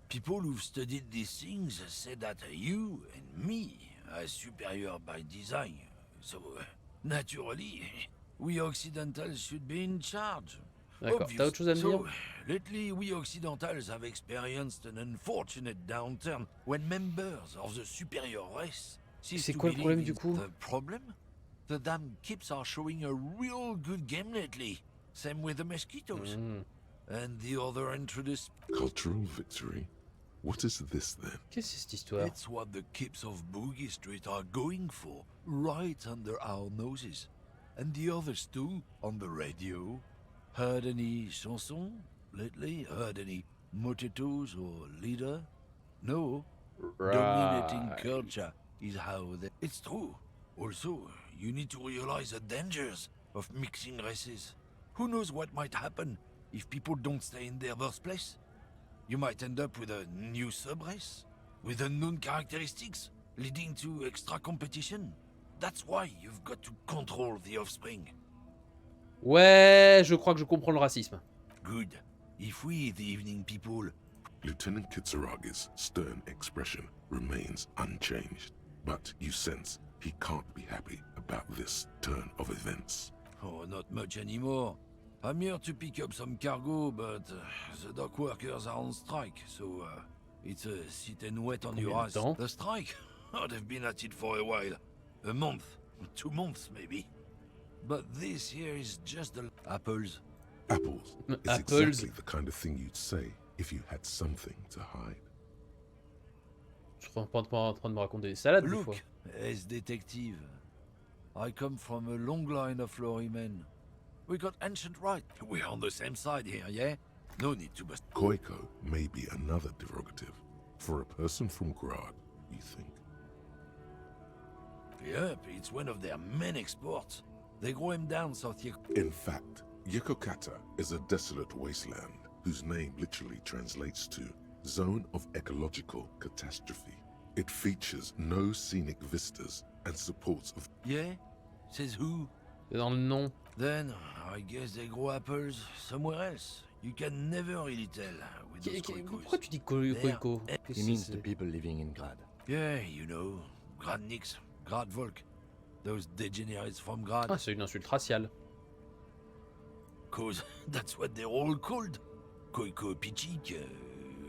People who've studied these things say that you and me are superior by design. So, naturally, we Occidentals should be in charge.
D'accord, t'as autre chose à me dire?
So, lately, we Occidentals have experienced an unfortunate downturn when members of the superior race cease
C'est
to
quoi le problème
believe
du coup?
in the problem? The damn kips are showing a real good game lately. Same with the mosquitoes. And the other introduced...
Cultural victory? What is this then?
Qu'est-ce que c'est cette histoire?
It's what the kips of Boogie Street are going for, right under our noses. And the others too, on the radio. Heard any chansons lately? Heard any motetos or leader? No. Dominating culture is how they... It's true. Also, you need to realize the dangers of mixing races. Who knows what might happen if people don't stay in their birthplace? You might end up with a new sub-race, with unknown characteristics, leading to extra competition. That's why you've got to control the offspring.
Ouais, je crois que je comprends le racisme.
Good. If we, the evening people...
Lieutenant Kitsaragi's stern expression remains unchanged, but you sense he can't be happy about this turn of events.
Oh, not much anymore. I'm here to pick up some cargo, but the dock workers are on strike, so it's a sit and wait on your ass. The strike? Oh, they've been at it for a while. A month, 2 months maybe. But this here is just the apples.
Apples is
Apples.
exactly the kind of thing you'd say if you had something to hide.
Je suis pas en train de me raconter des salades des fois.
Look, as detective, I come from a long line of lorrymen. We got ancient right. We're on the same side here, yeah? No need to bust.
Koiko may be another derogative for a person from Grad, you think?
Yep, it's one of their main exports. They grow him down south here.
In fact, Yokokata is a desolate wasteland whose name literally translates to Zone of Ecological Catastrophe. It features no scenic vistas and supports of...
Yeah? Says who?
Dans le nom.
Then, I guess they grow apples somewhere else. You can never really tell with those Koikos.
Pourquoi tu dis Koiko?
He means the people living in Grad.
Yeah, you know, Gradniks, Gradvolk. Those degenerates from Grad.
Ah, c'est une insulte raciale.
Cause that's what they're all called. Koiko Pichik,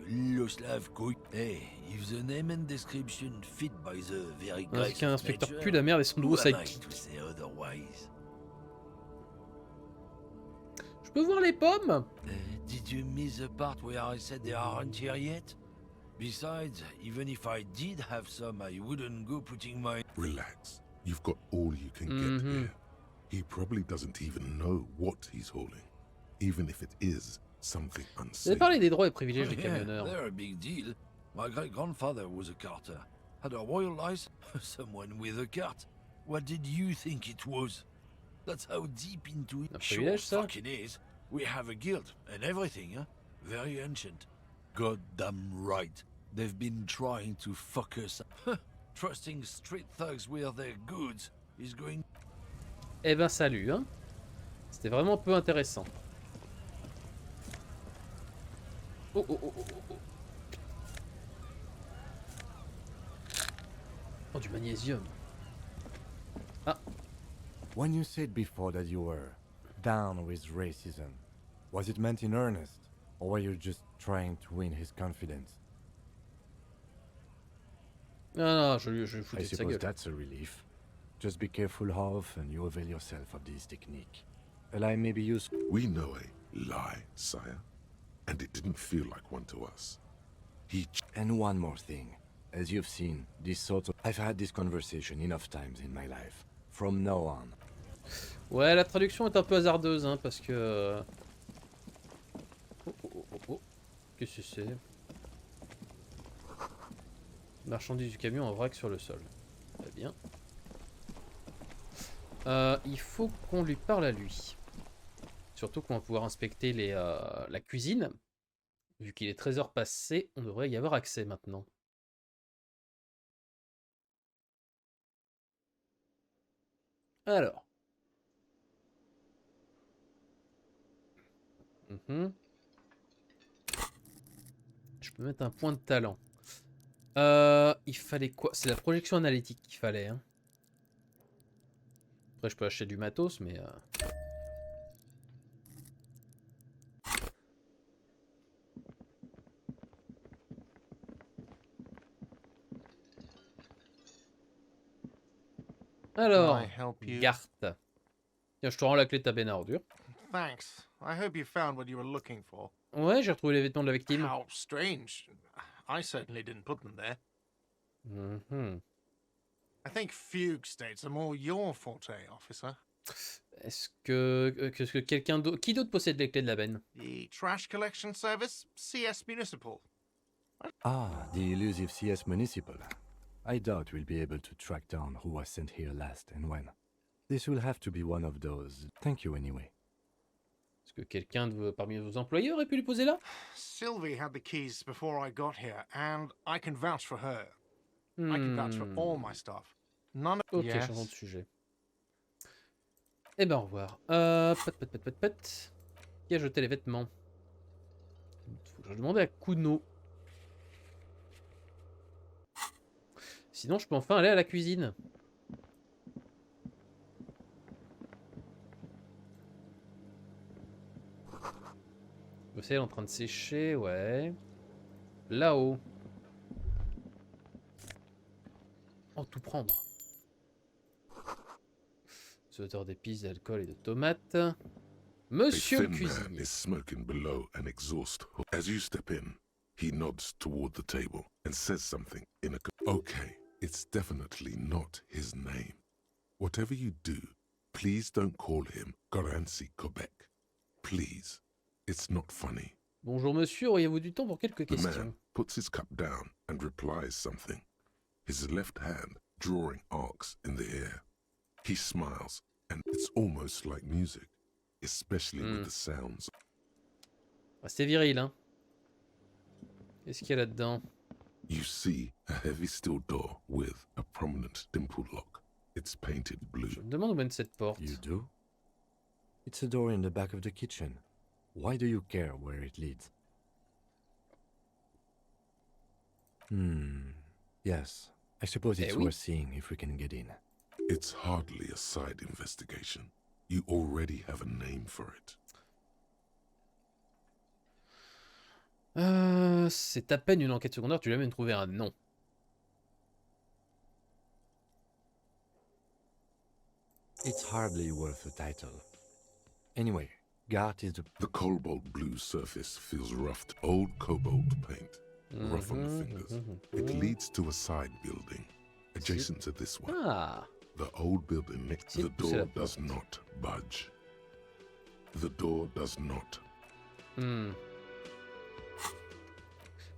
Loslav Koik. Hey, if the name and description fit by the very
Parce qu'un inspecteur
nature,
pue la merde et son nouveau
who am I
sidekick.
to say otherwise?
Je peux voir les pommes?
Did you miss the part where I said they aren't here yet? Besides, even if I did have some, I wouldn't go putting my...
Relax. You've got all you can get here. He probably doesn't even know what he's hauling, even if it is something
Vous avez
unsafe.
parlé des droits et privilèges
Oh,
des
yeah,
camionneurs.
they're a big deal. My great-grandfather was a carter. Had a royal license. Someone with a cart. What did you think it was? That's how deep into it.
Un
Sure,
privilège, ça?
fucking is. We have a guild and everything, huh? Very ancient. Goddamn right. They've been trying to fuck us up. Trusting street thugs with their goods is going...
Eh ben salut, hein. C'était vraiment peu intéressant. Oh oh oh oh oh. Oh, du magnésium. Ah.
When you said before that you were down with racism, was it meant in earnest, or were you just trying to win his confidence?
Non, je lui
I
foutais de sa
suppose
gueule.
that's a relief. Just be careful how often you avail yourself of this technique. A lie may be used.
We know a lie, sire, and it didn't feel like one to us.
And one more thing. As you've seen, this sort of... I've had this conversation enough times in my life. From now on.
Ouais, la traduction est un peu hasardeuse, hein, parce que... Oh, oh, oh, oh, oh. Qu'est-ce que c'est? Marchandise du camion en vrac sur le sol. Très bien. Il faut qu'on lui parle à lui. Surtout qu'on va pouvoir inspecter la cuisine. Vu qu'il est 13h passé, on devrait y avoir accès maintenant. Alors. Je peux mettre un point de talent. Il fallait quoi? C'est la projection analytique qu'il fallait. Hein. Après, je peux acheter du matos, mais... Alors, Garth. Tiens, je te rends la clé de ta benne à ordures.
Thanks. I hope you found what you were looking for.
Ouais, j'ai retrouvé les vêtements de la victime.
How strange. I certainly didn't put them there. I think fugue states are more your forte, officer.
Est-ce que quelqu'un d'autre... Qui d'autre possède les clés de la benne?
The trash collection service, CS Municipal.
Ah, the elusive CS Municipal. I doubt we'll be able to track down who was sent here last and when. This will have to be one of those. Thank you anyway.
Est-ce que quelqu'un parmi vos employés aurait pu les poser là?
Sylvie had the keys before I got here, and I can vouch for her. I can vouch for all my stuff. None of...
Ok,
Yes.
changeons de sujet. Eh ben, au revoir. Pat. Qui a jeté les vêtements? Faut que je demande à Kuno. Sinon, je peux enfin aller à la cuisine. Elle est en train de sécher, ouais. Là-haut. Oh, tout prendre. Odeur d'épices, d'alcool et de tomates. Monsieur le
thin man
cuisinier.
is smoking below an exhaust hood. As you step in, he nods toward the table and says something in a... Okay, it's definitely not his name. Whatever you do, please don't call him Garancy Quebec. Please. It's not funny.
Bonjour monsieur, auriez-vous du temps pour quelques
The
questions?
man puts his cup down and replies something, his left hand drawing arcs in the air. He smiles, and it's almost like music, especially with the sounds.
C'est viril, hein. Qu'est-ce qu'il y a là-dedans?
You see a heavy steel door with a prominent dimple lock. It's painted blue.
Je me demande où mène cette porte.
You do? It's a door in the back of the kitchen. Why do you care where it leads? Yes. I suppose it's worth seeing if we can get in.
It's hardly a side investigation. You already have a name for it.
C'est à peine une enquête secondaire, tu l'as même trouvé un nom.
It's hardly worth a title. Anyway, Gart is
The cobalt blue surface feels roughed. Old cobalt paint, rough on the fingers. It leads to a side building, adjacent to this one.
Ah.
The old building next to the door does not budge. The door does not.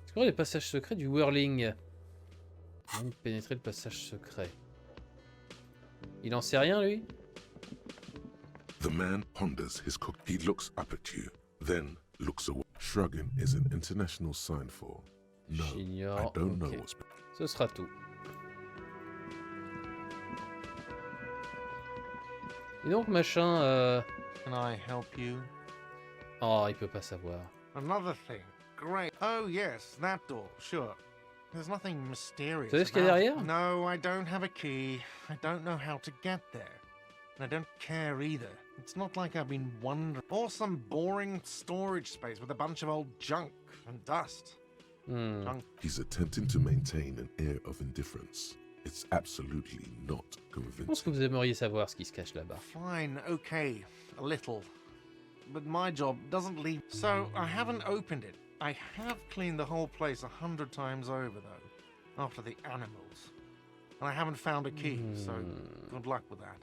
Est-ce qu'on a les passages secrets du whirling? Pénétrer le passage secret. Il en sait rien, lui?
The man ponders his cook. He looks up at you, then looks away. Shrugging is an international sign for no. I don't know what's.
Ce sera tout. Et donc, machin,
Can I help you?
Oh, il peut pas savoir.
Another thing. Great. Oh, yes, that door. Sure. There's nothing mysterious.
Vous savez ce qu'il y a derrière?
No, I don't have a key. I don't know how to get there. And I don't care either. It's not like I've been wondering. Or some boring storage space with a bunch of old junk and dust. Junk.
He's attempting to maintain an air of indifference. It's absolutely not convincing.
Je pense que vous aimeriez savoir ce qui se cache là-bas.
Fine, okay, a little. But my job doesn't leave. So I haven't opened it. I have cleaned the whole place 100 times over, though, after the animals. And I haven't found a key, so good luck with that.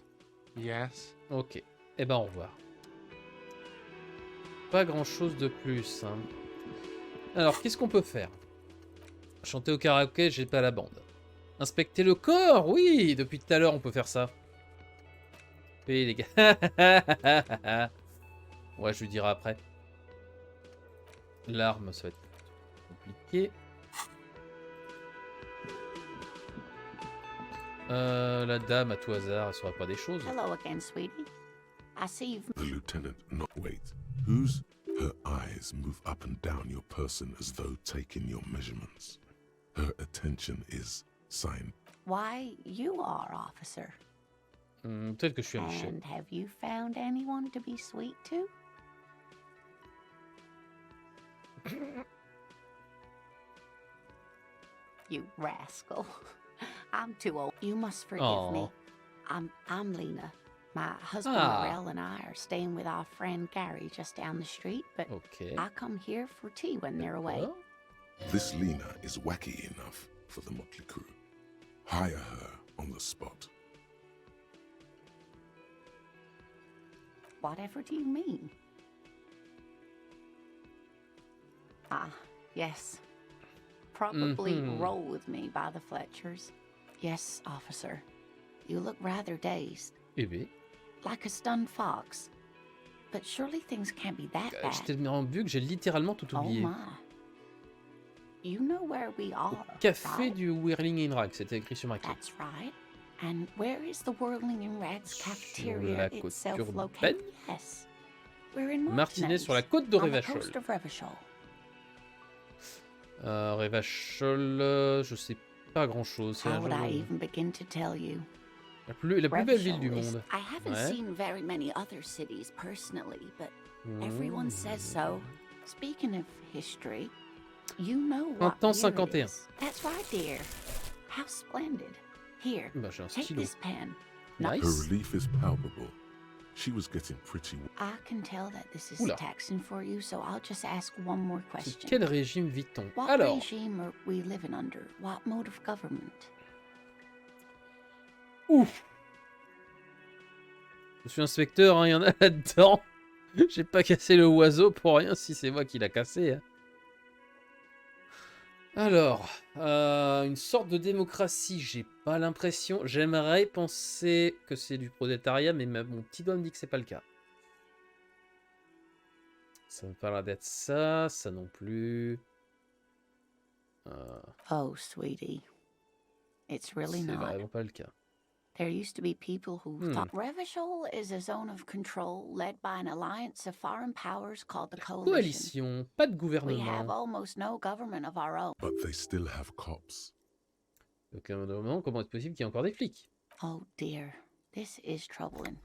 Yes?
Ok. Eh ben, au revoir. Pas grand-chose de plus, hein. Alors, qu'est-ce qu'on peut faire? Chanter au karaoké, j'ai pas la bande. Inspecter le corps, oui! Depuis tout à l'heure, on peut faire ça. Oui, les gars. Ouais, je lui dirai après. L'arme, ça va être compliqué. La dame, à tout hasard, elle saura pas des choses.
Hello again, sweetie. I see you've...
The lieutenant not wait. Whose? Her eyes move up and down your person as though taking your measurements. Her attention is signed.
Why, you are, officer.
Peut-être que je suis un chef.
And have you found anyone to be sweet to? You rascal. I'm too old. You must forgive me. I'm Lena. My husband Morel and I are staying with our friend Gary just down the street, but I come here for tea when they're away.
This Lena is wacky enough for the motley crew. Hire her on the spot.
Whatever do you mean? Ah, yes. Probably roll with me by the Fletchers. Yes, officer. You look rather dazed.
Eh bien.
Like a stunned fox. But surely things can't be that bad.
J'ai tellement bu que j'ai littéralement tout oublié.
Oh my. You know where we are,
Café
right?
du Whirling in Rags, c'était écrit sur ma clé.
That's right. And where is the Whirling in Rags cafeteria
la côte
itself
urbaine.
located? Yes. We're in
Martinez sur la côte de Revachol. Revachol, je sais pas grand-chose. C'est
How would I even begin to tell you?
la plus belle ville du monde.
I haven't seen very many other cities personally, but everyone says so. Speaking of history, you know what year it is. That's right, dear. How splendid. Here,
Bah, j'ai un
take
stylo.
this pen.
Her relief is palpable. She was getting pretty.
I can tell that this is
Oula.
taxing for you, so I'll just ask one more
Sous
question.
quel régime vit-on?
What
Alors,
regime are we living under? What mode of government?
ouf. Je suis inspecteur, hein, il y en a là-dedans. J'ai pas cassé le oiseau pour rien si c'est moi qui l'a cassé. Hein. Alors, une sorte de démocratie, j'ai pas l'impression. J'aimerais penser que c'est du prolétariat, mais mon petit doigt me dit que c'est pas le cas. Ça me paraît d'être ça, ça non plus.
Oh, sweetie. It's really
C'est
not.
vraiment pas le cas.
There used to be people who thought Revachol is a zone of control led by an alliance of foreign powers called the Coalition.
Coalition, pas de
We have
gouvernement.
almost no government of our own.
But they still have cops.
Le gouvernement, comment est-ce possible qu'il y ait encore des flics?
Oh dear, this is troubling.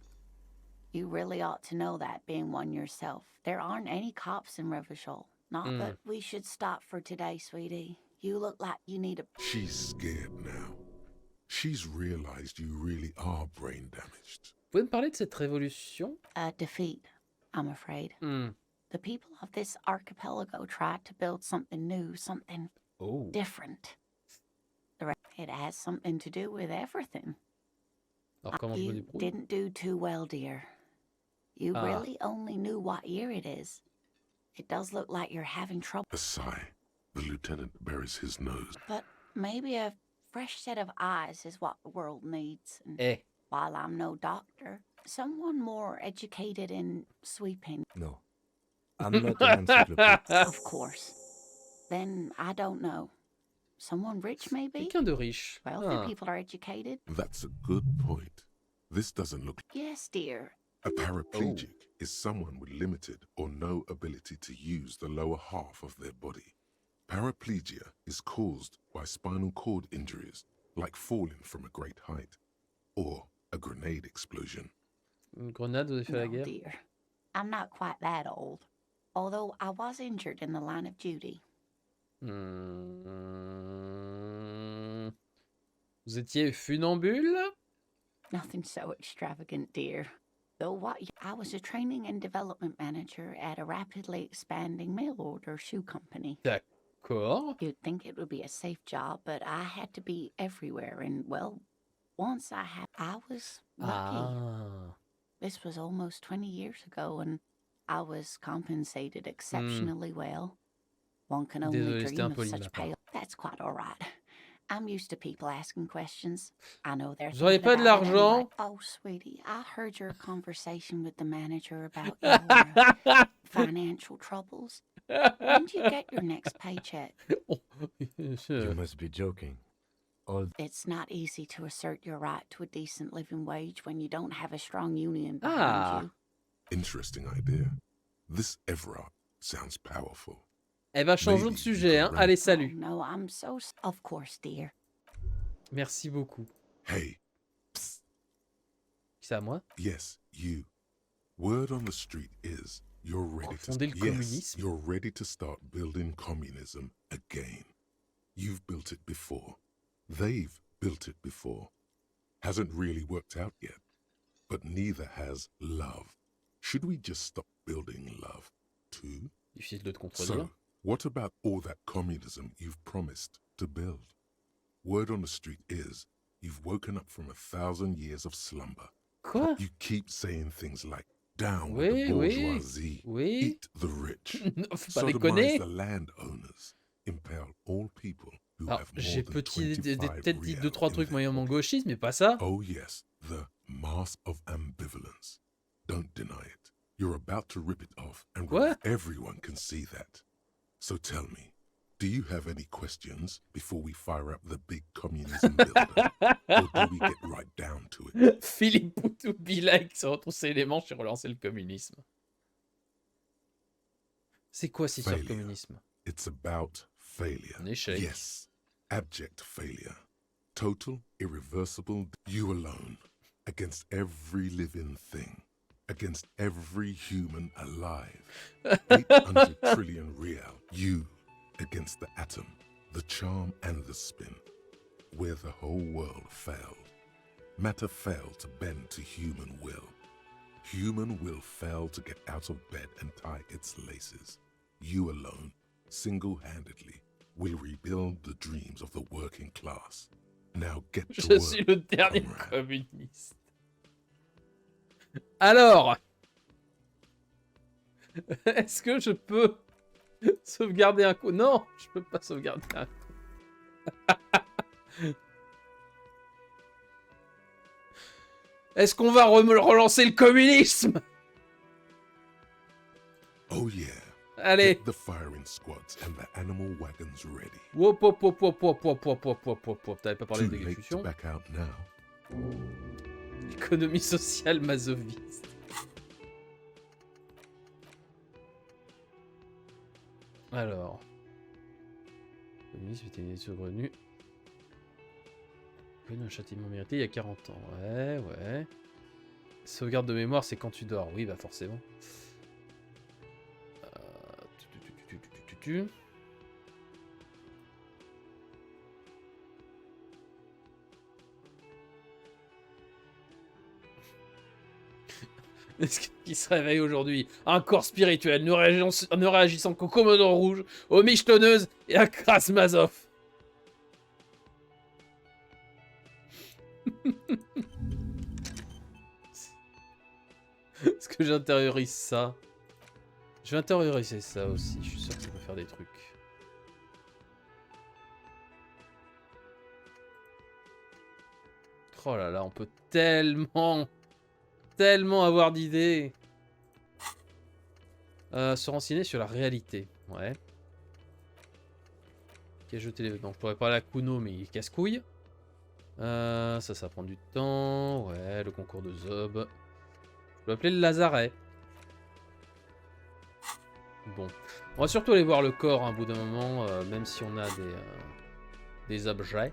You really ought to know that, being one yourself. There aren't any cops in Revachol. Not that we should stop for today, sweetie. You look like you need a...
She's scared now. She's realized you really are brain damaged.
Vous pouvez me parler de cette révolution?
A defeat, I'm afraid. The people of this archipelago tried to build something new, something different. It has something to do with everything.
Alors, comment je me
You
débrouille?
didn't do too well, dear. You really only knew what year it is. It does look like you're having trouble.
A sigh. The lieutenant buries his nose.
But maybe a fresh set of eyes is what the world needs. And while I'm no doctor, someone more educated in sweeping.
No. I'm not an encyclopedia.
Of course. Then I don't know. Someone rich, maybe?
Quelqu'un de riche.
Wealthy people are educated.
That's a good point. This doesn't look...
Yes, dear.
A paraplegic is someone with limited or no ability to use the lower half of their body. Paraplegia is caused by spinal cord injuries, like falling from a great height, or a grenade explosion.
Une grenade vous avez fait la guerre?
Dear. I'm not quite that old, although I was injured in the line of duty.
Vous étiez funambule?
Nothing so extravagant, dear. Though I was a training and development manager at a rapidly expanding mail order shoe company.
D'accord.
You'd think it would be a safe job, but I had to be everywhere, and well, once I was lucky. This was almost 20 years ago, and I was compensated exceptionally well. One can only
Désolé,
dream of such pay. That's quite all right. I'm used to people asking questions. I know they're
Vous auriez pas de
thinking about it
l'argent?
anyway. Oh, sweetie, I heard your conversation with the manager about your financial troubles. When do you get your next paycheck?
You must be joking.
It's not easy to assert your right to a decent living wage when you don't have a strong union behind you.
Interesting idea. This Everard sounds powerful.
Eh ben, changeons de sujet, hein. Allez, salut.
Oh, no, I'm so... Of course, dear.
Merci beaucoup.
Hey.
C'est à moi?
Yes, you. Word on the street is you're ready you're ready to start building communism again. You've built it before. They've built it before. Hasn't really worked out yet. But neither has love. Should we just stop building love, too?
Difficile de te contredire.
So, what about all that communism you've promised to build? Word on the street is you've woken up from 1,000 years of slumber.
Quoi?
You keep saying things like, down with the bourgeoisie, eat the rich, sodomize the landowners, impale all people who have more than 25
peut-être dit 2-3 trucs moyennement gauchistes, mais pas ça.
Oh yes, the mask of ambivalence. Don't deny it. You're about to rip it off, and everyone can see that. So tell me, do you have any questions before we fire up the big communism builder? Or do we get right down to it?
Philippe Poutoubila qui se retrousser les manches et relancer le communisme. C'est quoi cette histoire de communisme?
It's about failure.
Un échec.
Yes, abject failure. Total, irreversible, you alone, against every living thing. Against every human alive. 800 trillion real. You against the atom, the charm and the spin. Where the whole world failed. Matter failed to bend to human will. Human will fail to get out of bed and tie its laces. You alone, single-handedly, will rebuild the dreams of the working class. Now get to
Je
work,
suis le dernier
comrade.
communiste. Alors, est-ce que je peux sauvegarder un coup? Non, je peux pas sauvegarder un coup. Est-ce qu'on va relancer le communisme?
Oh yeah.
Allez.
Get the firing squads and the animal wagons ready.
Wop, wop, wop, wop, wop, wop, wop, wop, wop, wop, wop. T'avais pas parlé
Too late to
d'exécution.
back out now.
Économie sociale masochiste. Alors. Communisme était né saugrenu. Un châtiment mérité il y a 40 ans. Ouais, ouais. Sauvegarde de mémoire, c'est quand tu dors. Oui, bah forcément. Est-ce qu'il se réveille aujourd'hui? Un corps spirituel, ne réagissant qu'au commandant rouge, aux michetonneuses et à Krasmazov. Est-ce que j'intériorise ça? Je vais intérioriser ça aussi, je suis sûr que ça peut faire des trucs. Oh là là, on peut tellement avoir d'idées. Se renseigner sur la réalité, ouais. Ok, jeter les... Non, je pourrais parler à Kuno, mais il casse-couille. Ça prend du temps. Ouais, le concours de Zob. Je peux appeler le Lazaret. Bon. On va surtout aller voir le corps hein, au bout d'un moment, même si on a des objets.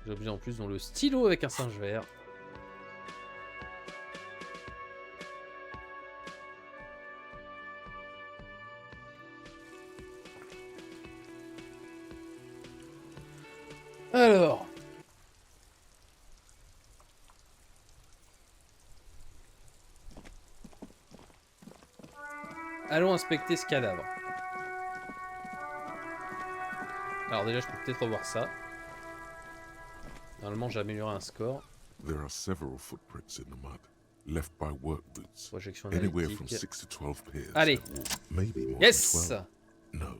Des objets en plus, dont le stylo avec un singe vert. Alors. Allons inspecter ce cadavre. Alors déjà, je peux peut-être revoir ça. Normalement, j'ai amélioré un score.
There are several footprints in the mud, left by work boots.
Projection
Anywhere from
analytique.
6 to 12 pairs.
Allez.
have walked, maybe more
Yes.
than 12. No.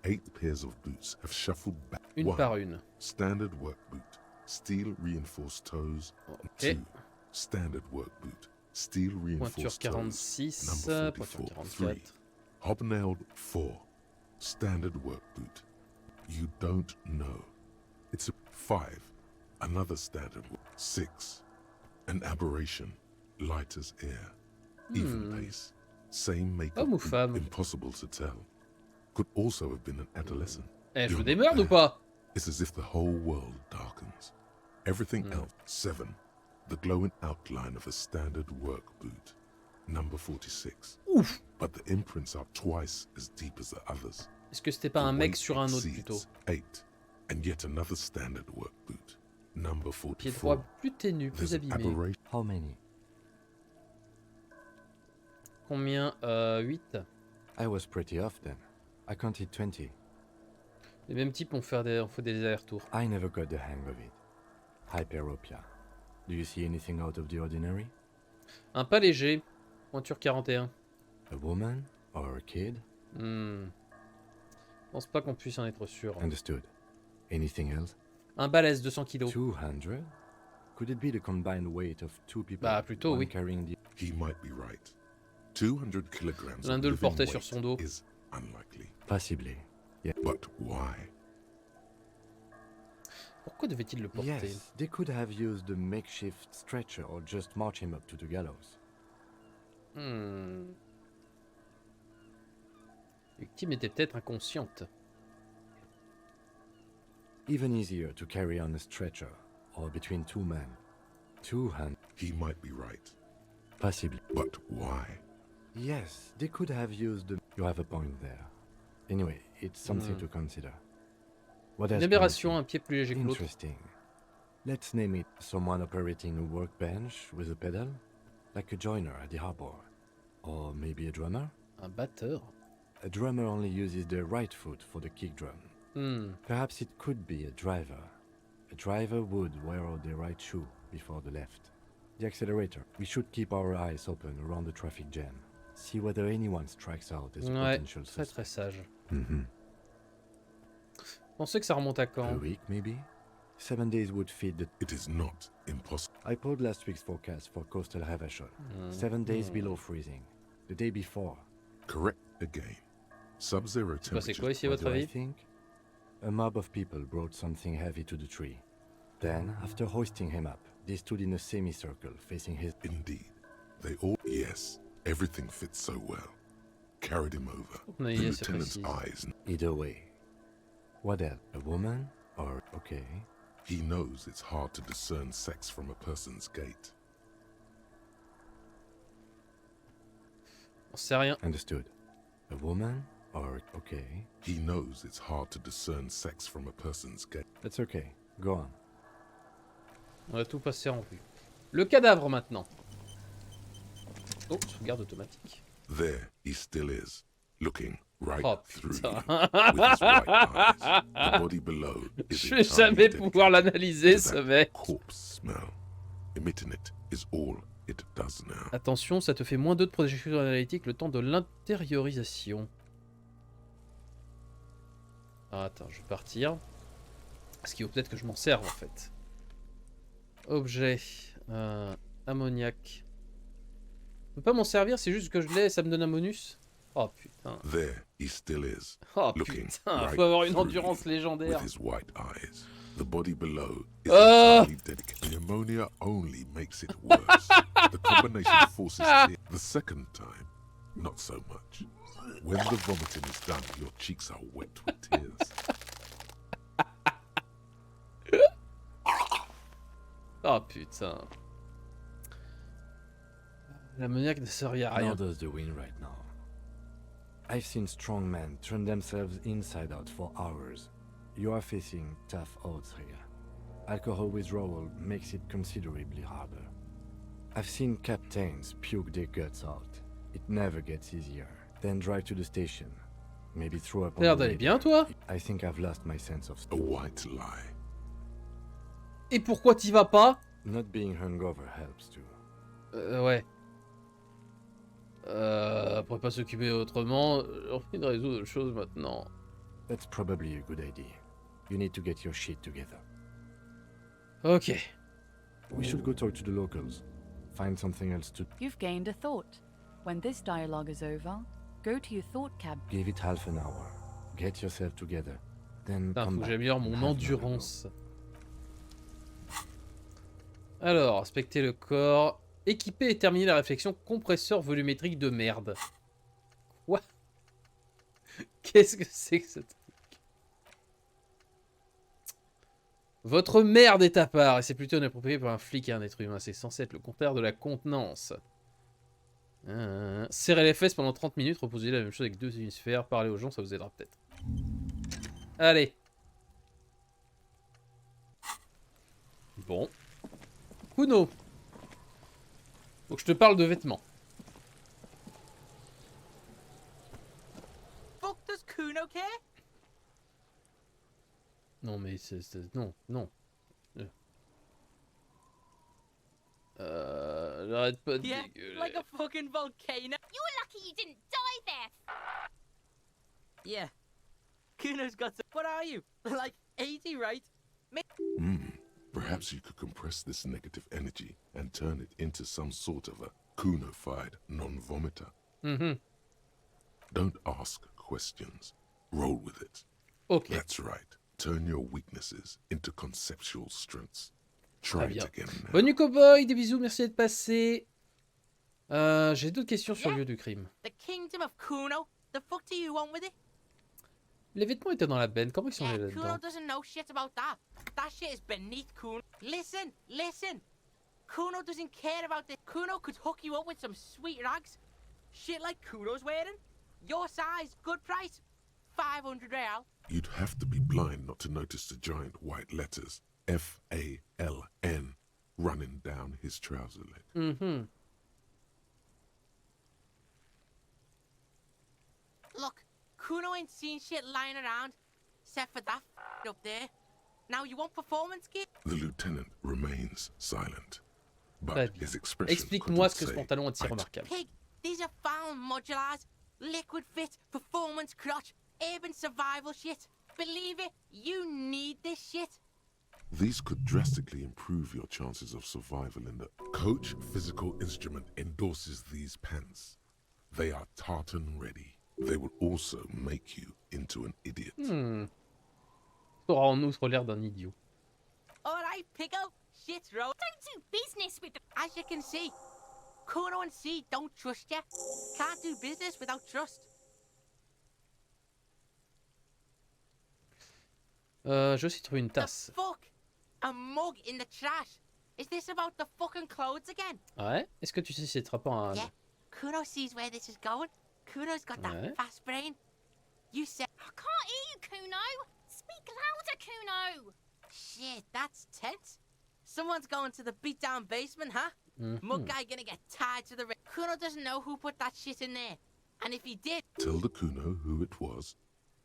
8 pairs of boots have shuffled back.
Une par une.
Standard work boot, steel reinforced toes.
Ok.
2. Standard work boot, steel
Pointure
reinforced
46,
toes. Number
pointure
44. 3.
44.
Hobnailed 4. Standard work boot. You don't know. It's a 5. Another standard. 6. An aberration. Light as air. Even pace. Same makeup.
Homme ou femme?
Impossible to tell. Could also have been an adolescent.
Eh, je
You're
veux des
not
merdes ou
there.
pas?
It's as if the whole world darkens. Everything else. 7. The glowing outline of a standard work boot. Number 46.
Ouf.
But the imprints are twice as deep as the others.
Est-ce que c'était pas un mec sur un autre plutôt?
8. And yet another standard work boot. Number
Pied droit
44.
plus ténu, plus
There's an
abîmé.
aberration.
How many?
Combien 8.
I was pretty off then. I counted 20.
Les mêmes types on fait des allers-retours.
I never got the hang of it. Hyperopia. Do you see anything out of the ordinary?
Un pas léger. Pointure 41.
A woman or a kid?
Je pense pas qu'on puisse en être sûr.
Understood. Anything else?
Un balèze 200 kilos.
200? Could it be the combined weight of two people?
Bah plutôt
one
oui.
Carrying the...
He might be right. 200 kilograms
L'un
of
d'eux le
living
portait sur
weight
son dos.
is unlikely.
Possibly. Yeah.
But why?
Pourquoi devait-il le porter?
Yes, they could have used a makeshift stretcher or just march him up to the gallows.
La victime était peut-être inconsciente.
Even easier to carry on a stretcher or between two men. 200.
He might be right.
Possibly.
But why?
Yes, they could have used the... You have a point there. Anyway, it's something to consider. What
Une
else?
aberration, un pied plus léger que l'autre.
Interesting. Let's name it someone operating a workbench with a pedal. like a joiner at the harbor. Or maybe a drummer?
Un batteur.
A drummer only uses the right foot for the kick drum. Perhaps it could be a driver. A driver would wear the right shoe before the left. The accelerator. We should keep our eyes open around the traffic jam. See whether anyone strikes out as a potential suspect.
Très sage. Pensez que ça remonte à quand?
A week, maybe? 7 days would feed the...
It is not impossible.
I pulled last week's forecast for coastal Havashol. 7 days below freezing. The day before.
Correct again. Sub-zero temperature.
C'est quoi ici, à votre
I
avis?
think a mob of people brought something heavy to the tree. Then, after hoisting him up, they stood in a semicircle facing his...
Indeed. They all... Yes. Everything fits so well. Carried him over. The lieutenant's eyes...
Either way. What else? A woman? Or... okay.
He knows it's hard to discern sex from a person's gait.
On sait rien.
Understood. A woman? Or... okay.
He knows it's hard to discern sex from a person's gait.
That's okay. Go on.
On a tout passé en vue. Le cadavre maintenant. Oh, sauvegarde automatique.
There he still is, looking right through you,
putain.
with his white eyes. The body below is
Je vais jamais pouvoir l'analyser, ce mec.
Corpse smell. Emitting it is all it does now.
Attention, ça te fait -2 de projection analytique le temps de l'intériorisation. Ah, attends, je vais partir. Parce qu'il faut peut-être que je m'en serve en fait. Objet. Ammoniac. Je peux pas m'en servir, c'est juste que je l'ai, ça me donne un bonus. Oh putain.
There he still is,
oh
looking
putain,
right
faut avoir une
through
endurance
you
légendaire.
with his white eyes. The body below is entirely dedicated. The ammonia only makes it worse. The combination forces tears. The second time, not so much. When the vomiting is done, your cheeks are wet with tears.
Oh putain. L'ammoniac ne sert à rien.
How does the wind right now? I've seen strong men turn themselves inside out for hours. You are facing tough odds here. Alcohol withdrawal makes it considerably harder. I've seen captains puke their guts out. It never gets easier. Then drive to the station. Maybe throw up on the
d'aller bien, toi?
I think I've lost my sense of...
A white lie.
Et pourquoi t'y vas pas?
Not being hungover helps too.
Ouais. Après pas s'occuper autrement, j'ai envie de résoudre les choses maintenant.
That's probably a good idea. You need to get your shit together.
Ok.
We should go talk to the locals. Find something else to...
You've gained a thought. When this dialogue is over, go to your thought cab.
Give it half an hour. Get yourself together. Then
Putain,
come
faut que
back.
j'améliore mon endurance. Alors, inspecter le corps. Équiper et terminer la réflexion compresseur volumétrique de merde. Quoi? Qu'est-ce que c'est que ce truc? Votre merde est à part, et c'est plutôt inapproprié pour un flic et un être humain. C'est censé être le contraire de la contenance. Serrez les fesses pendant 30 minutes, reposez la même chose avec 2 hémisphères, parlez aux gens, ça vous aidera peut-être. Allez. Bon. Kuno. Donc je te parle de vêtements.
Fuck does Kuno care?
Non mais c'est... Non, non. J'arrête pas de dégueuler.
Like a fucking volcano.
You're lucky you didn't die there.
Yeah. Kuno's got some... What are you? Like 80, right?
Perhaps you could compress this negative energy and turn it into some sort of a Kuno-fied non-vomiter. Don't ask questions. Roll with it.
Okay.
That's right. Turn your weaknesses into conceptual strengths. Try it again now.
Bonne nuit, cowboy. Des bisous, merci d'être passé. J'ai d'autres questions sur le lieu du crime.
The kingdom of Kuno? The fuck do you want with it?
Les vêtements étaient dans la benne. Comment ils sont allés
Kuno
là-dedans?
doesn't know shit about that. That shit is beneath Kuno. Listen, listen. Kuno doesn't care about this. Kuno could hook you up with some sweet rags. Shit like Kuno's wearing. Your size, good price. 500 real.
You'd have to be blind not to notice the giant white letters F-A-L-N running down his trouser leg.
Look, Kuno ain't seen shit lying around, except for that up there. Now you want performance kit?
The lieutenant remains silent, but his expression
Explique-moi ce que ce pantalon est si remarquable.
Pig, these are found modulars, liquid fit, performance crotch, urban survival shit. Believe it, you need this shit.
These could drastically improve your chances of survival in the... Coach Physical Instrument endorses these pants. They are tartan ready. They will also make you into an idiot.
Ça rend en outre l'air d'un idiot.
Alright, Pico, shit's roll.
Don't do business with them.
As you can see, Kuno and C don't trust you. Can't do business without trust.
Je suis trouvé une tasse.
Fuck! A mug in the trash. Is this about the fucking clothes again?
Ouais. Est-ce que tu sais si c'est rapport à...
Yeah. Kuno sees where this is going. Kuno's got that fast brain. You said...
I can't hear you, Kuno. Speak louder, Kuno.
Shit, that's tense. Someone's going to the beat-down basement, huh? Mug guy gonna get tied to the... Kuno doesn't know who put that shit in there. And if he did...
Tell the Kuno who it was.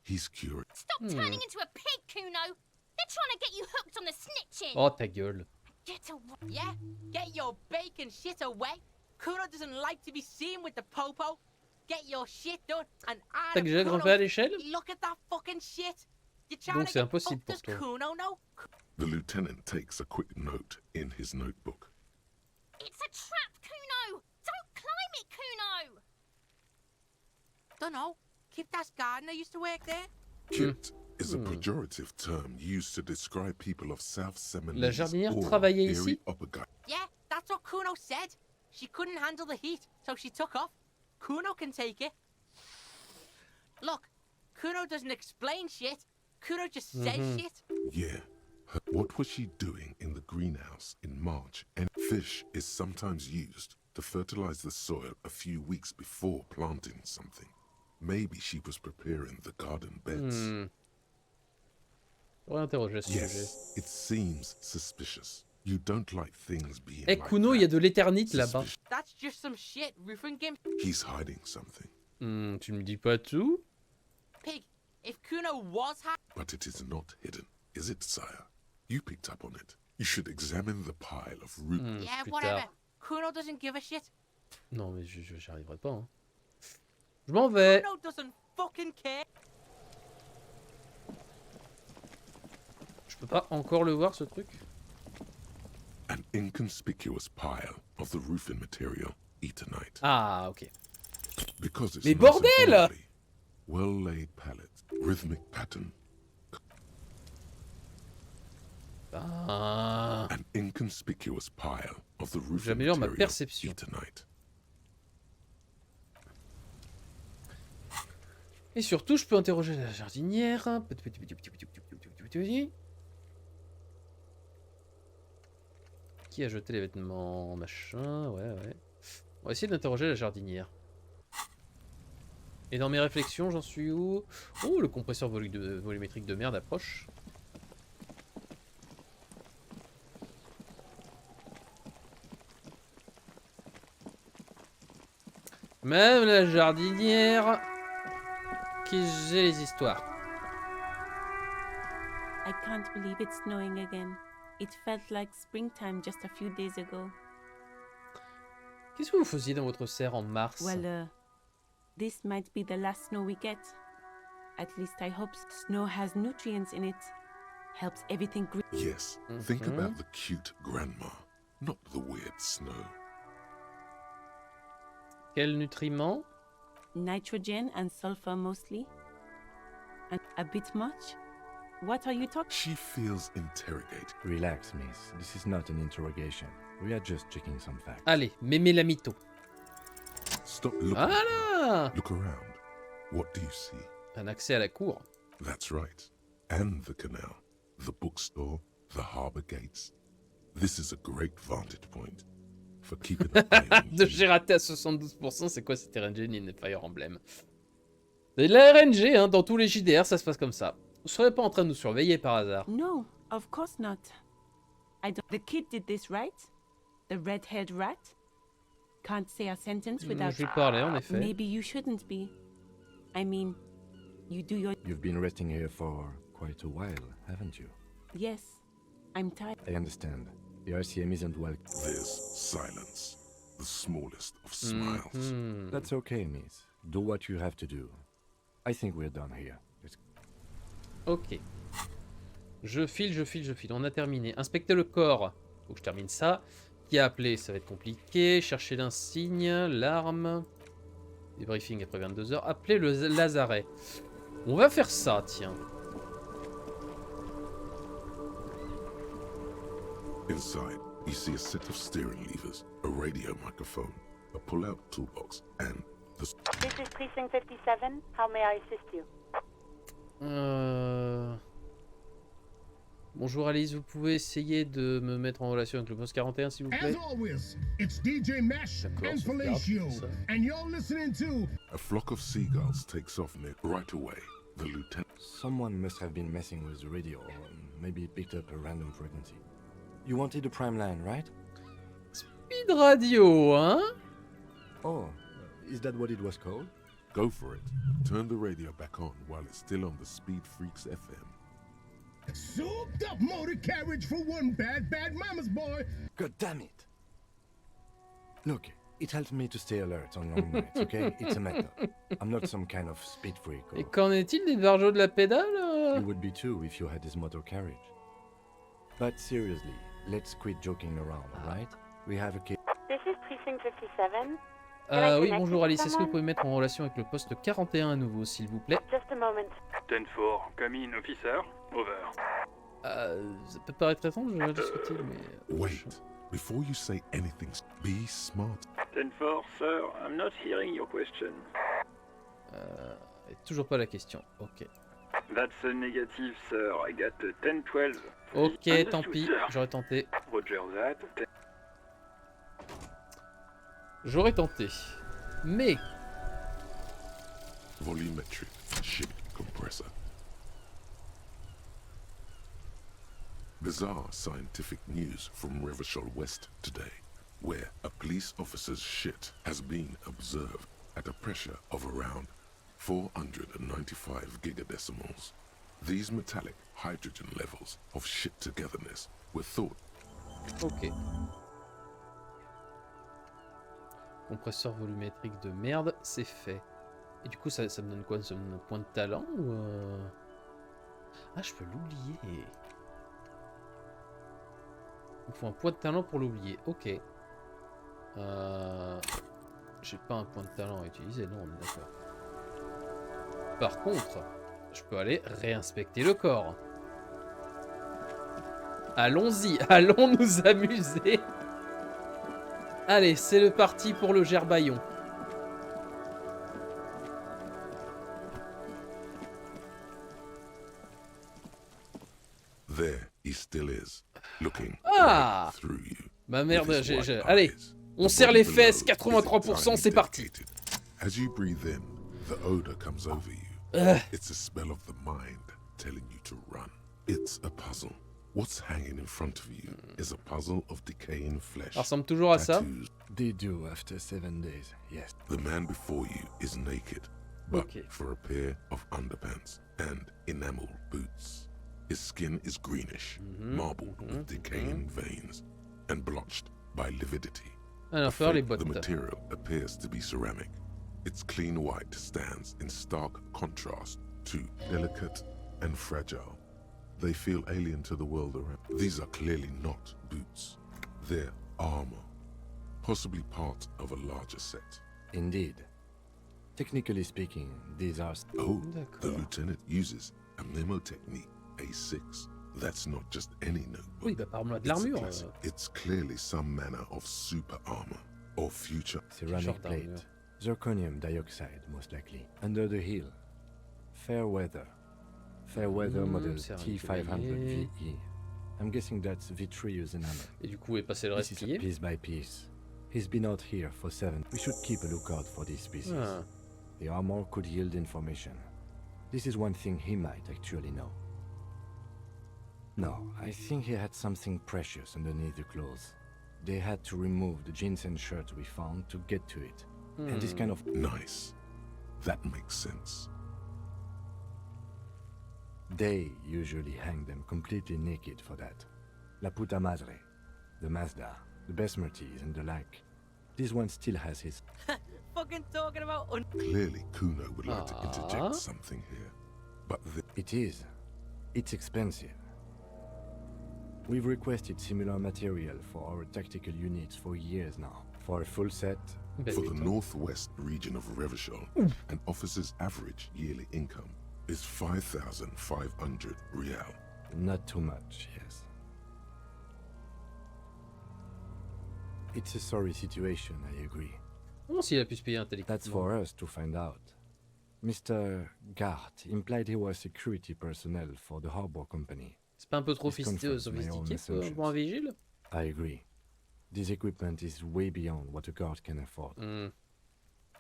He's curious.
Stop turning into a pig, Kuno. They're trying to get you hooked on the snitching.
Oh, ta gueule.
Get away. Yeah? Get your bacon shit away. Kuno doesn't like to be seen with the popo. Get your shit done. And
T'as déjà grimpé à l'échelle?
Look at that fucking shit.
Donc c'est impossible pour toi.
Kuno know?
The lieutenant takes a quick note in his notebook.
It's a trap, Kuno. Don't climb it, Kuno.
Dunno. Keep that gardener used to work there.
Cute is a pejorative term used to describe people of South Seminole.
La jardinière travaillait ici?
Yeah, that's what Kuno said. She couldn't handle the heat, so she took off. Kuno can take it. Look, Kuno doesn't explain shit. Kuno just says shit.
Yeah. What was she doing in the greenhouse in March? And fish is sometimes used to fertilize the soil a few weeks before planting something. Maybe she was preparing the garden beds. Yes, it seems suspicious. You don't like things being
like Kuno, il y a de l'éternite là-bas.
That's just some shit, roofing gimp.
He's hiding something.
Tu me dis pas tout?
Pig, if Kuno was
But it is not hidden, is it, sire? You picked up on it. You should examine the pile of root.
Yeah, whatever. Kuno doesn't give a shit.
Non, mais j'y arriverai pas. Hein. Je m'en vais.
Kuno doesn't fucking care.
Je peux pas encore le voir ce truc?
An inconspicuous pile of the roofing material, Eternite.
Ah, ok.
Because it's
mais bordel!
Well-laid pallets, rhythmic pattern. An inconspicuous pile of the roofing
J'améliore ma
material,
perception.
Eternite.
Et surtout, je peux interroger la jardinière. Qui a jeté les vêtements? Machin, ouais. On va essayer d'interroger la jardinière. Et dans mes réflexions, j'en suis où? Oh, le compresseur volumétrique de merde approche. Même la jardinière qui j'ai les histoires.
I can't believe it's snowing again. It felt like springtime just a few days ago.
Qu'est-ce que vous faisiez dans votre serre en mars?
Well, this might be the last snow we get. At least I hope snow has nutrients in it. Helps everything grow.
Yes, think about the cute grandma, not the weird snow.
Quels nutriments?
Nitrogen and sulfur mostly. And a bit much? What are you talking?
She feels interrogated.
Relax, miss. This is not an interrogation. We are just checking some facts.
Allez, mémé la mytho.
Stop looking.
Voilà!
Look around. What do you see?
Un accès à la cour.
That's right. And the canal, the bookstore, the harbour gates. This is a great vantage point for keeping an eye on you.
De j'ai raté à 72%, c'est quoi cet RNG in Fire Emblem? C'est de la RNG, hein, dans tous les JDR, ça se passe comme ça. Vous serez pas en train de nous surveiller par hasard?
No, of course not. The kid did this, right? The red-haired rat? Can't say a sentence without...
Je vais parler, en effet.
Maybe you shouldn't be. I mean, you do your...
You've been resting here for quite a while, haven't you?
Yes, I'm tired.
I understand. The RCM isn't well...
There's silence. The smallest of smiles.
That's okay, miss. Do what you have to do. I think we're done here.
Ok. Je file. On a terminé. Inspecter le corps. Faut que je termine ça. Qui a appelé? Ça va être compliqué. Chercher l'insigne, l'arme. Débriefing après 22 h. Appeler le lazaret. On va faire ça, tiens.
Inside, you see a set of steering levers, a radio microphone, a pull-out toolbox, and the...
This is Precinct 57. How may I assist you?
Bonjour Alice, vous pouvez essayer de me mettre en relation avec le poste 41 s'il vous plaît?
As always, it's DJ Mesh and Fellatio, and you're listening to...
A flock of seagulls takes off right away. The lieutenant...
Someone must have been messing with the radio, or maybe picked up a random frequency. You wanted a prime line, right?
Speed radio, hein?
Oh, is that what it was called?
Go for it. Turn the radio back on while it's still on the Speed Freaks FM.
Souped up motor carriage for one bad mama's boy.
God damn it. Look, it helps me to stay alert on long nights, okay? It's a method. I'm not some kind of speed freak.
Et qu'en est-il des barjots de la pédale?
You would be too if you had this motor carriage. But seriously, let's quit joking around, alright? We have a kid.
This is Precinct 57.
Oui, bonjour Alice, est-ce que vous pouvez me mettre en relation avec le poste 41 à nouveau, s'il vous plaît?
Just a moment.
10-4, come in, officer. Over.
Ça peut paraître étrange, je vais discuter, mais...
Wait, before you say anything, be smart.
10-4, sir, I'm not hearing your question.
Toujours pas la question, ok.
That's a negative, sir. I got a 10-12.
Ok, tant pis, j'aurais tenté.
Roger that.
J'aurais tenté. Mais...
Volumetric ship compressor. Bizarre scientific news from Revachol West today, where a police officer's shit has been observed at a pressure of around 495 gigadecimals. These metallic hydrogen levels of shit togetherness were thought...
Ok. Compresseur volumétrique de merde, c'est fait. Et du coup, ça me donne quoi? Ça me donne un point de talent ou... Ah, je peux l'oublier. Il faut un point de talent pour l'oublier. Ok. J'ai pas un point de talent à utiliser, non, on est d'accord. Par contre, je peux aller réinspecter le corps. Allons-y, allons nous amuser. Allez, c'est le parti pour le gerbaillon.
There he still is, looking
ah
right through you.
Bah merde, allez, on serre les fesses, 83%, c'est parti.
As you breathe in, the odor comes over you. It's a smell of the mind telling you to run. It's a puzzle. What's hanging in front of you is a puzzle of decaying flesh.
Ça ressemble toujours à ça.
They do after 7 days, yes.
The man before you is naked, but for a pair of underpants and enamel boots. His skin is greenish, marbled with decaying veins, and blotched by lividity. The material appears to be ceramic. Its clean white stands in stark contrast to delicate and fragile. They feel alien to the world around. These are clearly not boots. They're armor, possibly part of a larger set.
Indeed. Technically speaking, these are...
Oh, the lieutenant uses a memo technique, A6. That's not just any notebook.
Oui, bah parle-moi de l'armure.
It's clearly some manner of super armor or future.
Ceramic plate. Zirconium dioxide, most likely. Under the heel. Fair weather. Fair weather model T500 VE. I'm guessing that's vitreous enamel.
Et du coup, est passé le reste plié.
Piece by piece. He's been out here for 7. We should keep a lookout for these pieces. The armor could yield information. This is one thing he might actually know. No, I think he had something precious underneath the clothes. They had to remove the jeans and shirts we found to get to it. And this kind of...
Nice. That makes sense.
They usually hang them completely naked for that. La puta madre, the Mazda, the Besmerties and the like. This one still has his...
Fucking talking about...
Clearly Kuno would like to interject something here, but
It is. It's expensive. We've requested similar material for our tactical units for years now. For a full set...
For the northwest region of Revachol, an officer's average yearly income is 5,500 real.
Not too much, yes. It's a sorry situation, I agree.
S'il a pu se payer intellectuellement.
That's for us to find out. Mr. Gart implied he was security personnel for the harbor company.
C'est pas un peu trop sophistiqué pour un vigile?
I agree. This equipment is way beyond what a guard can afford.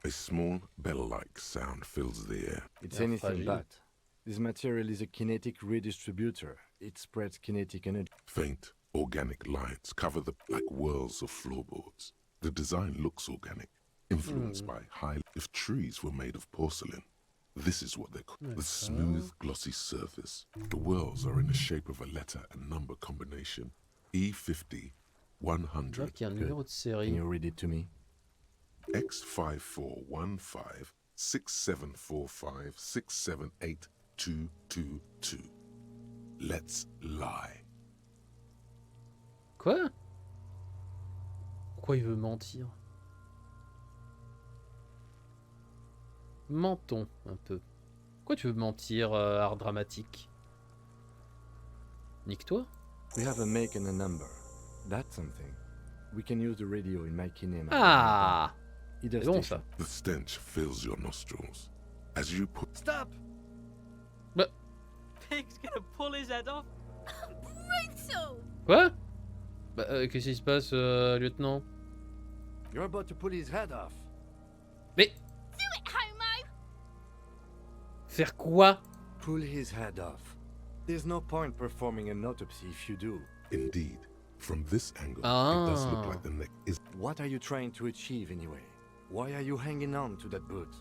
A small bell-like sound fills the air.
It's anything but. This material is a kinetic redistributor. It spreads kinetic energy.
Faint, organic lines cover the black whirls of floorboards. The design looks organic, influenced by high... If trees were made of porcelain, this is what they're called. The smooth, glossy surface. The whirls are in the shape of a letter and number combination. E50, 100.
Qu'il y a un numéro de série.
Can you read it to me?
X5415 6745 678222. Let's lie.
Quoi? Pourquoi il veut mentir? Mentons un peu. Pourquoi tu veux mentir, art dramatique? Nique-toi.
We have a make and a number. That's something. We can use the radio in my kinema.
Ah! C'est bon ça.
The stench fills your nostrils as you put...
Stop!
Bah.
Pig's gonna pull his head off.
Brutal!
Quoi? Bah, qu'est-ce qui se passe, lieutenant?
You're about to pull his head off.
Mais...
Do it, homo!
Faire quoi?
Pull his head off. There's no point performing an autopsy if you do.
Indeed. From this angle, it does look like the neck is...
What are you trying to achieve anyway? Why are you hanging on to that boot?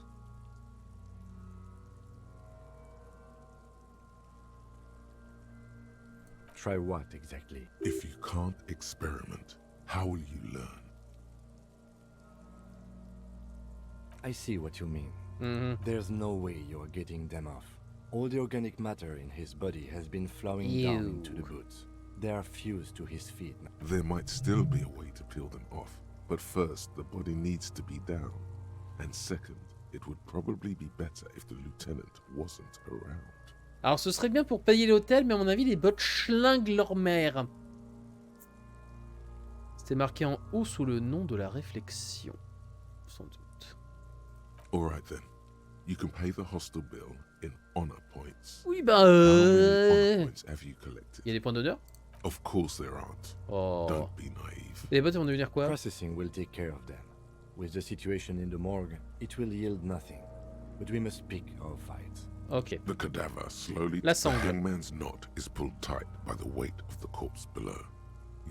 Try what exactly?
If you can't experiment, how will you learn?
I see what you mean. There's no way you're getting them off. All the organic matter in his body has been flowing down into the boots. They are fused to his feet now.
There might still be a way to peel them off, but first the body needs to be down. And second, it would probably be better if the lieutenant wasn't around.
Alors ce serait bien pour payer l'hôtel, mais à mon avis les bottes schlinguent leur mère. C'était marqué en haut sous le nom de la réflexion. Sans doute.
Alright then. You can pay the hostel bill in honor points.
Oui bah
How many honor points have you collected?
Il y a des points d'honneur?
Of course there aren't.
Oh.
Don't be naive.
Les bottes vont devenir quoi?
Processing will take care of them. With the situation in the morgue, it will yield nothing. But we must pick our fights.
Okay.
The cadaver slowly...
La
The
sangle.
hangman's knot is pulled tight by the weight of the corpse below.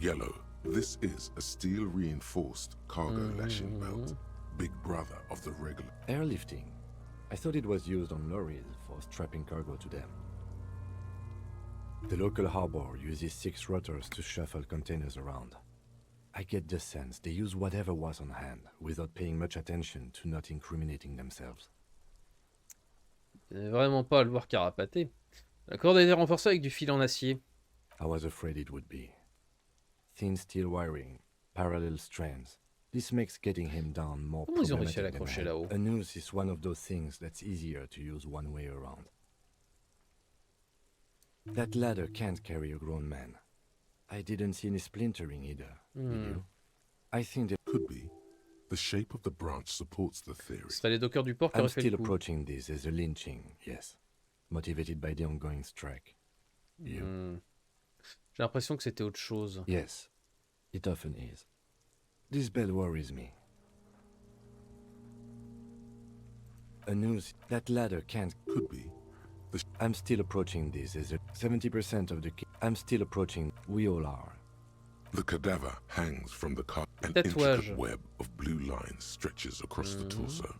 Yellow. This is a steel-reinforced cargo lashing belt. Big brother of the regular...
Airlifting. I thought it was used on lorries for strapping cargo to them. The local harbor uses 6 rotors to shuffle containers around. I get the sense they use whatever was on hand, without paying much attention to not incriminating themselves.
Vraiment pas à le voir carapater. La corde a été renforcée avec du fil en acier.
I was afraid it would be. Thin steel wiring, parallel strands. This makes getting him down more
Comment ils ont réussi à
problematic
l'accrocher
than
là-haut?
A noose is one of those things that's easier to use one way around. That ladder can't carry a grown man. I didn't see any splintering either, did you? I think that
could be. The shape of the branch supports the theory.
C'est les dockers du port qui
I'm
auraient fait
still
le coup.
approaching this as a lynching, yes. Motivated by the ongoing strike. You?
J'ai l'impression que c'était autre chose.
Yes, it often is. This bell worries me. A noose, that ladder can't...
Could be.
I'm still approaching this as a 70% of the... I'm still approaching... We all are.
The cadaver hangs from the car. An
Tatouage.
intricate web of blue lines stretches across the torso.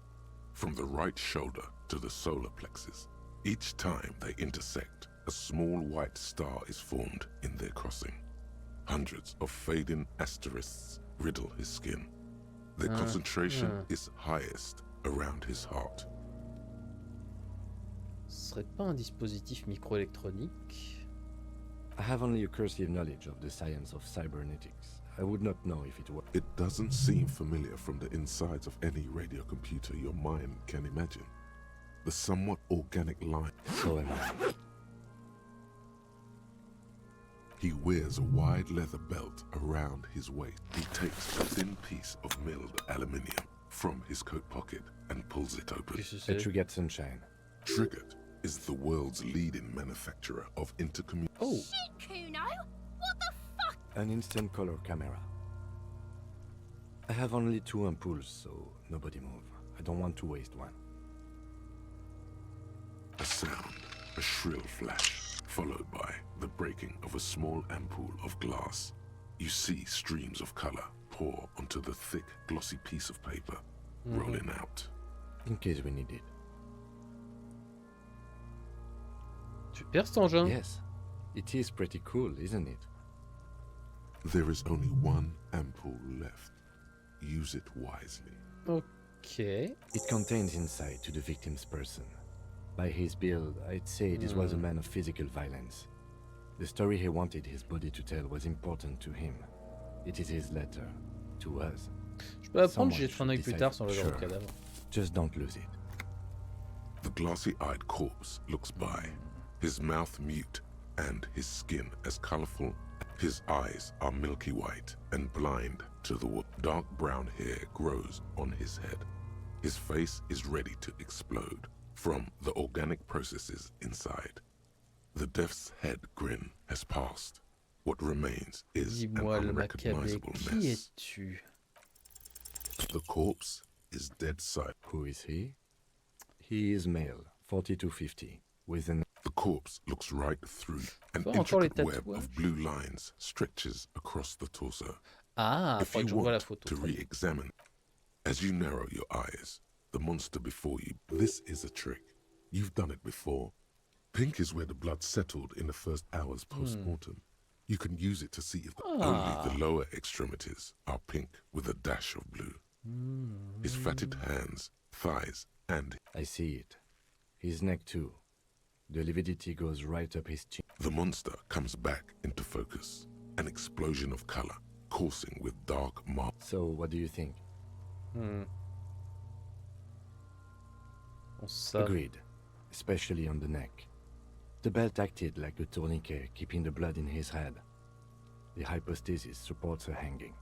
from the right shoulder to the solar plexus. Each time they intersect, a small white star is formed in their crossing. Hundreds of fading asterisks riddle his skin. Their concentration is highest around his heart.
Ce serait pas un dispositif microélectronique?
I have only a cursory knowledge of the science of cybernetics. I would not know if it were.
It doesn't seem familiar from the insides of any radio computer your mind can imagine. The somewhat organic line.
So am I.
He wears a wide leather belt around his waist. He takes a thin piece of milled aluminium from his coat pocket and pulls it open.
A Trigger Sunshine.
Trigger is the world's leading manufacturer of intercommunication.
Oh. Shit, Kuno! What the fuck?
An instant color camera. I have only 2 ampoules, so nobody move. I don't want to waste one.
A sound, a shrill flash, followed by the breaking of a small ampoule of glass. You see streams of color pour onto the thick, glossy piece of paper, rolling out.
In case we need it.
Super cet engin.
Yes, it is pretty cool, isn't it?
There is only one ampoule left. Use it wisely.
Okay.
It contains insight to the victim's person. By his build, I'd say this was a man of physical violence. The story he wanted his body to tell was important to him. It is his letter to us.
Je peux apprendre, j'y jetterai un œil plus tard sans le voir au cadavre.
Just don't lose it.
The glossy-eyed corpse looks by, his mouth mute and his skin as colorful. His eyes are milky white and blind to the world. Dark brown hair grows on his head. His face is ready to explode from the organic processes inside. The death's head grin has passed. What remains is an unrecognizable mess. The corpse is dead silent.
Who is he? He is male, 40 to 50, with an...
The corpse looks right through. An intricate web of blue lines stretches across the torso. If you want to re-examine, as you narrow your eyes, the monster before you, this is a trick. You've done it before. Pink is where the blood settled in the first hours post-mortem. You can use it to see if only the lower extremities are pink with a dash of blue. His fatted hands, thighs, and...
I see it. His neck too. The lividity goes right up his chin.
The monster comes back into focus. An explosion of color, coursing with dark mark.
So, what do you think? Agreed. Especially on the neck. The belt acted like a tourniquet, keeping the blood in his head. The hypostasis supports her hanging.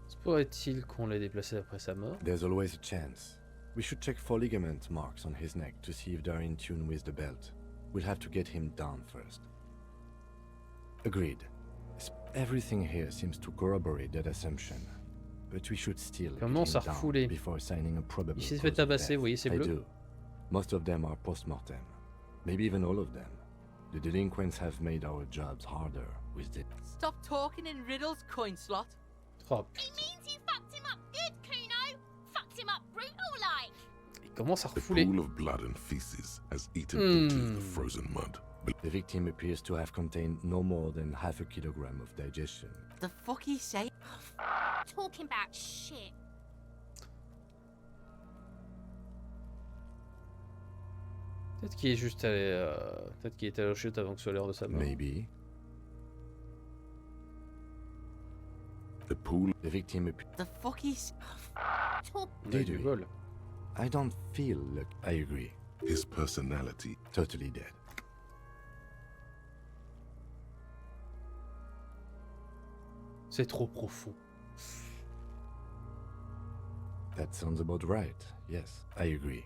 Se pourrait-il qu'on l'ait déplacé après sa mort?
There's always a chance. We should check for ligament marks on his neck to see if they're in tune with the belt. We'll have to get him down first. Agreed. Everything here seems to corroborate that assumption. But we should still get him down before signing a probable
Il s'est fait tabasser, vous voyez, c'est bleu.
I do. Most of them are post-mortem. Maybe even all of them. The delinquents have made our jobs harder with the...
Stop talking in riddles, coin slot.
Oh,
He means you fucked him up good, Kuno. Fucked him up brutal like.
Il commence à
The
refouler.
pool of blood and feces has eaten into the frozen mud.
The victim appears to have contained no more than half a kilogram of digestion.
The fuck he say?
Talking about shit.
Peut-être qu'il est juste allé... Peut-être qu'il est allé au chute avant que ce soit l'heure de sa mort.
Maybe.
The pool...
The victim...
The fuck he's...
Did we? I don't feel like... I agree.
His personality...
Totally dead.
C'est trop profond.
That sounds about right. Yes, I agree.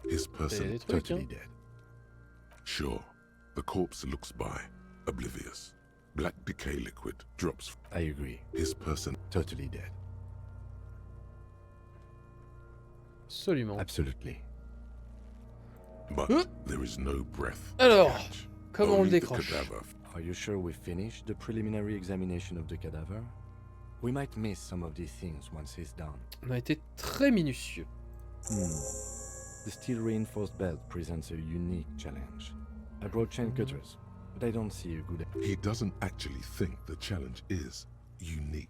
His person
totally dead.
Sure. The corpse looks by, oblivious. Black decay liquid drops.
I agree.
His person
totally dead.
Absolument.
Absolutely.
But there is no breath.
Alors, comment on le décroche?
Are you sure we finished the preliminary examination of the cadaver? We might miss some of these things once he's done.
On a été très minutieux.
The steel reinforced belt presents a unique challenge. I brought chain cutters, but I don't see a good...
He doesn't actually think the challenge is unique.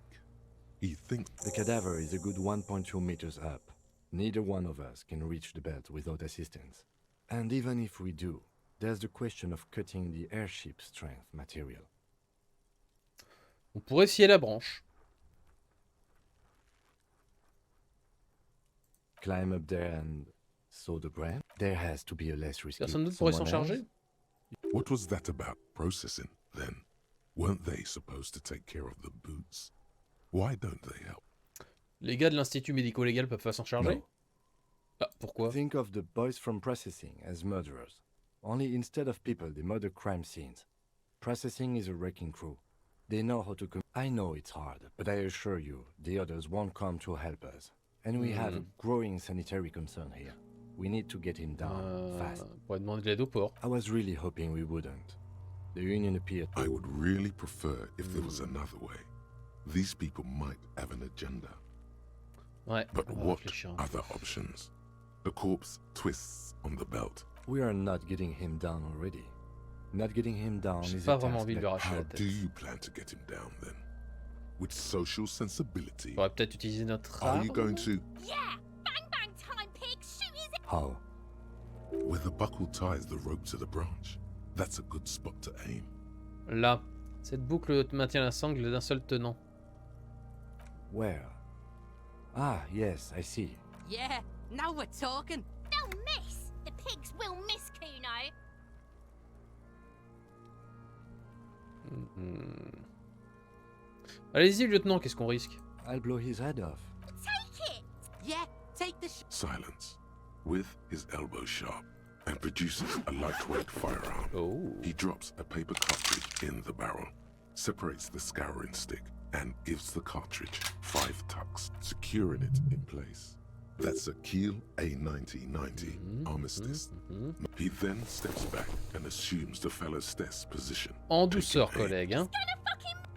He thinks...
The cadaver is a good 1.2 meters up. Neither one of us can reach the belt without assistance. And even if we do, there's the question of cutting the airship strength material.
On pourrait scier la branche.
Climb up there and saw the branch. There has to be a less risky...
Personne d'autre pourrait s'en charger?
What was that about processing, then? Weren't they supposed to take care of the boots? Why don't they help?
Les gars de l'Institut médico-légal peuvent pas s'en charger?
No.
Ah, pourquoi?
Think of the boys from processing as murderers. Only instead of people, they murder crime scenes. Processing is a wrecking crew. They know how to I know it's hard, but I assure you, the others won't come to help us. And we have a growing sanitary concern here. We need to get him down, fast.
Pourrait demander de l'aide au port.
I was really hoping we wouldn't. The union appeared...
I would really prefer if there was another way. These people might have an agenda.
Ouais,
but what other options? The corpse twists on the belt.
We are not getting him down already. Not getting him down is
pas vraiment envie de lui arracher
How
la tête.
do you plan to get him down then? With social sensibility?
On pourrait peut-être utiliser notre
Are
arme.
you going to...
Yeah! Bang bang time, pig! Shoot his...
How?
Where the buckle ties the rope to the branch. That's a good spot to aim.
Là. Cette boucle maintient la sangle d'un seul tenant.
Where? Ah, yes, I see.
Yeah, now we're talking.
They'll miss! The pigs will miss, Kuno!
Allez-y, lieutenant, qu'est-ce qu'on risque?
I'll blow his head off.
Take it!
Yeah, take the
Silence. With his elbow sharp and produces a lightweight firearm. He drops a paper cartridge in the barrel, separates the scouring stick, and gives the cartridge 5 tucks, securing it in place. That's a Qu'il A9090 armistice. He then steps back and assumes the fellow's desk position.
En douceur, collègue, hein?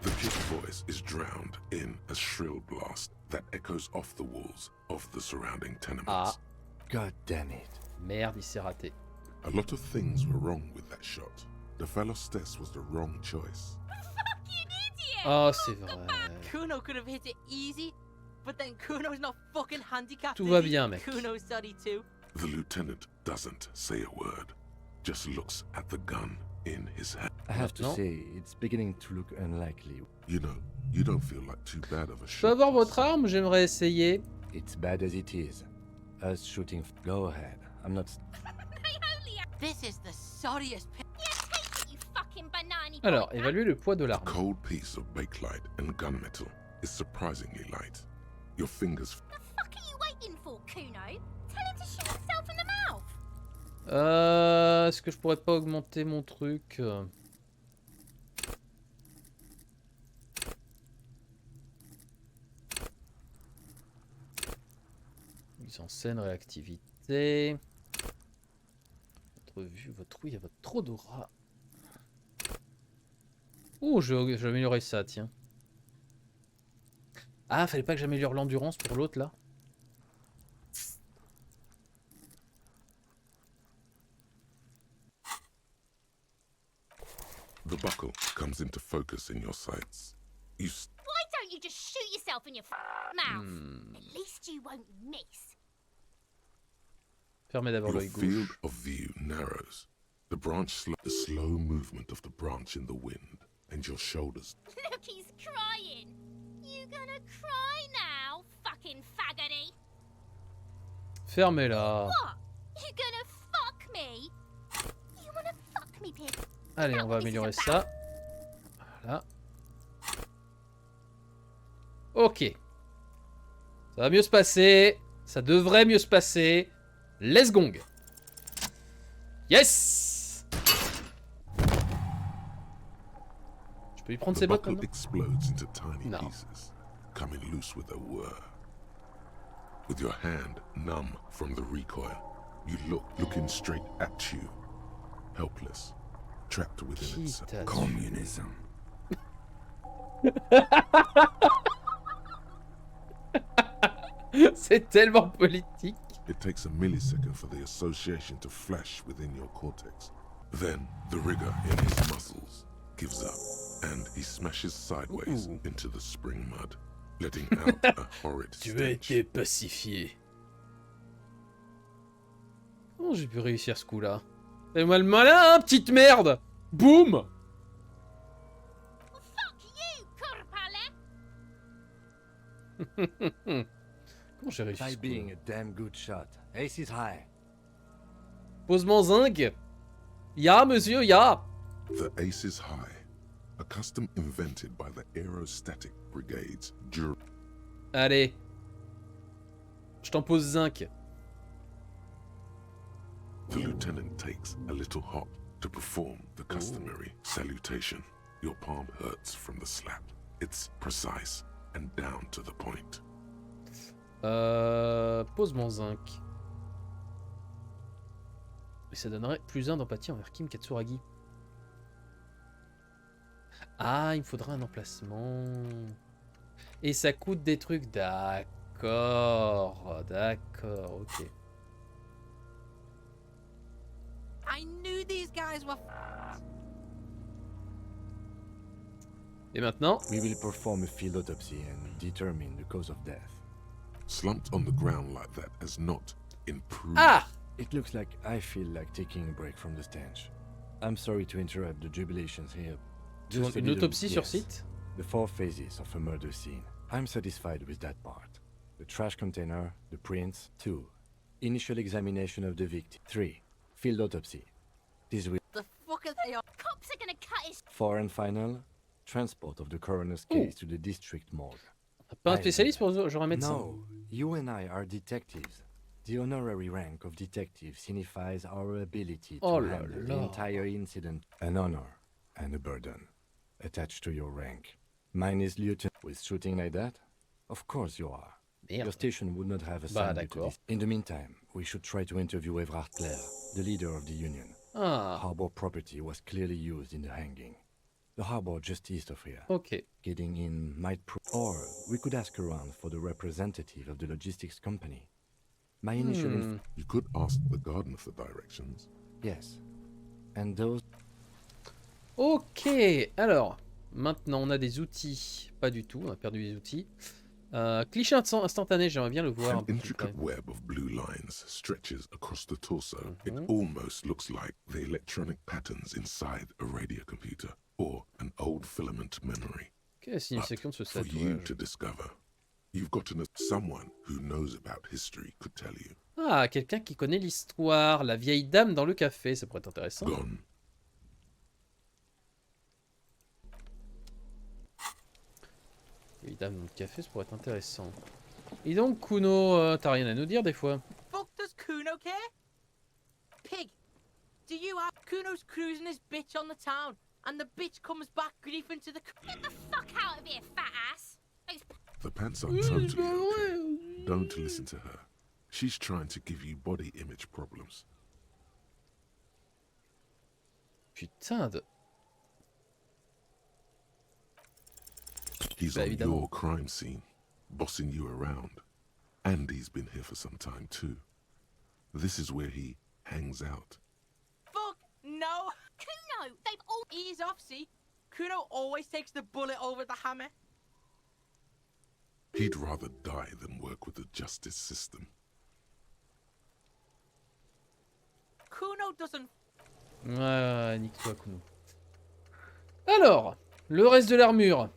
The pig's voice is drowned in a shrill blast that echoes off the walls of the surrounding tenements.
Ah.
God damn it.
Merde, il s'est raté.
A lot of things were wrong with that shot. The fellow's desk was the wrong choice.
Oh, c'est vrai.
Kuno could have hit it easy, but then Kuno's not fucking handicapped.
Tout va bien, mec.
Kuno's sorry too.
The lieutenant doesn't say a word, just looks at the gun in his hand.
I have to say, it's beginning to look unlikely.
You know, you don't feel like too bad of a
Je peux
shot.
avoir votre arme? J'aimerais essayer.
It's bad as it is. Us shooting... Go ahead. I'm not...
This is the sorriest pig.
Alors, évaluez le poids de l'arme.
Cold piece of bakelite and gunmetal is surprisingly light. Your fingers...
What the fuck are you waiting for, Kuno? Tell him to shoot himself in the mouth!
Est-ce que je pourrais pas augmenter mon truc? Mise en scène, réactivité. Votre vue, votre ouïe, votre trop d'aura. Oh, je vais améliorer ça, tiens. Ah, fallait pas que j'améliore l'endurance pour l'autre, là.
The buckle comes into focus in your sights. You...
Why don't you just shoot yourself in your mouth? At least you won't miss.
Fermez d'abord
Your
l'œil
field
gauche.
of view narrows. The branch the slow movement of the branch in the wind, and your shoulders.
Look, he's crying. You gonna cry now, fucking faggoty?
Fermez-la.
What? You gonna fuck me? You wanna fuck me, pig?
Allez, on va améliorer ça. Voilà. Ok. Ça va mieux se passer. Ça devrait mieux se passer. Let's gong. Yes. Je peux lui prendre
The
ses bottes
buckle
maintenant?
explodes into tiny
No.
pieces, coming loose with a whir. With your hand numb from the recoil, you looking straight at you, helpless, trapped within itself.
Communism.
C'est tellement politique.
It takes a millisecond for the association to flash within your cortex. Then, the rigor in his muscles gives up, and he smashes sideways into the spring mud, letting out a horrid stench.
Tu as été pacifié. Comment j'ai pu réussir ce coup-là? Fais-moi le malin, hein, petite merde! Boum! Comment j'ai réussi ce
being a damn good shot. Ace is high.
Posement zinc. Ya, monsieur, ya.
The ace is high, a custom invented by the aerostatic brigades during...
Allez. Je t'en pose zinc.
The lieutenant takes a little hop to perform the customary salutation. Your palm hurts from the slap. It's precise and down to the point.
Posement zinc. Et ça donnerait plus 1 d'empathie envers Kim Katsuragi. Ah, il me faudra un emplacement. Et ça coûte des trucs. D'accord. D'accord, ok.
I knew these guys were...
Et maintenant?
We will perform a field autopsy and determine the cause of death.
Slumped on the ground like that has not improved.
Ah!
It looks like I feel like taking a break from the stench. I'm sorry to interrupt the jubilations here. Just
Une autopsie sur site?
The 4 phases of a murder scene. I'm satisfied with that part. The trash container, the prints. 2. Initial examination of the victim. 3. Field autopsy. This will...
The fuck are they on?
Cops are gonna cut his...
4 and final. Transport of the coroner's case to the district morgue.
Pas un spécialiste pour genre un médecin?
No, you and I are detectives. The honorary rank of detective signifies our ability to handle the entire incident. An honor and a burden attached to your rank. Mine is lieutenant. With shooting like that? Of course you are.
Merde.
Your station would not have assigned you to this. In the meantime, we should try to interview Evrard Clare, the leader of the union.
Ah.
Harbor property was clearly used in the hanging. The harbor just east of here.
Okay.
Getting in might prove... Or we could ask around for the representative of the logistics company. My initial...
You could ask the gardener for directions.
Yes. And those...
Ok, alors, maintenant on a des outils. Pas du tout, on a perdu les outils. Cliché instantané, j'aimerais bien le voir.
An intricate web of blue lines stretches across the torso. It almost looks like the electronic patterns inside a radio computer or an old filament memory.
Quelle est la signification de ce
For you
tatouage?
to discover, you've got to know someone who knows about history could tell you.
Ah, quelqu'un qui connaît l'histoire. La vieille dame dans le café, ça pourrait être intéressant.
Gone.
Vieille dame dans le café, ça pourrait être intéressant. Et donc, Kuno, t'as rien à nous dire des fois?
Fuck does Kuno care? Pig, do you have... Kuno's cruising his bitch on the town, and the bitch comes back griefing to the...
Get the fuck out of here, fat ass!
The pants are totally okay. Don't listen to her. She's trying to give you body image problems.
Putain de...
He's on your crime scene, bossing you around. And he's been here for some time too. This is where he hangs out.
Fuck no!
Kuno, they've all...
Ease off, see? Kuno always takes the bullet over the hammer.
He'd rather die than work with the justice system.
Kuno doesn't...
Ouais, nique-toi, Kuno. Alors, le reste de l'armure.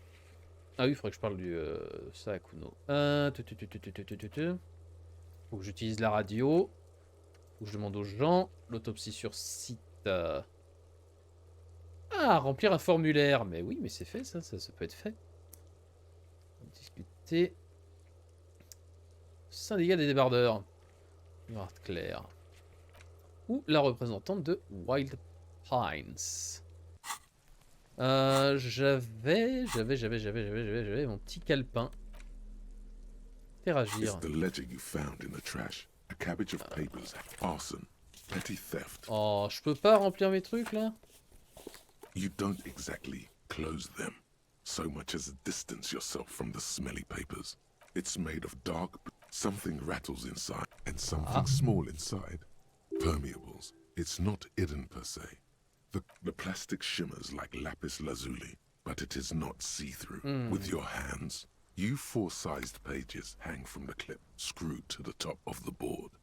Ah oui, il faudrait que je parle du ça à Kuno. Faut que j'utilise la radio. Faut que je demande aux gens. L'autopsie sur site. Ah, remplir un formulaire. Mais oui, mais c'est fait, ça peut être fait. Discuter. Syndicat des débardeurs. Evrard Clare. Ou la représentante de Wild Pines. J'avais mon petit calepin. Interagir.
It's the ledger you found in the trash. A cabbage of papers, arson, petty theft.
Oh, je peux pas remplir mes trucs là?
You don't exactly close them, so much as distance yourself from the smelly papers. It's made of dark Something rattles inside, and something small inside. Permeables. It's not hidden per se. The plastic shimmers like lapis lazuli, but it is not see-through. With your hands, you 4-sized pages hang from the clip, screwed to the top of the board.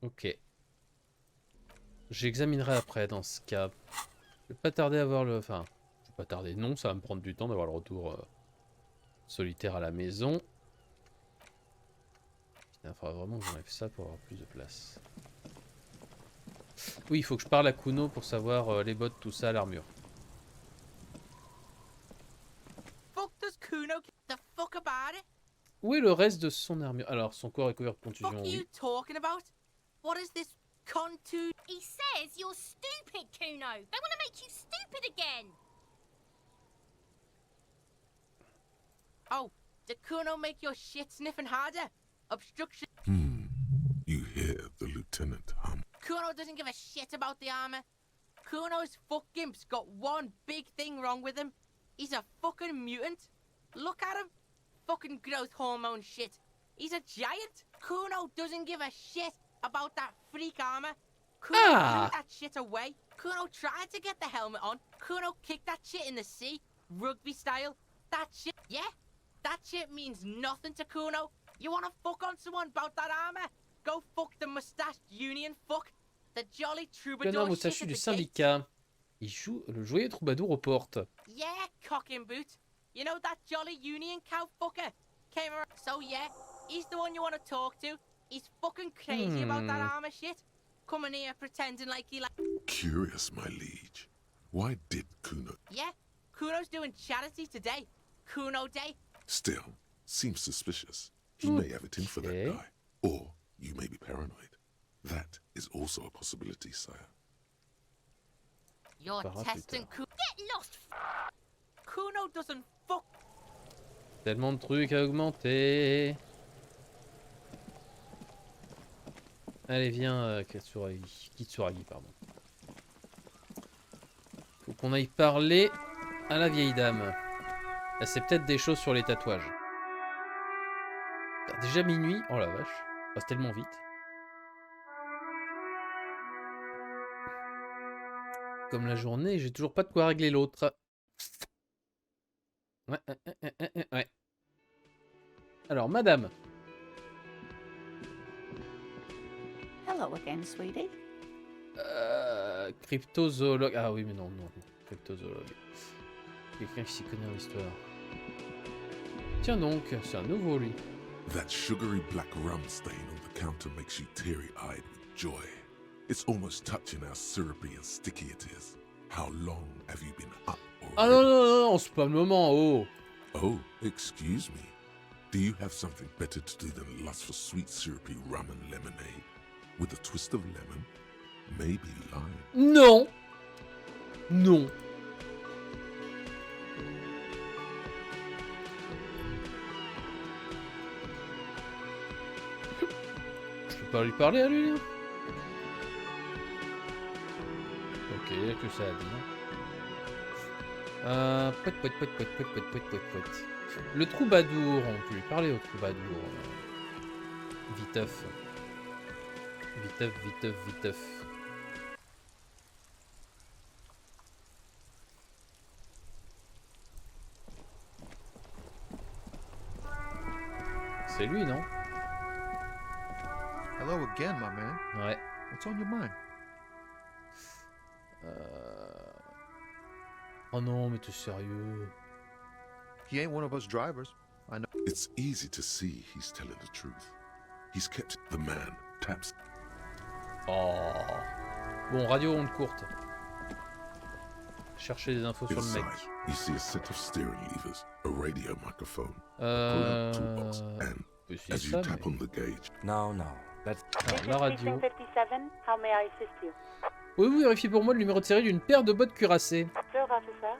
Ok. J'examinerai après dans ce cas. Je vais pas tarder à voir le... Enfin, je vais pas tarder. Non, ça va me prendre du temps d'avoir le retour solitaire à la maison. Il faudra vraiment que j'enlève ça pour avoir plus de place. Oui, il faut que je parle à Kuno pour savoir les bottes, tout ça, l'armure. Où est le reste de son armure? Alors, son corps est couvert de contusions. Oui.
He says you're stupid, Kuno. They want to make you stupid again.
Oh, did Kuno make your shit sniffing harder? Obstruction.
You hear the lieutenant hum.
Kuno doesn't give a shit about the armor. Kuno's fuck gimp's got one big thing wrong with him. He's a fucking mutant. Look at him. Fucking growth hormone shit. He's a giant. Kuno doesn't give a shit about that freak armor. Kuno threw that shit away. Kuno tried to get the helmet on. Kuno kicked that shit in the sea, rugby style. That shit, yeah? That shit means nothing to Kuno. You wanna fuck on someone about that armor? Go fuck the mustached union fuck. The jolly troubadour
moustachu du syndicat. Il joue le joyeux troubadour aux portes.
Yeah, cock and boot. You know that jolly union cow fucker? Came around. So yeah, he's the one you wanna talk to. He's fucking crazy about that armor shit. Coming here pretending like he like...
Curious, my liege. Why did Kuno...
Yeah, Kuno's doing charity today. Kuno Day.
Still, seems suspicious. He may have it in for that guy. Or you may be paranoid. That is also a possibility, sire.
You're testing Kuno. Get lost! Kuno doesn't fuck...
Tellement de trucs à augmenter. Allez, viens, Kitsuragi, pardon. Faut qu'on aille parler à la vieille dame. C'est peut-être des choses sur les tatouages. Déjà minuit. Oh la vache. Ça passe tellement vite. Comme la journée, j'ai toujours pas de quoi régler l'autre. Ouais. Alors, madame.
Hello again, sweetie.
Cryptozoologue. Ah oui, mais non. Cryptozoologue. Quelqu'un qui s'y connaît en histoire. Tiens donc, c'est un nouveau, lui.
That sugary black rum stain on the counter makes you teary-eyed with joy. It's almost touching how syrupy and sticky it is. How long have you been up already?
Ah non, c'est pas le moment, oh.
Oh, excuse me. Do you have something better to do than lust for sweet syrupy rum and lemonade? With a twist of lemon? Maybe lime?
Non. Je peux pas lui parler à lui, là. Ok, que ça a dit. Poit. Le troubadour, on peut lui parler au troubadour. Viteuf. C'est lui, non?
Hello again, my man.
Ouais.
What's on your mind?
Oh non, mais t'es sérieux?
He ain't one of us drivers. I know.
It's easy to see he's telling the truth. He's kept the man taps.
Oh. Bon, radio onde courte. Chercher des infos sur le mec.
You see a set of steering levers, a radio microphone, a toolbox, and as you tap on the gauge.
No.
La radio.
57, how may I assist you?
Pouvez-vous vérifier pour moi le numéro de série d'une paire de bottes cuirassées?
Sir, officer.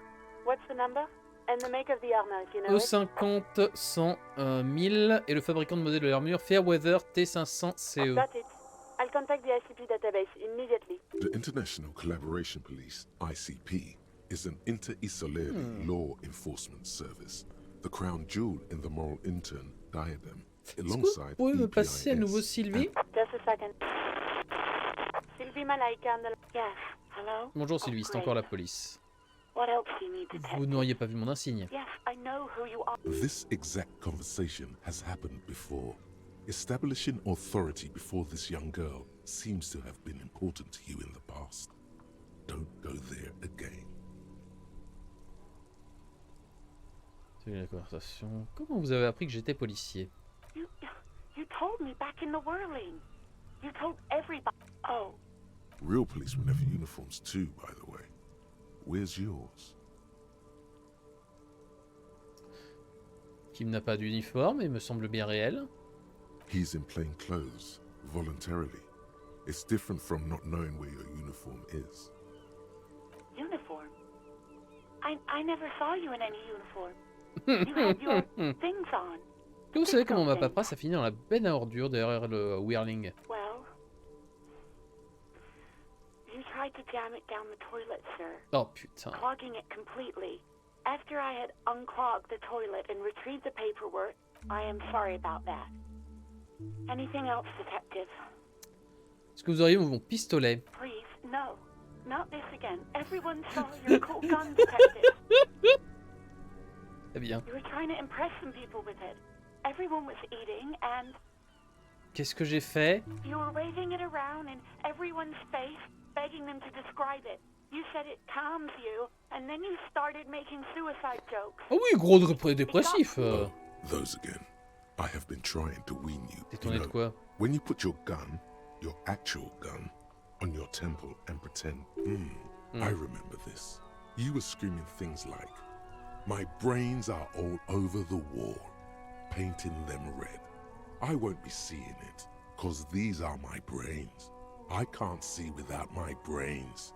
What's the number? And the make of the armor, if you know
E50 100 1000 et le fabricant de modèle de l'armure Fairweather T500CE.
Got it. I'll contact the ICP database immediately.
The International Collaboration Police, ICP, is an inter-Israeli law enforcement service. The crown jewel in the moral intern diadem
Est-ce que vous pouvez me passer à nouveau Sylvie? Bonjour Sylvie, c'est encore la police. Vous n'auriez pas vu mon insigne.
This exact conversation has happened before. Establishing authority before this young girl seems to have been important to you in the past. Don't go there again.
C'est la conversation. Comment vous avez appris que j'étais policier?
You told me back in the whirling. You told everybody. Oh.
Real policemen have uniforms too, by the way. Where's yours?
Kim n'a pas d'uniforme et me semble bien réel.
He's in plain clothes, voluntarily. It's different from not knowing where your uniform is.
Uniform? I never saw you in any uniform. You had your things on.
Que vous savez comment ma paperasse a fini dans la benne à ordures derrière le whirling?
Well, you tried to jam it down the toilet, sir.
Oh putain.
Clogging it completely. After I had unclogged the toilet and retrieved the paperwork, I am sorry about that. Anything else, detective?
Est-ce que vous auriez mon pistolet?
Please, no. Not this again. Everyone saw your cool gun, detective.
Très bien.
You were trying to impress some people with it. Everyone was eating and...
Qu'est-ce que j'ai fait?
You were waving it around in everyone's face, begging them to describe it. You said it calms you, and then you started making suicide jokes.
Oh oui, gros dépressif.
Those again. I have been trying to wean you.
Détourné de quoi?
When you put your gun, your actual gun, on your temple and pretend, I remember this. You were screaming things like, "My brains are all over the wall, painting them red. I won't be seeing it, cause these are my brains. I can't see without my brains."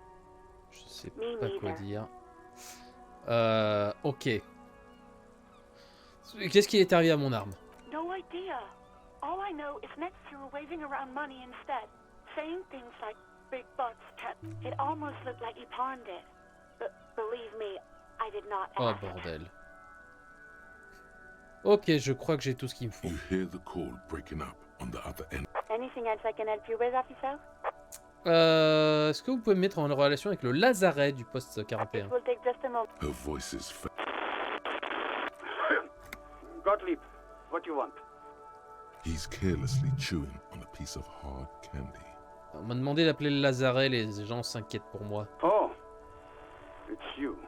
Je sais pas quoi dire. Ok. Qu'est-ce qui est arrivé à mon arme?
No idea. All I know is next you were waving around money instead, saying things like big bucks kept. It almost looked like you pawned it. But believe me, I did not
Oh
ask.
bordel. Ok, je crois que j'ai tout ce qu'il me faut.
You hear the call breaking up on the other end.
Anything else I can help you with, officer?
Est-ce que vous pouvez me mettre en relation avec le lazaret du poste 41?
It will take just a moment.
Her voice is
Gottlieb, what do you want?
He's carelessly chewing on a piece of hard candy.
On m'a demandé d'appeler le lazaret, les gens s'inquiètent pour moi.
Oh, it's you.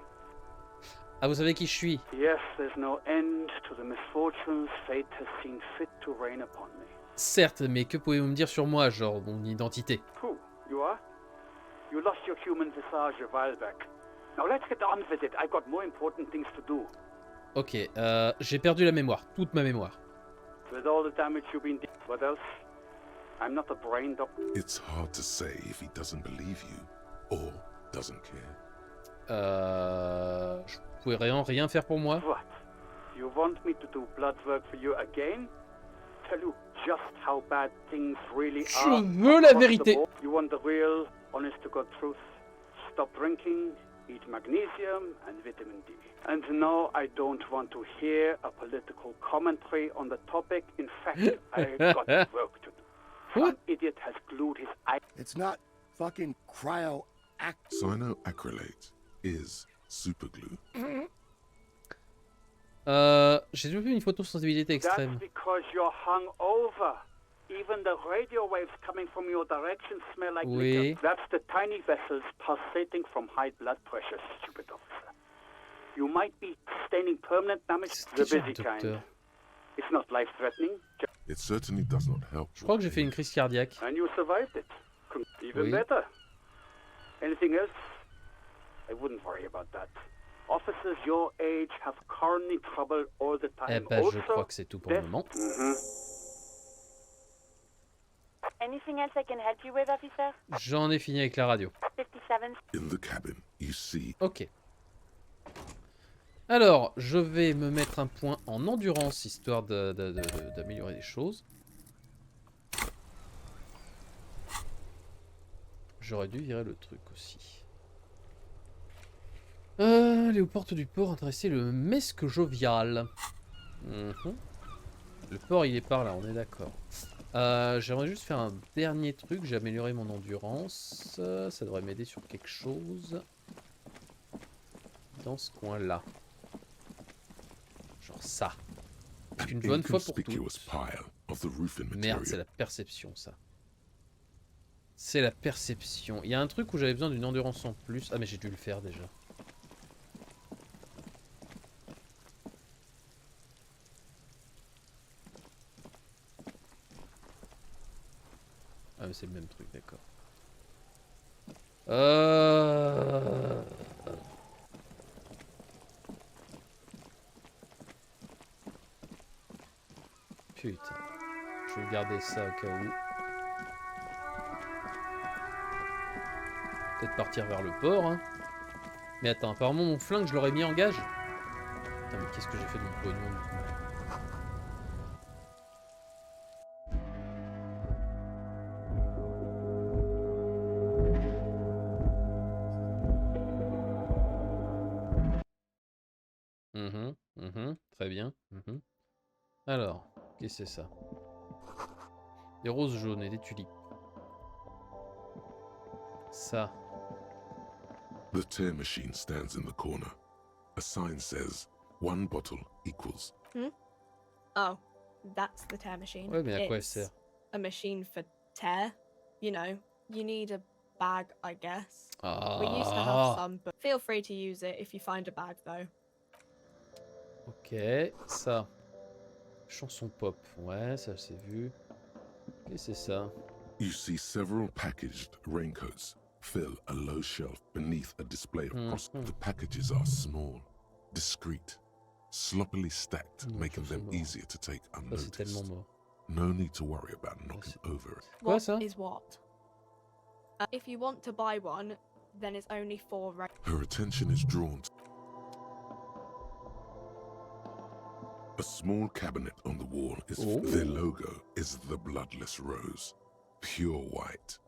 Ah, vous savez qui je suis?
Yes, there's no end to the misfortunes fate has seen fit to rain upon me.
Certes, mais que pouvez-vous me dire sur moi, genre mon identité?
Who you are? You lost your human visage a while back. Now let's get on with it. I've got more important things to do.
Ok, j'ai perdu la mémoire, toute ma mémoire.
With all the damage you've been doing, what else? I'm not a brain doctor.
It's hard to say if he doesn't believe you or doesn't care.
Je pouvais rien faire pour moi?
What? You want me to do blood work for you again? Tell you just how bad things really are.
Je veux la vérité.
You want the real, honest to God truth? Stop drinking, eat magnesium and vitamin D. And no, I don't want to hear a political commentary on the topic. In fact, I've got work to do. Some idiot has glued his eye.
It's not fucking
Cyanoacrylate is superglue.
J'ai déjà vu une photosensibilité extrême.
That's because you're hungover. Even the radio waves coming from your direction smell like
Oui.
liquor. That's the tiny vessels pulsating from high blood pressure, stupid officer. You might be sustaining permanent damage to the busy kind. It's not life-threatening.
It certainly does not help.
Je crois que j'ai fait une crise cardiaque.
And you survived it. Even
Oui.
better. Anything else? I wouldn't worry about that. Officers your age have coronary trouble all the time.
Eh ben, je crois que c'est tout pour le moment.
Anything else I can help you with, officer?
J'en ai fini avec la radio.
57.
In the cabin, you see.
Ok. Alors, je vais me mettre un point en endurance, histoire d'améliorer les choses. J'aurais dû virer le truc aussi. Aller aux portes du port, intéresser le mesque jovial. Le port, il est par là, on est d'accord. J'aimerais juste faire un dernier truc. J'ai amélioré mon endurance. Ça devrait m'aider sur quelque chose. Dans ce coin-là. Genre ça. Une bonne fois pour toutes. Merde, c'est la perception, ça. C'est la perception. Il y a un truc où j'avais besoin d'une endurance en plus. Ah, mais j'ai dû le faire déjà. Ah, mais c'est le même truc, d'accord. Putain. Je vais garder ça au cas où. Peut-être partir vers le port, hein. Mais attends, apparemment mon flingue, je l'aurais mis en gage. Putain, mais qu'est-ce que j'ai fait de mon pognon, du coup? Très bien. Alors, qu'est-ce que c'est ça? Des roses jaunes et des tulipes. Ça.
The tear machine stands in the corner. A sign says, 1 bottle equals.
Oh, that's the tear machine.
Ouais, mais à quoi elle sert?
A machine for tear. You know, you need a bag, I guess. We used to have some, but feel free to use it if you find a bag, though.
Ok, ça. Chanson pop. Ouais, ça c'est vu. Qu'est-ce que c'est ça?
You see several packaged raincoats fill a low shelf beneath a display of prosecco. The packages are small, discreet, sloppily stacked, making them easier to take unnoticed. No need to worry about knocking over it.
What is what? If you want to buy one, then it's only 4 rain.
Her attention is drawn to a small cabinet on the wall. Their logo is the bloodless rose, pure white.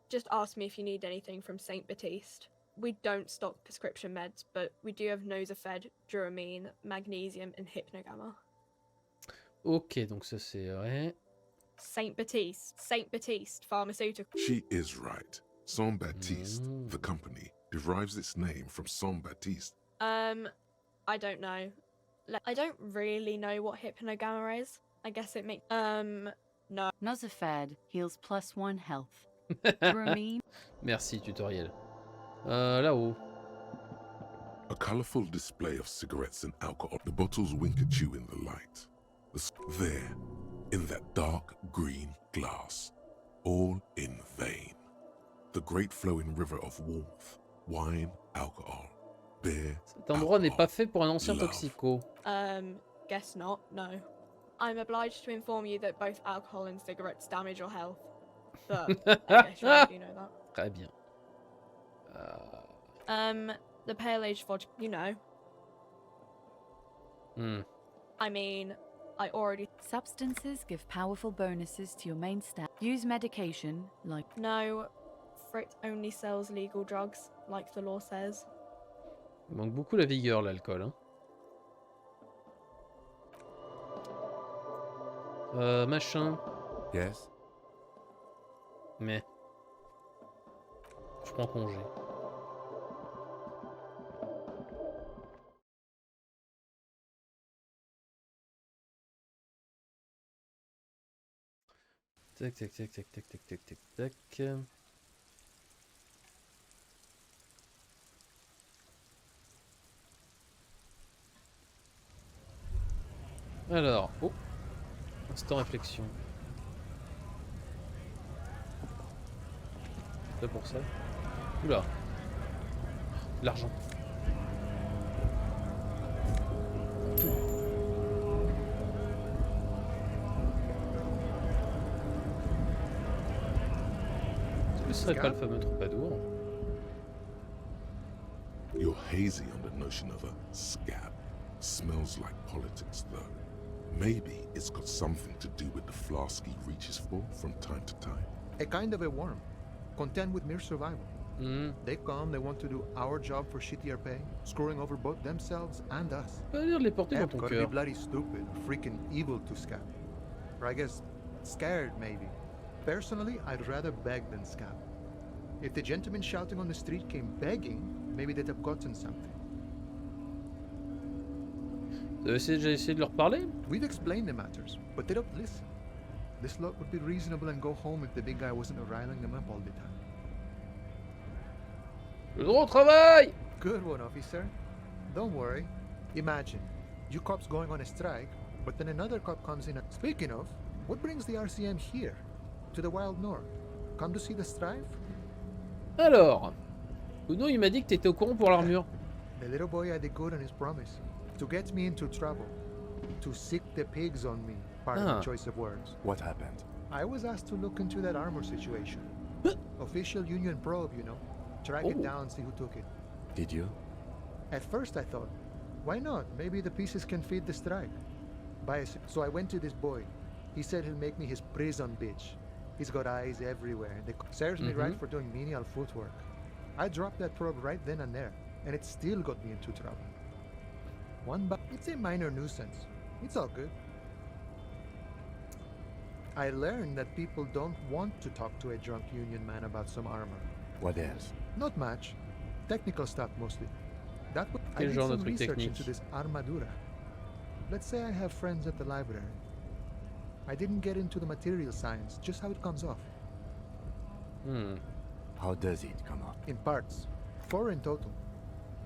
Just ask me if you need anything from Saint Baptiste. We don't stock prescription meds, but we do have Nosafed, Duramine, Magnesium, and Hypnogamma.
Ok, donc ça c'est vrai.
Saint Baptiste Pharmaceutical.
She is right. Saint Baptiste, the company, derives its name from Saint Baptiste.
I don't know. I don't really know what Hypnogamma is. I guess it makes no.
Nosafed heals +1 health. Duramine.
Merci tutoriel. Là-haut.
A colorful display of cigarettes and alcohol. The bottles wink at you in the light. There, in that dark green glass, all in vain. The great flowing river of warmth, wine, alcohol, beer.
Cet endroit n'est pas fait pour un ancien toxico.
Guess not, no. I'm obliged to inform you that both alcohol and cigarettes damage your health. But I guess you already know that.
Très bien.
The pale age vodka, you know. I mean, I already...
Substances give powerful bonuses to your main stat. Use medication, like...
No, Frit only sells legal drugs, like the law says.
Il manque beaucoup la vigueur, l'alcool, hein. Machin.
Yes.
Mais. Je prends congé. Tac, tac, tac, tac, tac, tac, tac, tac, tac. Alors, oh, instant réflexion. C'est pour ça. Oula, l'argent. Est-ce que ce serait pas le fameux troubadour?
You're hazy on the notion of a scab. Smells like politics, though. Maybe it's got something to do with the flask he reaches for from time to time.
A kind of a worm, content with mere survival. They come, they want to do our job for shittier pay, screwing over both themselves and us.
Pas l'air de les porter dans ton
Gotta be
cœur.
bloody stupid or freaking evil to scab. Or I guess, scared maybe. Personally, I'd rather beg than scab. If the gentleman shouting on the street came begging, maybe they'd have gotten something.
Vous avez déjà essayé de leur parler?
We've explained the matters, but they don't listen. This lot would be reasonable and go home if the big guy wasn't riling them up all the time.
Le droit au travail!
Good one, officer. Don't worry. Imagine, you cops going on a strike, but then another cop comes in. Speaking of, what brings the RCM here? To the wild north? Come to see the strife?
Alors, Kuno, il m'a dit que t'étais au courant pour l'armure.
The little boy had a good on his promise. To get me into trouble. To sick the pigs on me. Pardon the choice of words.
What happened?
I was asked to look into that armor situation. Official union probe, you know. Track it down, see who took it.
Did you?
At first I thought, why not? Maybe the pieces can feed the strike. So I went to this boy. He said he'll make me his prison bitch. He's got eyes everywhere. They serves me right for doing menial footwork. I dropped that probe right then and there, and it still got me into trouble. It's a minor nuisance. It's all good. I learned that people don't want to talk to a drunk union man about some armor.
What else?
Not much. Technical stuff mostly. I
Quel
did
genre de
some
truc
research
technique?
into this armadura. Let's say I have friends at the library. I didn't get into the material science, just how it comes off.
How does it come off?
In parts. 4 in total.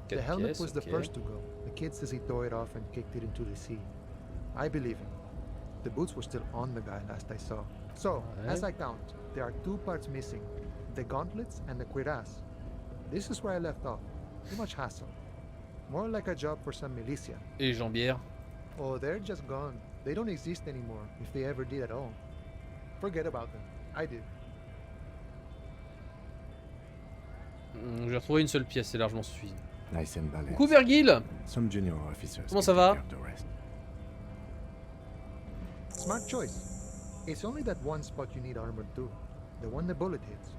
The helmet was the first to go. The kid says he tore it off and kicked it into the sea. I believe him. The boots were still on the guy last I saw. So, as I count, there are 2 parts missing. The gauntlets and the cuirass. This is where I left off. Too much hassle. More like a job for some militia.
Et les jambières?
Oh, they're just gone. They don't exist anymore, if they ever did at all. Forget about them. I did.
J'ai retrouvé une seule pièce, c'est largement suffisant.
Nice and balanced.
Coucou Virgil!
Some junior officers
Comment ça va?
Smart choice. It's only that one spot you need armored too. The one the bullet hits.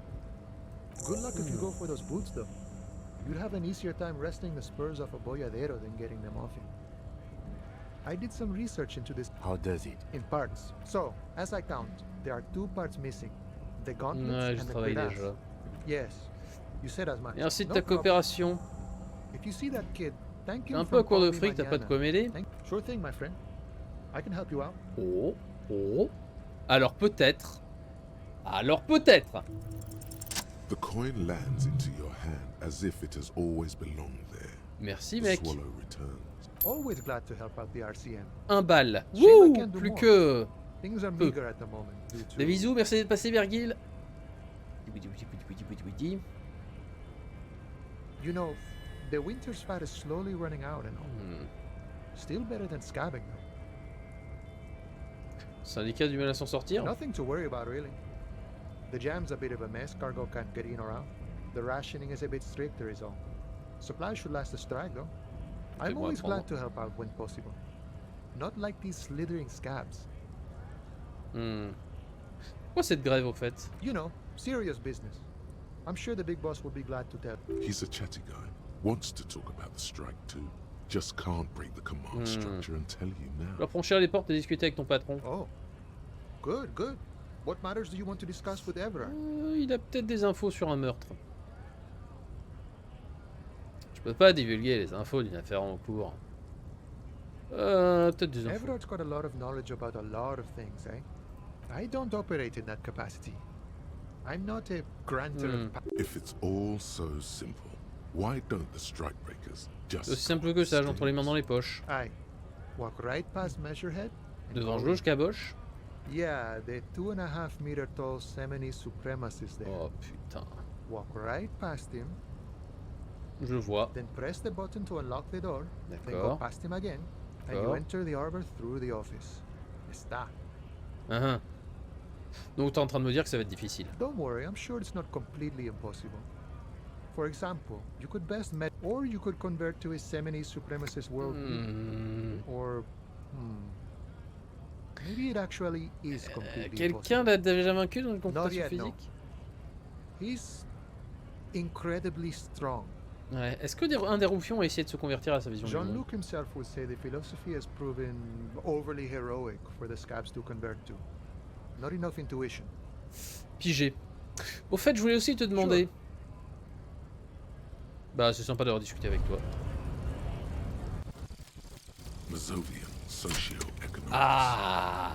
Good luck if you go for those boots though. You'd have an easier time wresting the spurs off a boyadero than getting them off him. I did some research into this.
How does it?
In parts. So, as I count, there are 2 parts missing. The gauntlets and the cuirass. Yes. You said as much.
Merci de ta coopération.
If you see that kid, thank him.
Un peu à court de fric, t'as pas de quoi m'aider?
Sure thing, my friend. I can help you out.
Oh. Alors peut-être.
The coin lands into your hand as if it has always belonged there.
Merci,
The
mec.
swallow returns.
Always glad to help out the RCM.
1 balle.
Shame I
Wouh!
can't do
Plus
more.
que...
Things are meager at the moment due to...
Des bisous, merci d'être passé, Virgil.
You know, the winter's fat is slowly running out and all. Still better than scabbing though.
Syndicat du mal à s'en sortir.
Nothing to worry about really. The jam's a bit of a mess, cargo can't get in or out. The rationing is a bit stricter is all. Supplies should last the strike though. I'm always glad to help out when possible. Not like these slithering scabs.
Pourquoi cette grève au fait?
You know, serious business. I'm sure the big boss will be glad to tell.
He's a chatty guy. Wants to talk about the strike too. Just can't break the command structure and tell you now.
Alors franchir les portes et discuter avec ton patron.
Oh. Good, good. What matters do you want to discuss with Everard?
Il a peut-être des infos sur un meurtre. Je peux pas divulguer les infos d'une affaire en cours. Peut-être des infos.
Everard's got a lot of knowledge about a lot of things, eh? I don't operate in that capacity. I'm not a grantor of...
If it's all so simple, why don't the strikebreakers just...
C'est aussi simple que ça, j'entre les mains dans les poches.
Aye. Walk right past Measurehead.
Devant Jauge Caboche.
Yeah, the 2.5 meter tall Semini supremacist there.
Oh putain.
Walk right past him.
Je vois.
Then press the button to unlock the door. Then go
D'accord.
past him again. And you enter the arbor through the office. Está.
Donc t'es en train de me dire que ça va être difficile.
Don't worry, I'm sure it's not completely impossible. For example, you could best met, or you could convert to a Semini supremacist worldview. Or, maybe it actually is completely
Quelqu'un l'a déjà vaincu dans une
Not
confrontation
yet, no.
physique?
He's incredibly strong.
Ouais. Est-ce que un des Roufions a essayé de se convertir à sa vision du monde?
Jean-Luc himself would say the philosophy has proven overly heroic for the scabs to convert to. Not enough intuition.
Pigé. Au fait, je voulais aussi te demander... Sure. Bah, c'est sympa d'avoir discuté avec toi. Ah,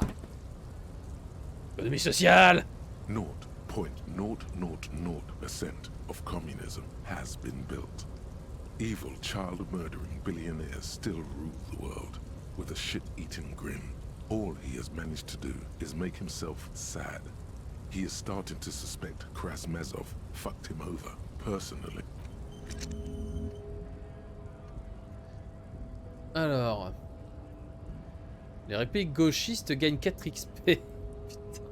économie sociale.
0.000% of communism has been built. Evil, child-murdering billionaires still rule the world with a shit-eating grin. All he has managed to do is make himself sad. He is starting to suspect Krasmazov fucked him over, personally.
Alors... Les répliques gauchistes gagnent 4 XP. Putain.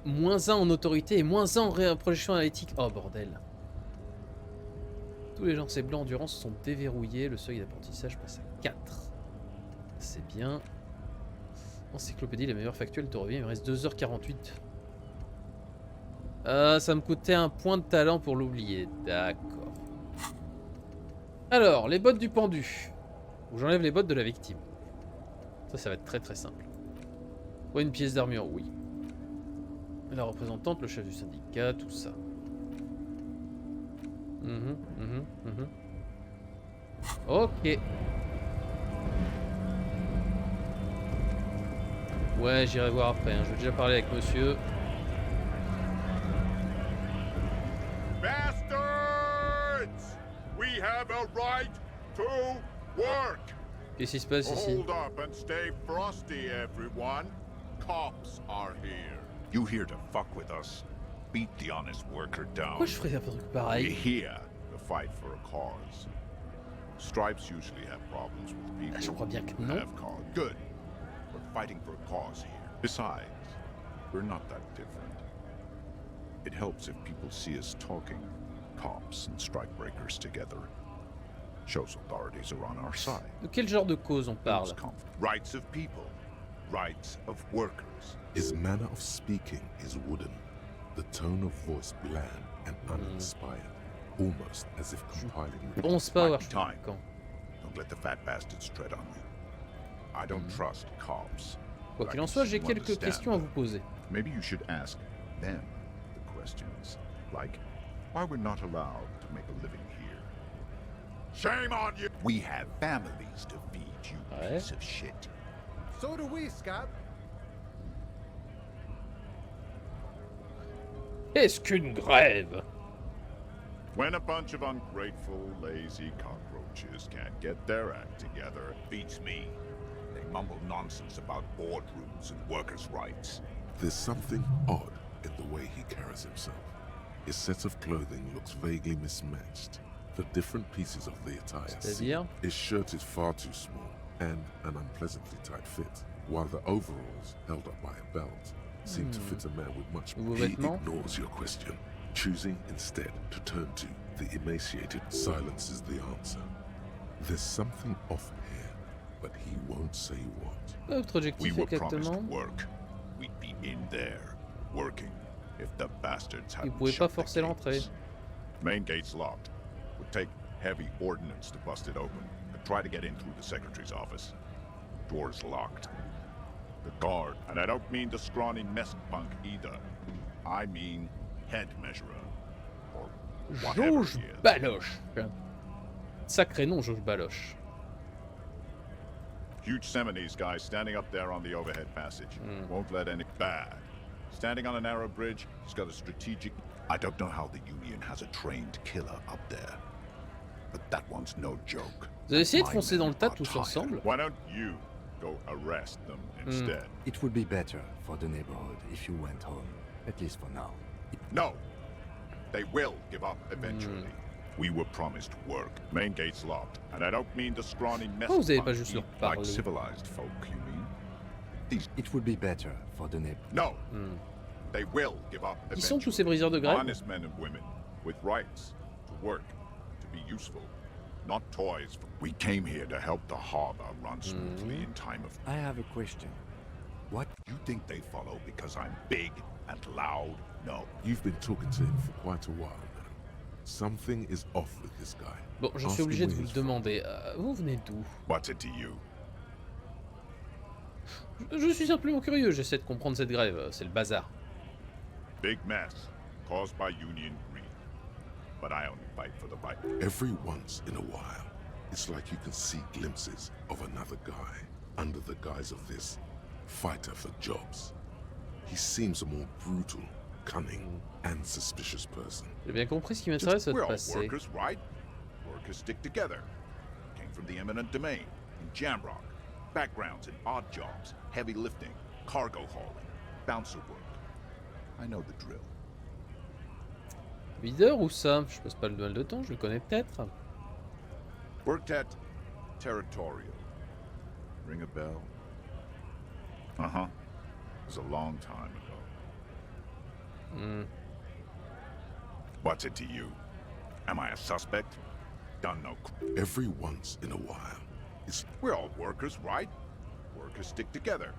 -1 en autorité et -1 en projection analytique. Oh bordel. Tous les lancers blancs endurance sont déverrouillés. Le seuil d'apprentissage passe à 4. C'est bien. Encyclopédie, les meilleurs factuels te revient. Il me reste 2h48. Ça me coûtait 1 point de talent pour l'oublier. D'accord. Alors, les bottes du pendu. Ou j'enlève les bottes de la victime. Ça va être très très simple. Ou une pièce d'armure, oui. La représentante, le chef du syndicat, tout ça. Ok. Ouais, j'irai voir après. Hein. Je vais déjà parler avec monsieur.
Bastards! We have a right to work.
Qu'est-ce qui se passe ici?
Hold up and stay frosty, everyone. Cops are here.
You here to fuck with us? Beat the honest worker down.
Pourquoi je ferais un truc pareil?
We're here to fight for a cause. Stripes usually have problems with people
je crois bien que
who
non.
have cause. Good. We're fighting for a cause here. Besides, we're not that different. It helps if people see us talking, cops and strikebreakers together. Shows authorities are on our side.
De quel genre de cause on parle?
Rights of people. Rights of workers.
His manner of speaking is wooden, the tone of voice bland and uninspired, almost as if compiling.
Pense pas avoir
time. Don't let the fat bastards tread on you. I don't trust cops.
Quoi qu'il en soit, j'ai quelques questions à vous poser.
Maybe you should ask them the questions, like why we're not allowed to make a living here. Shame on you! We have families to feed, you piece of shit.
So do we, Scott.
Qu'est-ce qu'une grève?
When a bunch of ungrateful, lazy cockroaches can't get their act together, it beats me. They mumble nonsense about boardrooms and workers' rights.
There's something odd in the way he carries himself. His set of clothing looks vaguely mismatched. The different pieces of the attire. His shirt is far too small and an unpleasantly tight fit, while the overalls, held up by a belt, seem to fit a man with much more. He ignores your question, choosing instead to turn to the emaciated. Silence is the answer. There's something off here, but he won't say what.
We were promised work. We'd be in there, working, if the bastards hadn't shut the gates. Main gate's locked. Would take heavy ordnance to bust it open, and try to get in through the secretary's office. Door's locked. The guard, and I don't mean the scrawny mess punk either. I mean head measurer, or whatever he is.
Baloche. Sacré nom, Georges Baloche.
Huge Seminese guy standing up there on the overhead passage. Won't let any bad. Standing on a narrow bridge, he's got a strategic. I don't know how the Union has a trained killer up there, but that one's no joke.
Vous avez essayé de foncer dans le tas tous ensemble?
Why don't you go arrest them instead?
It would be better for the neighborhood if you went home, at least for now.
No, they will give up eventually. We were promised work. Main gate's locked, and I don't mean the scrawny mess.
Vous avez pas juste leur parler.
Like civilized folk, you mean? These.
It would be better for the neighborhood.
No. They will give up eventually.
Qui sont tous ces briseurs de grève?
Honest men and women with rights to work, to be useful, not toys. We came here to help the harbor run smoothly in time of.
I have a question. What?
You think they follow because I'm big and loud? No.
You've been talking to him for quite a while now. Something is off with this guy.
Bon, je suis obligé de vous le demander. Vous venez d'où?
What's it to you?
Je suis simplement curieux, j'essaie de comprendre cette grève, c'est le bazar.
Big mess, caused by union greed. But I only fight for the fight.
Every once in a while, it's like you can see glimpses of another guy under the guise of this fighter for jobs. He seems a more brutal, cunning, and suspicious person.
J'ai bien compris ce qui m'intéresse de passer.
Workers, right? Workers stick together. Came from the eminent domain in Jamrock. Backgrounds in odd jobs, heavy lifting, cargo hauling, bouncer work. I know the drill.
Videur ou ça? Je passe pas le mal de temps, je le connais peut-être.
Worked at Territorial. Ring a bell? Uh-huh. It was a long time ago. What's it to you? Am I a suspect? Done no.
Every once in a while.
We're all workers, right? Workers stick together.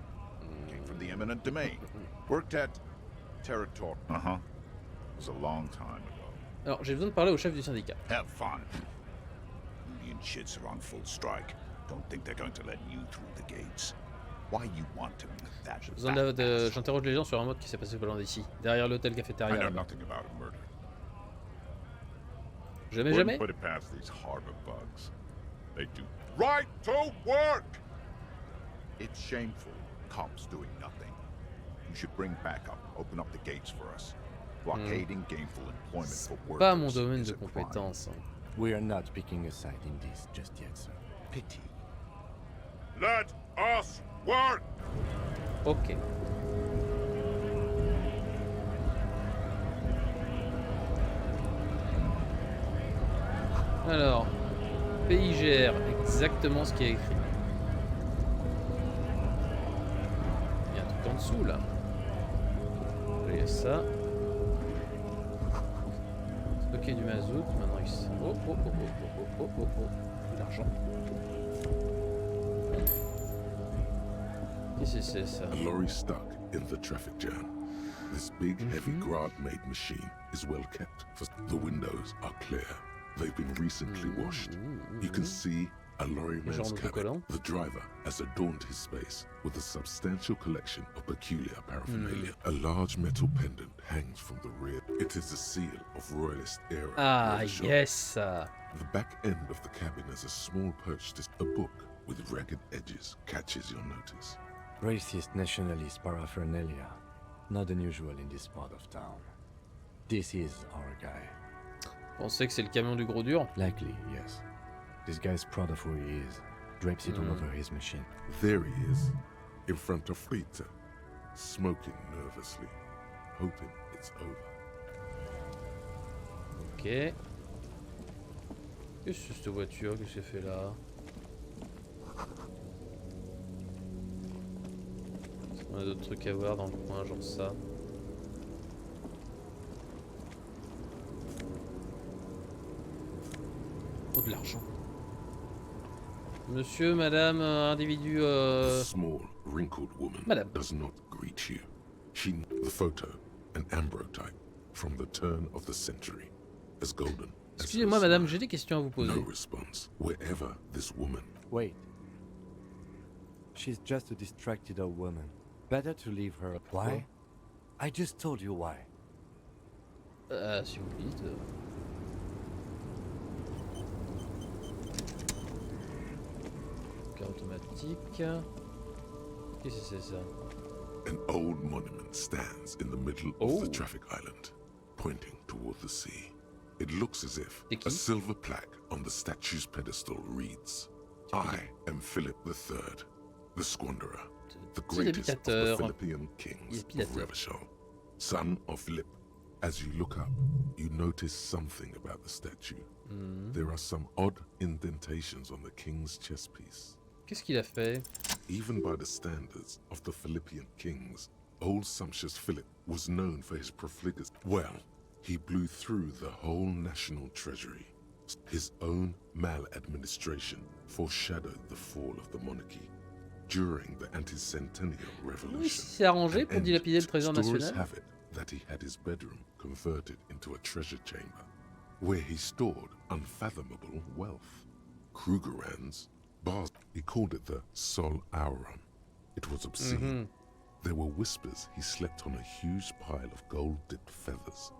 Came from the eminent domain. Worked at Territorial. Uh-huh. It was a long time ago.
Alors, j'ai besoin de parler au chef du syndicat.
Have fun. Union shits are on full strike. Don't think they're going to let you through the gates. Why you want to meet that?
J'interroge les gens sur un mode qui s'est passé pas loin d'ici, derrière l'hôtel cafétéria.
I know nothing about a murder.
Jamais.
Put it past these harbor bugs. They do right to work. It's shameful. Cops doing nothing. You should bring backup. Open up the gates for us. Blockading gainful employment for workers.
Pas mon domaine de compétence.
We are not picking a side in this just yet, sir.
Pity. Let us work.
Ok. Alors, PIGR, exactement ce qui est écrit. Il y a un truc en dessous là. Il y a ça. Stocker du mazout, maintenant il se... De l'argent. Qu'est-ce que c'est ça?
A lorry stuck in the traffic jam. This big, heavy grad-made machine is well kept, for the windows are clear. They've been recently washed. You can see a lorryman's cabin. The driver has adorned his space with a substantial collection of peculiar paraphernalia. A large metal pendant hangs from the rear. It is a seal of Royalist era.
Ah, yes!
The back end of the cabin has a small perch. A book with ragged edges catches your notice.
Racist nationalist paraphernalia. Not unusual in this part of town. This is our guy.
Pensez que c'est le camion du gros dur?
Likely, yes. This guy's proud of who he is. Drapes it all over his machine.
There he is, in front of Rita, smoking nervously, hoping it's over.
Ok. Qu'est-ce que c'est cette voiture? Qu'est-ce qu'elle fait là? On a d'autres trucs à voir dans le coin, genre ça. Oh, de l'argent. Monsieur, madame, individu...
The small, wrinkled woman
madame.
Does not greet you. She the photo, an ambrotype from the turn of the century, as golden.
Excusez-moi, madame, j'ai des questions à vous poser.
No response. Wherever this woman.
Wait. She's just a distracted old woman. Better to leave her. Why? I just told you why.
Si vous dites... automatique. Qu'est-ce que c'est ça?
An old monument stands in the middle of the traffic island, pointing toward the sea. It looks as if a silver plaque on the statue's pedestal reads, I am Philip III, the Squanderer, the greatest of the Philippian kings of Revachol, son of Philip. As you look up, you notice something about the statue. There are some odd indentations on the king's chest piece.
Qu'est-ce qu'il a fait?
Even by the standards of the Philippian kings, old sumptuous Philip was known for his profligacy. Well, he blew through the whole national treasury. His own maladministration foreshadowed the fall of the monarchy. During the anti-centennial revolution,
il s'est arrangé pour dilapider le trésor national.
Have it that he had his bedroom converted into a treasure chamber, where he stored unfathomable wealth. Krugerrands, bars, he called it the Sol Auron. It was obscene. There were whispers he slept on a huge pile of gold-dipped feathers,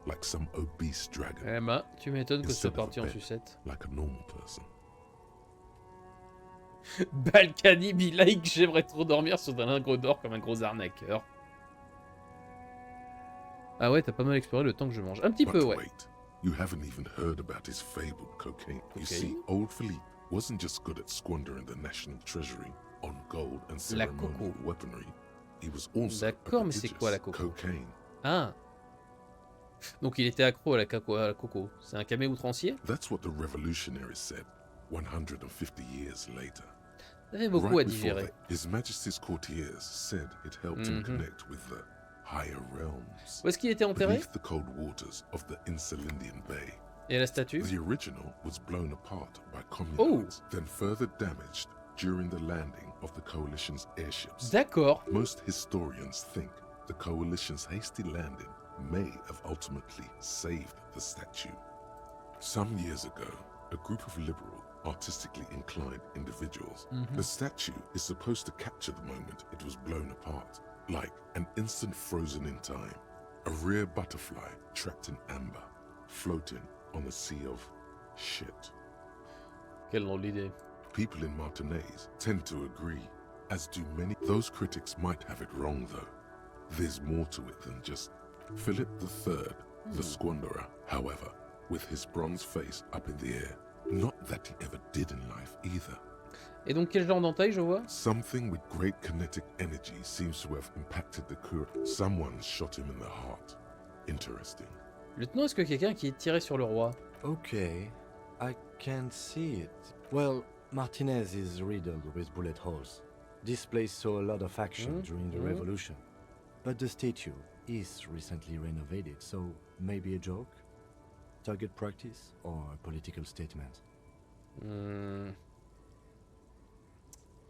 like some obese dragon.
Eh ben, tu m'étonnes que ce soit parti en sucette.
Like a normal person.
Balkany be like, j'aimerais trop dormir sur un lingot d'or comme un gros arnaqueur. Ah ouais, t'as pas mal exploré le temps que je mange. Un petit peu, ouais.
Wait, you haven't even heard about his fabled cocaine. You see, old Philippe wasn't just good at squandering the national treasury on gold and ceremonial weaponry. He was also
D'accord, mais c'est quoi la cocaine? Ah. Donc il était accro à la coco. C'est un camé outrancier?
That's what the revolutionaries said 150 years later.
Ça fait beaucoup à digérer.
His Majesty's courtiers said it helped him connect with the higher realms.
Où est-ce qu'il était enterré?
Beneath the cold waters of the Insulindian Bay.
Et la statue?
The original was blown apart by communists, then further damaged during the landing of the coalition's airships.
D'accord.
Most historians think the coalition's hasty landing may have ultimately saved the statue. Some years ago, a group of liberal, artistically inclined individuals, the statue is supposed to capture the moment it was blown apart, like an instant frozen in time, a rare butterfly trapped in amber, floating on a sea of shit.
Quelle drôle d'idée.
People in Martinaise tend to agree, as do many. Those critics might have it wrong, though. There's more to it than just Philip III, the squanderer, however, with his bronze face up in the air. Not that he ever did in life, either.
Et donc quel genre d'entaille je vois?
Something with great kinetic energy seems to have impacted the cure. Someone shot him in the heart. Interesting.
Lieutenant, est-ce que quelqu'un qui est tiré sur le roi?
Okay, I can't see it. Well, Martinez is riddled with bullet holes. This place saw a lot of action during the revolution. But the statue is recently renovated, so maybe a joke? Target practice or a political statement?
Je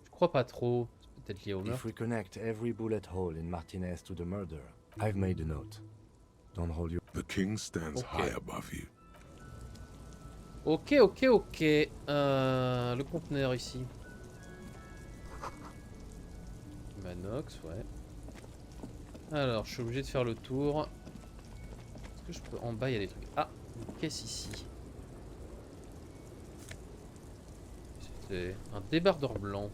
crois pas trop. C'est peut-être lié au meurtre.
If we connect every bullet hole in Martinez to the murder, I've made a note. Don't hold you.
The king stands high above you.
Ok. Le conteneur ici. Manox, ouais. Alors, je suis obligé de faire le tour. Est-ce que je peux... En bas, il y a des trucs. Ah, qu'est-ce ici? C'est un débardeur blanc.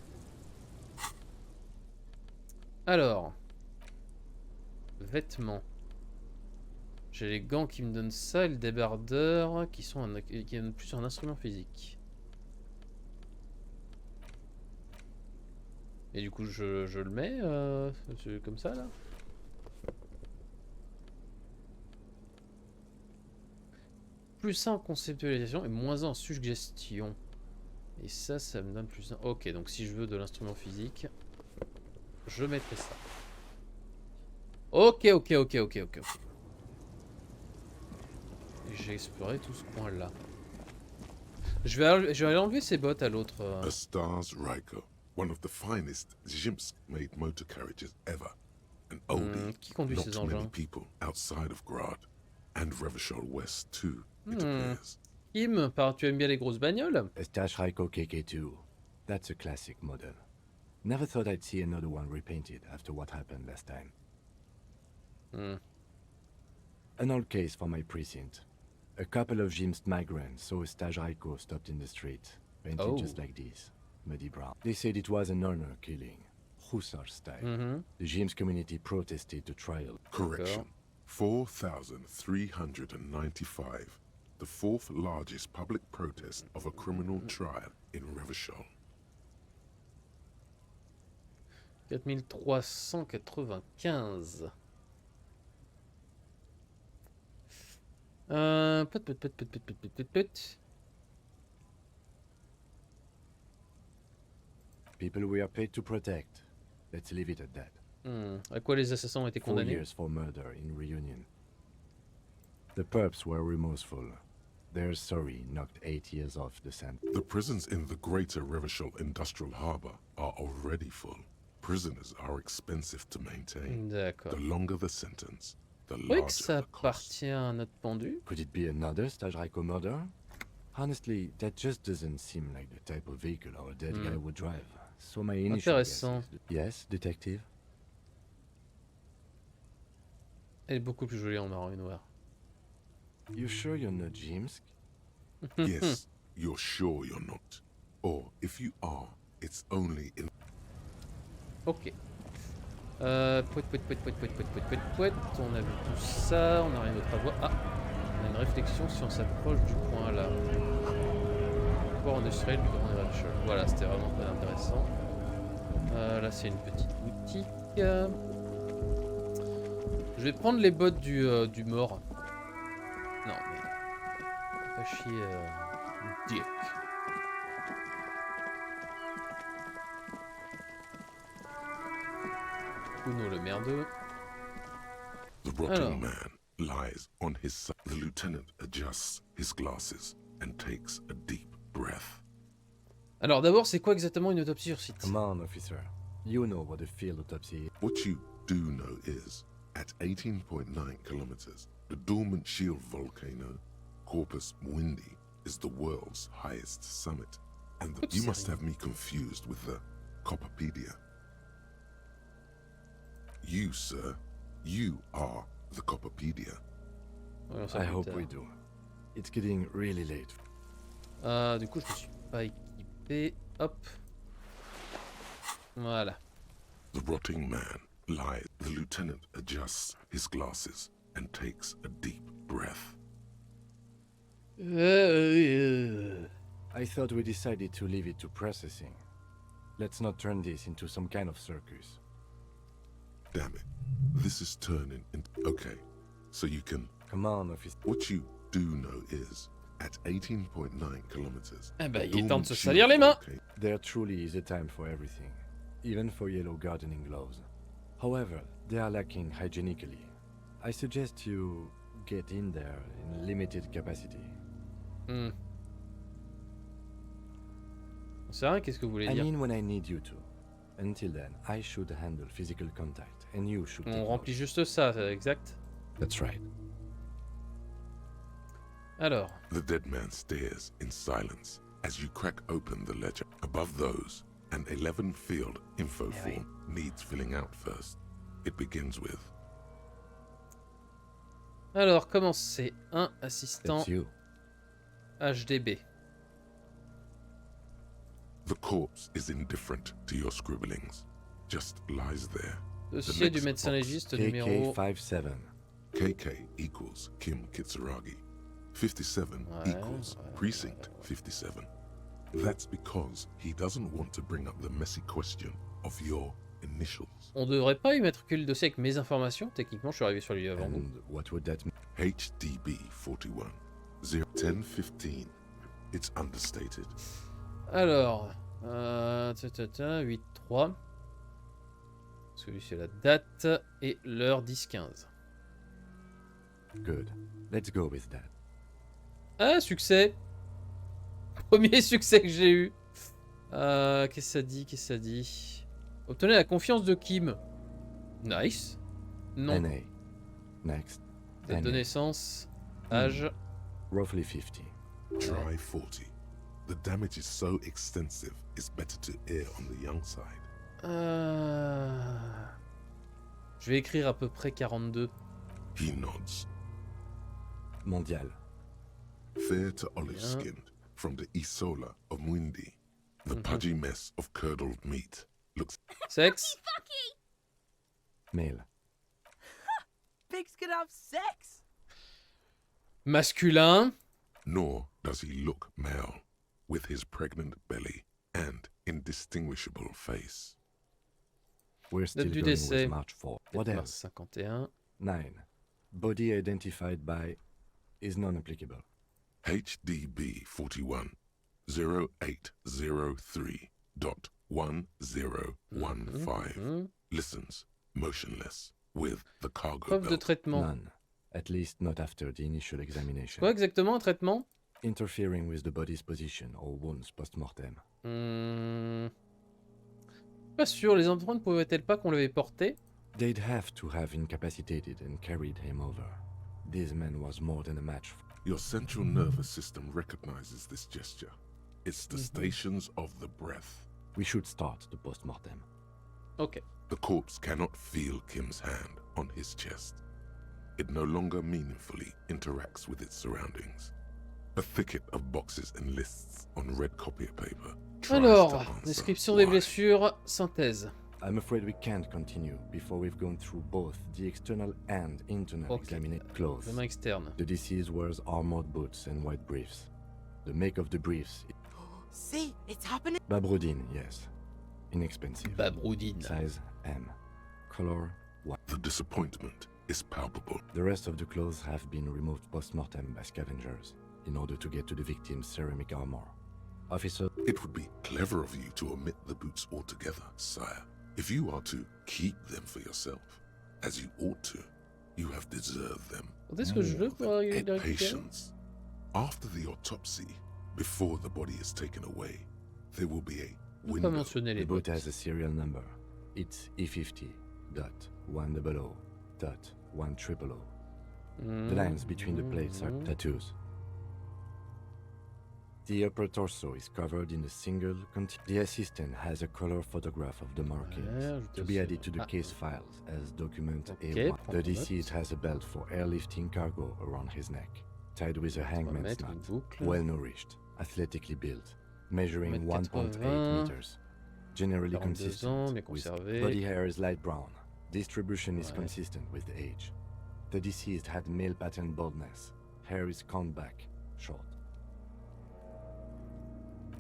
Alors. Vêtements. J'ai les gants qui me donnent ça et le débardeur qui donnent plus un instrument physique. Et du coup, je le mets comme ça, là. Plus 1 en conceptualisation et moins 1 en suggestion. Et ça, ça me donne plus 1. Ok, donc si je veux de l'instrument physique, je mettrai ça. Ok. J'ai exploré tout ce coin-là. Je vais aller enlever ces bottes à l'autre.
A Stars Riker, one of the finest Zhimsk-made motor carriages ever. An oldie,
qui conduit ces
not many
engins?
people outside of Grad and Revachol West too, it appears.
Kim, tu aimes bien les grosses bagnoles?
A Stashraiko KK2. That's a classic model. Never thought I'd see another one repainted after what happened last time. An old case for my precinct. A couple of Jim's migrants saw a Stashraiko stopped in the street, painted just like this, muddy brown. They said it was an honor killing, Hussar style. The Jim's community protested the trial.
Correction. 4,395. The fourth largest public protest of a criminal trial in Revachol.
4395.
People we are paid to protect. Let's leave it at that.
À quoi les assassins ont été
4
condamnés?
years for murder in Reunion. The perps were remorseful. Their sorry knocked 8 years off the sentence.
The prisons in the greater Revachol Industrial Harbour are already full. Prisoners are expensive to maintain.
D'accord.
The longer the sentence, the
Oui, que
larger
ça
the cost.
appartient à notre pendu.
Could it be another Stajraiko murder? Honestly, that just doesn't seem like the type of vehicle our dead guy would drive. So my initial guess
Intéressant.
is... Yes, detective?
Elle est beaucoup plus jolie en marron et noir.
You sure you're not Jimsk?
Yes, you're sure you're not. Or if you are, it's only in...
Ok. Pouet. On a vu tout ça, on n'a rien d'autre à voir. Ah, on a une réflexion si on s'approche du point là. Pouvoir industriel du Grand Rachel. Voilà, c'était vraiment très intéressant. Là, c'est une petite boutique. Je vais prendre les bottes du mort. Non, mais... Pas chier... Dick. Kuno le merdeux.
The rotting man lies on his side. The lieutenant adjusts his glasses and takes a deep breath.
Alors d'abord, c'est quoi exactement une autopsie sur site?
Come on, officer. You know what a field autopsy is.
What you do know is, at 18.9 kilometers, the dormant shield volcano, Corpus Mundi, is the world's highest summit. And you must have me confused with the Copperpedia. You, sir, you are the Copperpedia.
I hope we do. It's getting really late.
Du coup, je me suis pas équipé. Hop. Voilà.
The rotting man lies. The lieutenant adjusts his glasses and takes a deep breath.
I thought we decided to leave it to processing. Let's not turn this into some kind of circus.
Damn it. This is turning into... Okay, so you can...
Come on, officer.
What you do know is, at 18.9 kilometers...
Eh ben, il est temps de se salir les mains.
There truly is a time for everything, even for yellow gardening gloves. However, they are lacking hygienically. I suggest you get in there in limited capacity.
On sait rien, qu'est-ce que vous voulez dire?
I mean when I need you to. Until then, I should handle physical contact, and you should...
On remplit juste ça, c'est exact?
That's right.
Alors.
The dead man stares in silence as you crack open the ledger. Above those, an 11 field info form needs filling out first. It begins with...
Alors, commencez. Un assistant HDB.
The corpse is indifferent to your scribblings. Just lies there.
Dossier du médecin légiste numéro...
KK57.
KK equals Kim Kitsuragi. 57 equals Precinct 57. That's because he doesn't want to bring up the messy question of your initials.
On devrait pas immatriculer le dossier avec mes informations. Techniquement, je suis arrivé sur lui avant.
And what would that mean? HDB 41 01015. It's understated.
Alors, 8-3. Celui c'est la date et l'heure 10-15.
Good. Let's go with that.
Ah, succès. Premier succès que j'ai eu. Qu'est-ce que ça dit? Qu'est-ce que ça dit? Obtenez la confiance de Kim. Nice. Non.
NA. Next.
Date de naissance. Âge.
Roughly 50.
Try 40. The damage is so extensive, it's better to err on the young side.
Je vais écrire à peu près 42.
He nods.
Mondial.
Fair to olive-skinned, from the Isola of Mundi. The pudgy mess of curdled meat looks...
Sexe.
Male.
Pigs can have sex.
Masculin.
Nor does he look male, with his pregnant belly and indistinguishable face.
We're still
Date du
going
décès.
with March 4. What else?
51.
9. Body identified by is non-applicable.
HDB 41 0803.1015 listens motionless with the cargo
Preuve de
belt.
traitement.
None. At least not after the initial examination.
Quoi exactement un traitement?
Interfering with the body's position or wounds post-mortem.
Pas sûr, les empreintes ne pouvaient-elles pas qu'on l'avait porté?
They'd have to have incapacitated and carried him over. This man was more than a match for...
Your central nervous system recognizes this gesture. It's the stations of the breath.
We should start the post-mortem.
Okay.
The corpse cannot feel Kim's hand on his chest. It no longer meaningfully interacts with its surroundings. A thicket of boxes and lists on red copier paper.
Alors, description des blessures, synthèse.
I'm afraid we can't continue before we've gone through both the external and internal examination. Clothes. The deceased wears armored boots and white briefs. The make of the briefs.
See, it's happening.
Babroudine, yes. Inexpensive.
Babroudine.
Size M. Color white.
The disappointment is palpable.
The rest of the clothes have been removed post-mortem by scavengers in order to get to the victim's ceramic armor. Officer...
It would be clever of you to omit the boots altogether, sire. If you are to keep them for yourself, as you ought to, you have deserved them. More patience. After the autopsy, before the body is taken away, there will be a window.
The boot has a serial number. It's E50.100.100. The lines between the plates are tattoos. The upper torso is covered in a single... The assistant has a color photograph of the markings to be added to the case files as document A1. The deceased has a belt for airlifting cargo around his neck, tied with a hangman's knot, well-nourished, athletically built, measuring 1.8 meters. Generally consistent, with body hair is light brown. Distribution is consistent with age. The deceased had male pattern baldness. Hair is combed back, short.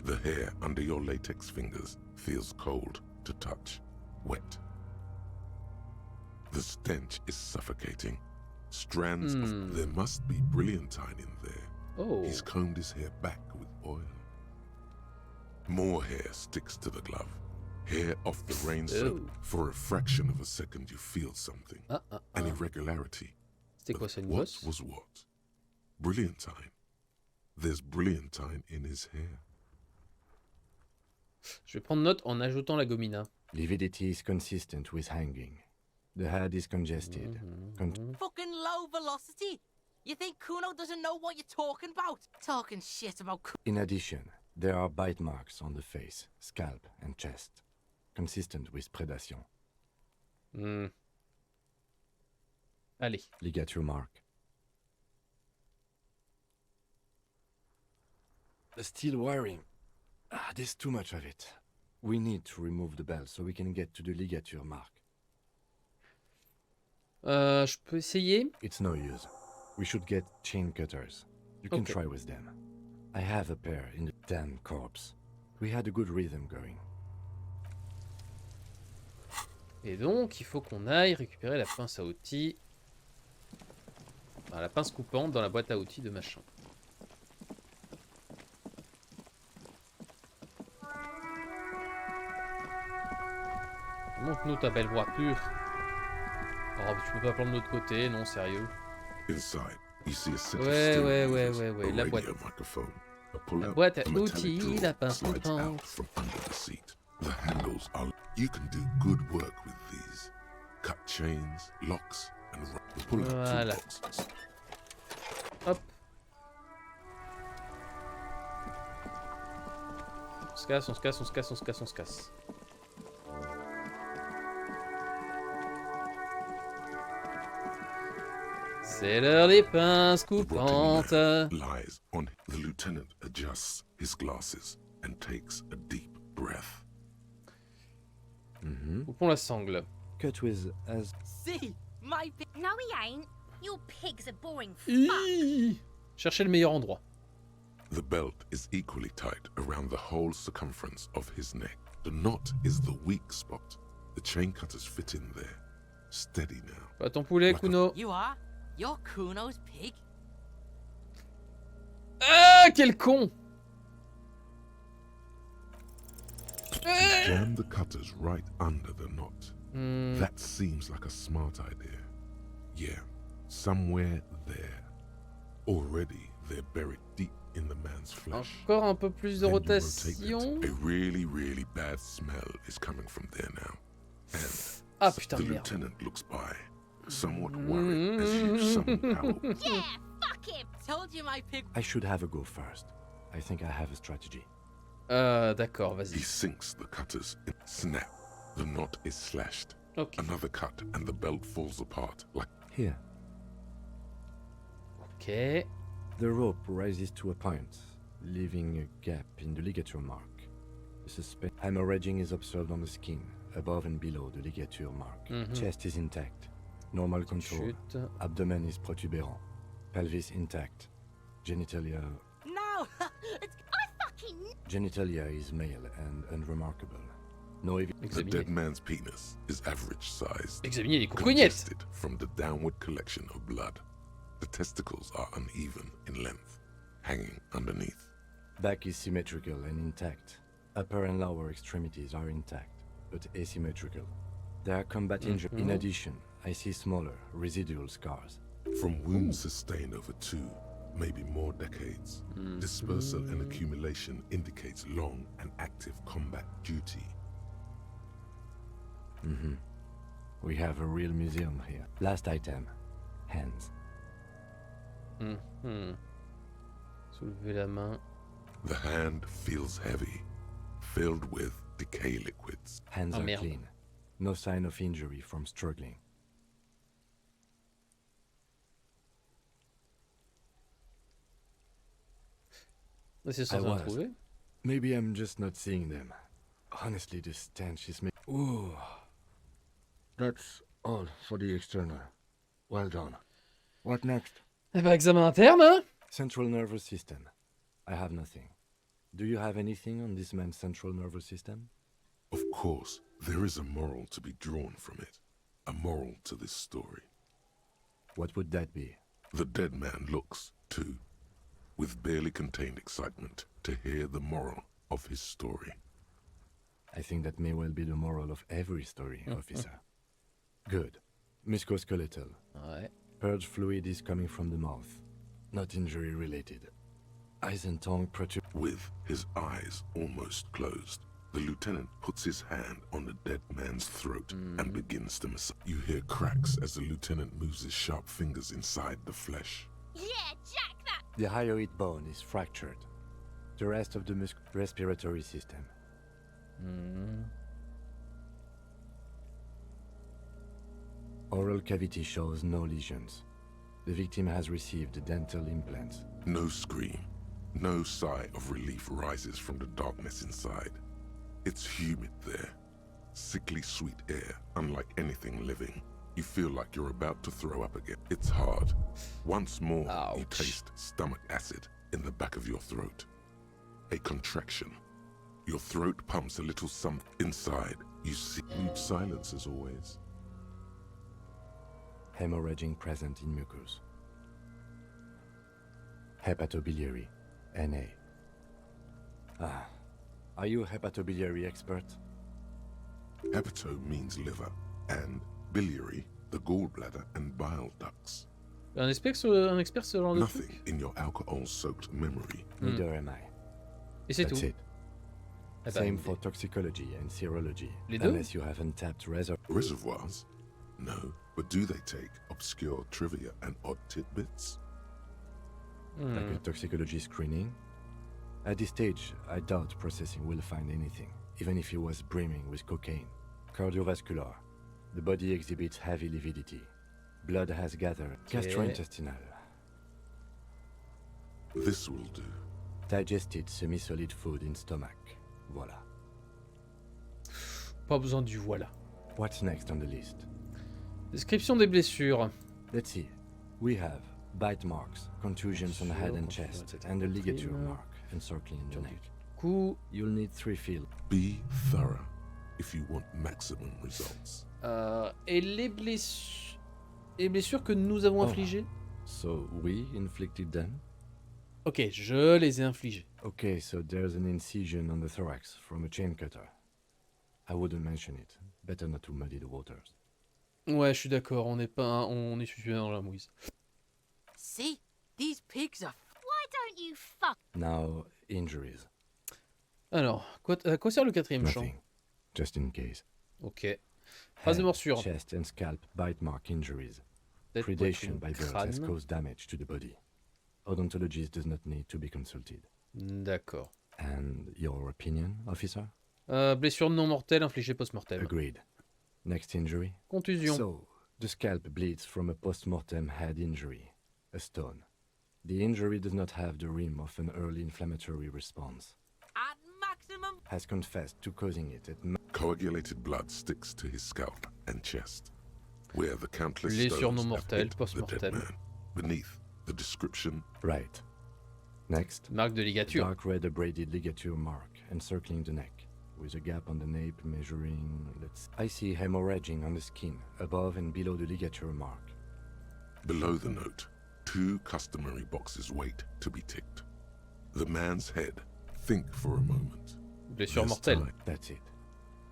The hair under your latex fingers feels cold to touch, wet. The stench is suffocating. Strands of... There must be brilliantine in there.
Oh.
He's combed his hair back with oil. More hair sticks to the glove. Hair off the rain soap. For a fraction of a second you feel something. An irregularity. What was what? Brilliantine. There's brilliantine in his hair.
Je vais prendre note en ajoutant la gomina.
Lividity is consistent with hanging. The head is congested.
Fucking low velocity. You think Kuno doesn't know what you're talking about? Talking shit about Kuno.
In addition, there are bite marks on the face, scalp, and chest, consistent with predation.
Allez.
Ligature mark. The steel wiring. There's too much of it. We need to remove the belt so we can get to the ligature mark.
Je peux essayer?
It's no use. We should get chain cutters. You can try with them. I have a pair in the damn corpse. We had a good rhythm going.
Et donc, il faut qu'on aille récupérer la pince à outils. Enfin, la pince coupante dans la boîte à outils de machin. Montre-nous ta belle voiture. Oh, tu peux pas prendre de l'autre côté, non, sérieux. Ouais. La boîte. La boîte à outils, la pince coupante.
The handles are... You can do good work with these. Cut chains, locks, and pull out two boxes.
Hop. On se casse. C'est l'heure des pinces coupantes.
Lies on. The lieutenant adjusts his glasses and takes a deep breath.
Coupons la sangle.
Cut with as.
See, my pig.
No, he ain't. Your pig's a boring fuck.
Cherchez le meilleur endroit.
The belt is equally tight around the whole circumference of his neck. The knot is the weak spot. The chain cutters fit in there. Steady now.
Pas ton poulet, Kuno.
You are? You're Kuno's pig?
Ah, quel con!
Jam the cutters right under the knot. That seems like a smart idea. Yeah, somewhere there. Already they're buried deep in the man's flesh.
Encore un peu plus de rotation.
A really, really bad smell is coming from there now. And
Ah putain,
The
merde.
lieutenant looks by, somewhat worried as you summon power.
Yeah, fuck him!
Told you my pig.
I should have a go first. I think I have a strategy.
D'accord, vas-y.
He sinks the cutters in. Snap. The knot is slashed.
Okay.
Another cut and the belt falls apart like...
Here.
Okay.
The rope rises to a point, leaving a gap in the ligature mark. The hemorrhaging is observed on the skin, above and below the ligature mark. Chest is intact. Normal control. Abdomen is protuberant. Pelvis intact. Genitalia...
No! It's...
I fucking...
Genitalia is male and unremarkable. No
The dead man's penis is average sized.
Examinez les coucouignettes.
Congested from the downward collection of blood. The testicles are uneven in length, hanging underneath.
Back is symmetrical and intact. Upper and lower extremities are intact, but asymmetrical. There are combat injuries. In addition, I see smaller, residual scars.
From wounds sustained over 2, maybe more decades, dispersal and accumulation indicates long and active combat duty.
We have a real museum here. Last item. Hands.
Soulevez la main.
The hand feels heavy, filled with decay liquids.
Hands are clean. No sign of injury from struggling. Maybe I'm just not seeing them. Honestly, this stench is making... Ooh. That's all for the external. Well done. What next?
Eh ben, examen interne, hein?
Central nervous system. I have nothing. Do you have anything on this man's central nervous system?
Of course, there is a moral to be drawn from it. A moral to this story.
What would that be?
The dead man looks, too, with barely contained excitement to hear the moral of his story.
I think that may well be the moral of every story, officer. Good. Musculoskeletal.
Ouais.
Purge fluid is coming from the mouth. Not injury related. Eyes and tongue protrude.
With his eyes almost closed, the lieutenant puts his hand on the dead man's throat and begins to massage. You hear cracks as the lieutenant moves his sharp fingers inside the flesh.
Yeah, jack that!
The hyoid bone is fractured. The rest of the respiratory system. Oral cavity shows no lesions. The victim has received dental implants.
No scream, no sigh of relief rises from the darkness inside. It's humid there. Sickly sweet air, unlike anything living. You feel like you're about to throw up again. It's hard. Once more, you taste stomach acid in the back of your throat. A contraction. Your throat pumps a little something inside. You see silence as always.
Hemorrhaging present in mucus. Hepatobiliary, NA. Are you a hepatobiliary expert?
Hepato means liver, and biliary, the gallbladder and bile ducts.
Un expert sur genre de
Nothing
truc?
in your alcohol-soaked memory.
Neither am I.
Et c'est
That's
tout.
it.
Eh ben,
Same for toxicology and serology.
Les deux?
Unless you have untapped
Reservoirs? No, but do they take obscure trivia and odd tidbits?
Like a toxicology screening? At this stage, I doubt processing will find anything, even if he was brimming with cocaine. Cardiovascular. The body exhibits heavy lividity. Blood has gathered. Gastrointestinal.
This will do.
Digested semi-solid food in stomach. Voilà.
Pas besoin du voilà.
What's next on the list?
Description des blessures.
Let's see. We have bite marks, contusions on the head and chest, and a ligature mark encircling the neck.
Coup.
You'll need 3 fields.
Be thorough if you want maximum results.
Et les blessures que nous avons infligées?
So we inflicted them?
Ok, je les ai infligées.
Okay, so there's an incision on the thorax from a chain cutter. I wouldn't mention it. Better not to muddy the waters.
Ouais, je suis d'accord, on est suffisamment dans la mouise.
See? These pigs are...
Why don't you fuck...
Now, injuries.
Alors, à quoi sert le 4e champ?
Nothing. Just in case.
Ok. Phase de morsure.
Chest and scalp bite mark injuries. Predation by birds has caused damage to the body. Odontologist does not need to be consulted.
D'accord.
And your opinion, officer?
Blessure non mortelle infligée post-mortem.
Agreed. Next injury?
Contusion.
So, the scalp bleeds from a post-mortem head injury, a stone. The injury does not have the rim of an early inflammatory response.
At maximum.
Has confessed to causing it at
Coagulated blood sticks to his scalp and chest, where the countless
Blessure
stones
non
have
mortelle
hit the dead
post-mortem.
man. Beneath the description.
Right. Next.
Marque de ligature.
Dark red abraded ligature mark encircling the neck, with a gap on the nape measuring, I see hemorrhaging on the skin, above and below the ligature mark.
Below the note, 2 customary boxes wait to be ticked. The man's head. Think for a moment.
Blessure mortelle.
That's it.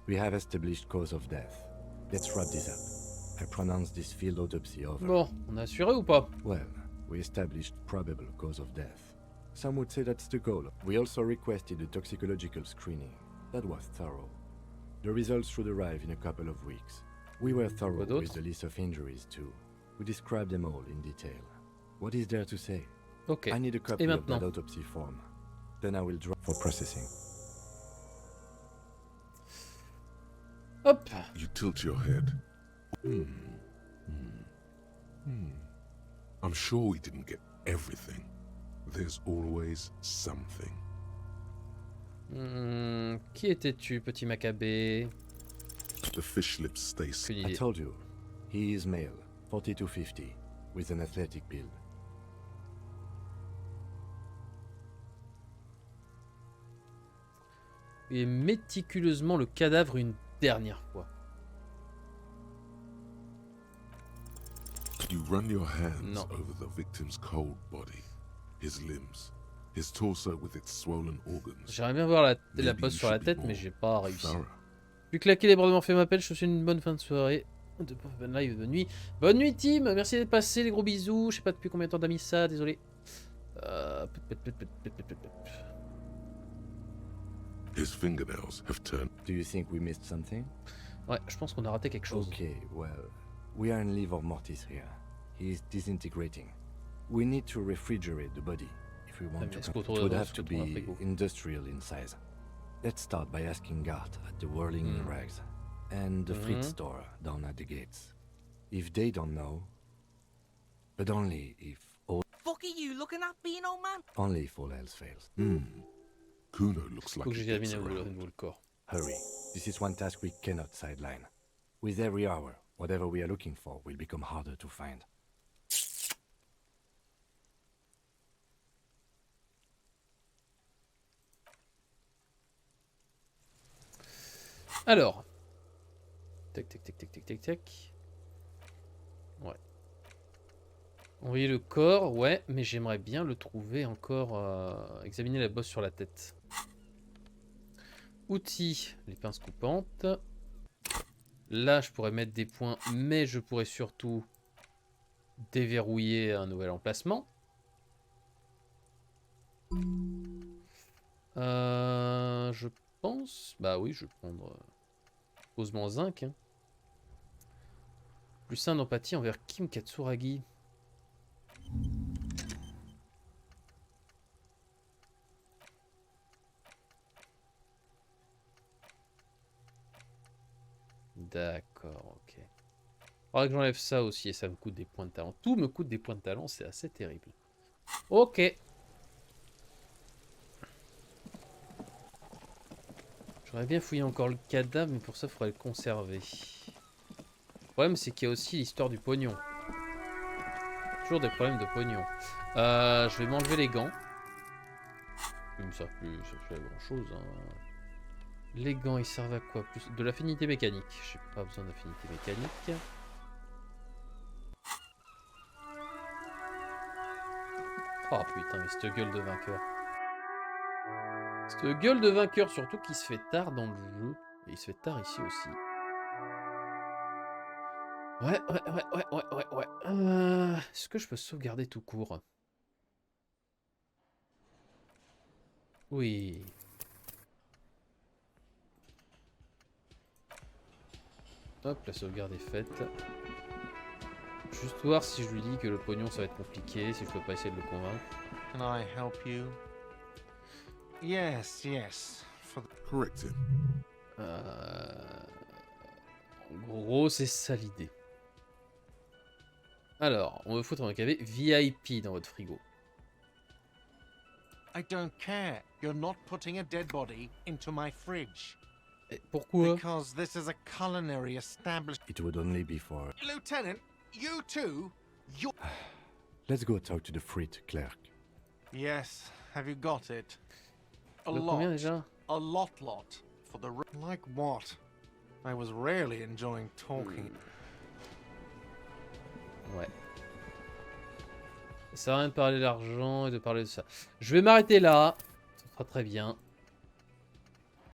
We have established cause of death. Let's wrap this up. I pronounce this field autopsy over.
Bon, on a assuré ou pas?
Well, we established probable cause of death. Some would say that's the goal. We also requested a toxicological screening. That was thorough. The results should arrive in a couple of weeks. We were thorough with the list of injuries too. We described them all in detail. What is there to say?
Okay.
I need a copy of that autopsy form. Then I will draw for processing.
Hop.
You tilt your head. I'm sure we didn't get everything. There's always something.
Qui étais-tu, petit Maccabée?
The fish lips stay.
I told you, he is male, 40 to 50, with an athletic build.
Et méticuleusement le cadavre une dernière fois.
You run your hands over the victim's cold body, his limbs, his torso with its swollen organs.
J'aimerais bien voir la pose sur la tête, mais j'ai pas réussi. Plus claquer les bras de Morphée m'appelle, je te souhaite une bonne fin de soirée. Bonne live de nuit. Bonne nuit, team. Merci d'être passé, les gros bisous. Je sais pas depuis combien de temps t'as mis ça, désolé.
His fingernails have turned.
Do you think we missed something?
Ouais, je pense qu'on a raté quelque chose.
Okay, well, we are in livor mortis here. He is disintegrating. We need to refrigerate the body if we want to. It would have to be industrial in size. Let's start by asking Gart at the Whirling in Rags and the Fritz store down at the gates. If they don't know, but only if all.
Fuck are you looking at, being old man?
Only if all else fails.
Kuno looks like he gets around.
Le corps.
Hurry. This is one task we cannot sideline. With every hour, whatever we are looking for will become harder to find.
Alors. Tac, tac, tac, tac, tac, tac, tac. Ouais. Envoyer le corps, ouais, mais j'aimerais bien le trouver encore. Examiner la bosse sur la tête. Outils, les pinces coupantes. Là, je pourrais mettre des points, mais je pourrais surtout déverrouiller un nouvel emplacement. Je pense... Bah oui, je vais prendre... osement zinc. Hein. Plus 1 d'empathie envers Kim Katsuragi. D'accord, ok. Faudra que j'enlève ça aussi et ça me coûte des points de talent. Tout me coûte des points de talent, c'est assez terrible. Ok. J'aurais bien fouillé encore le cadavre, mais pour ça, il faudrait le conserver. Le problème, c'est qu'il y a aussi l'histoire du pognon. Toujours des problèmes de pognon. Je vais m'enlever les gants. Ils me servent plus à grand chose. Hein. Les gants, ils servent à quoi? Plus de l'affinité mécanique. J'ai pas besoin d'affinité mécanique. Oh putain, mais cette gueule de vainqueur. Cette gueule de vainqueur, surtout qui se fait tard dans le jeu. Et il se fait tard ici aussi. Ouais. Est-ce que je peux sauvegarder tout court? Oui. Hop, la sauvegarde est faite. Juste voir si je lui dis que le pognon ça va être compliqué, si je peux pas essayer de le convaincre.
Can I help you? Yes, yes.
Correct him.
En gros, c'est ça l'idée. Alors, on veut foutre un KV VIP dans votre frigo.
I don't care. You're not putting a dead body into my fridge.
Et pourquoi?
Because this is a culinary establishment.
It would only be for...
Lieutenant, you too? You...
Let's go talk to the freight clerk.
Yes, have you got it? A
Combien déjà?
A lot. For the... Like what? I was rarely enjoying talking.
Ouais. Ça sert à rien de parler d'argent et de parler de ça. Je vais m'arrêter là. Ça sera très bien.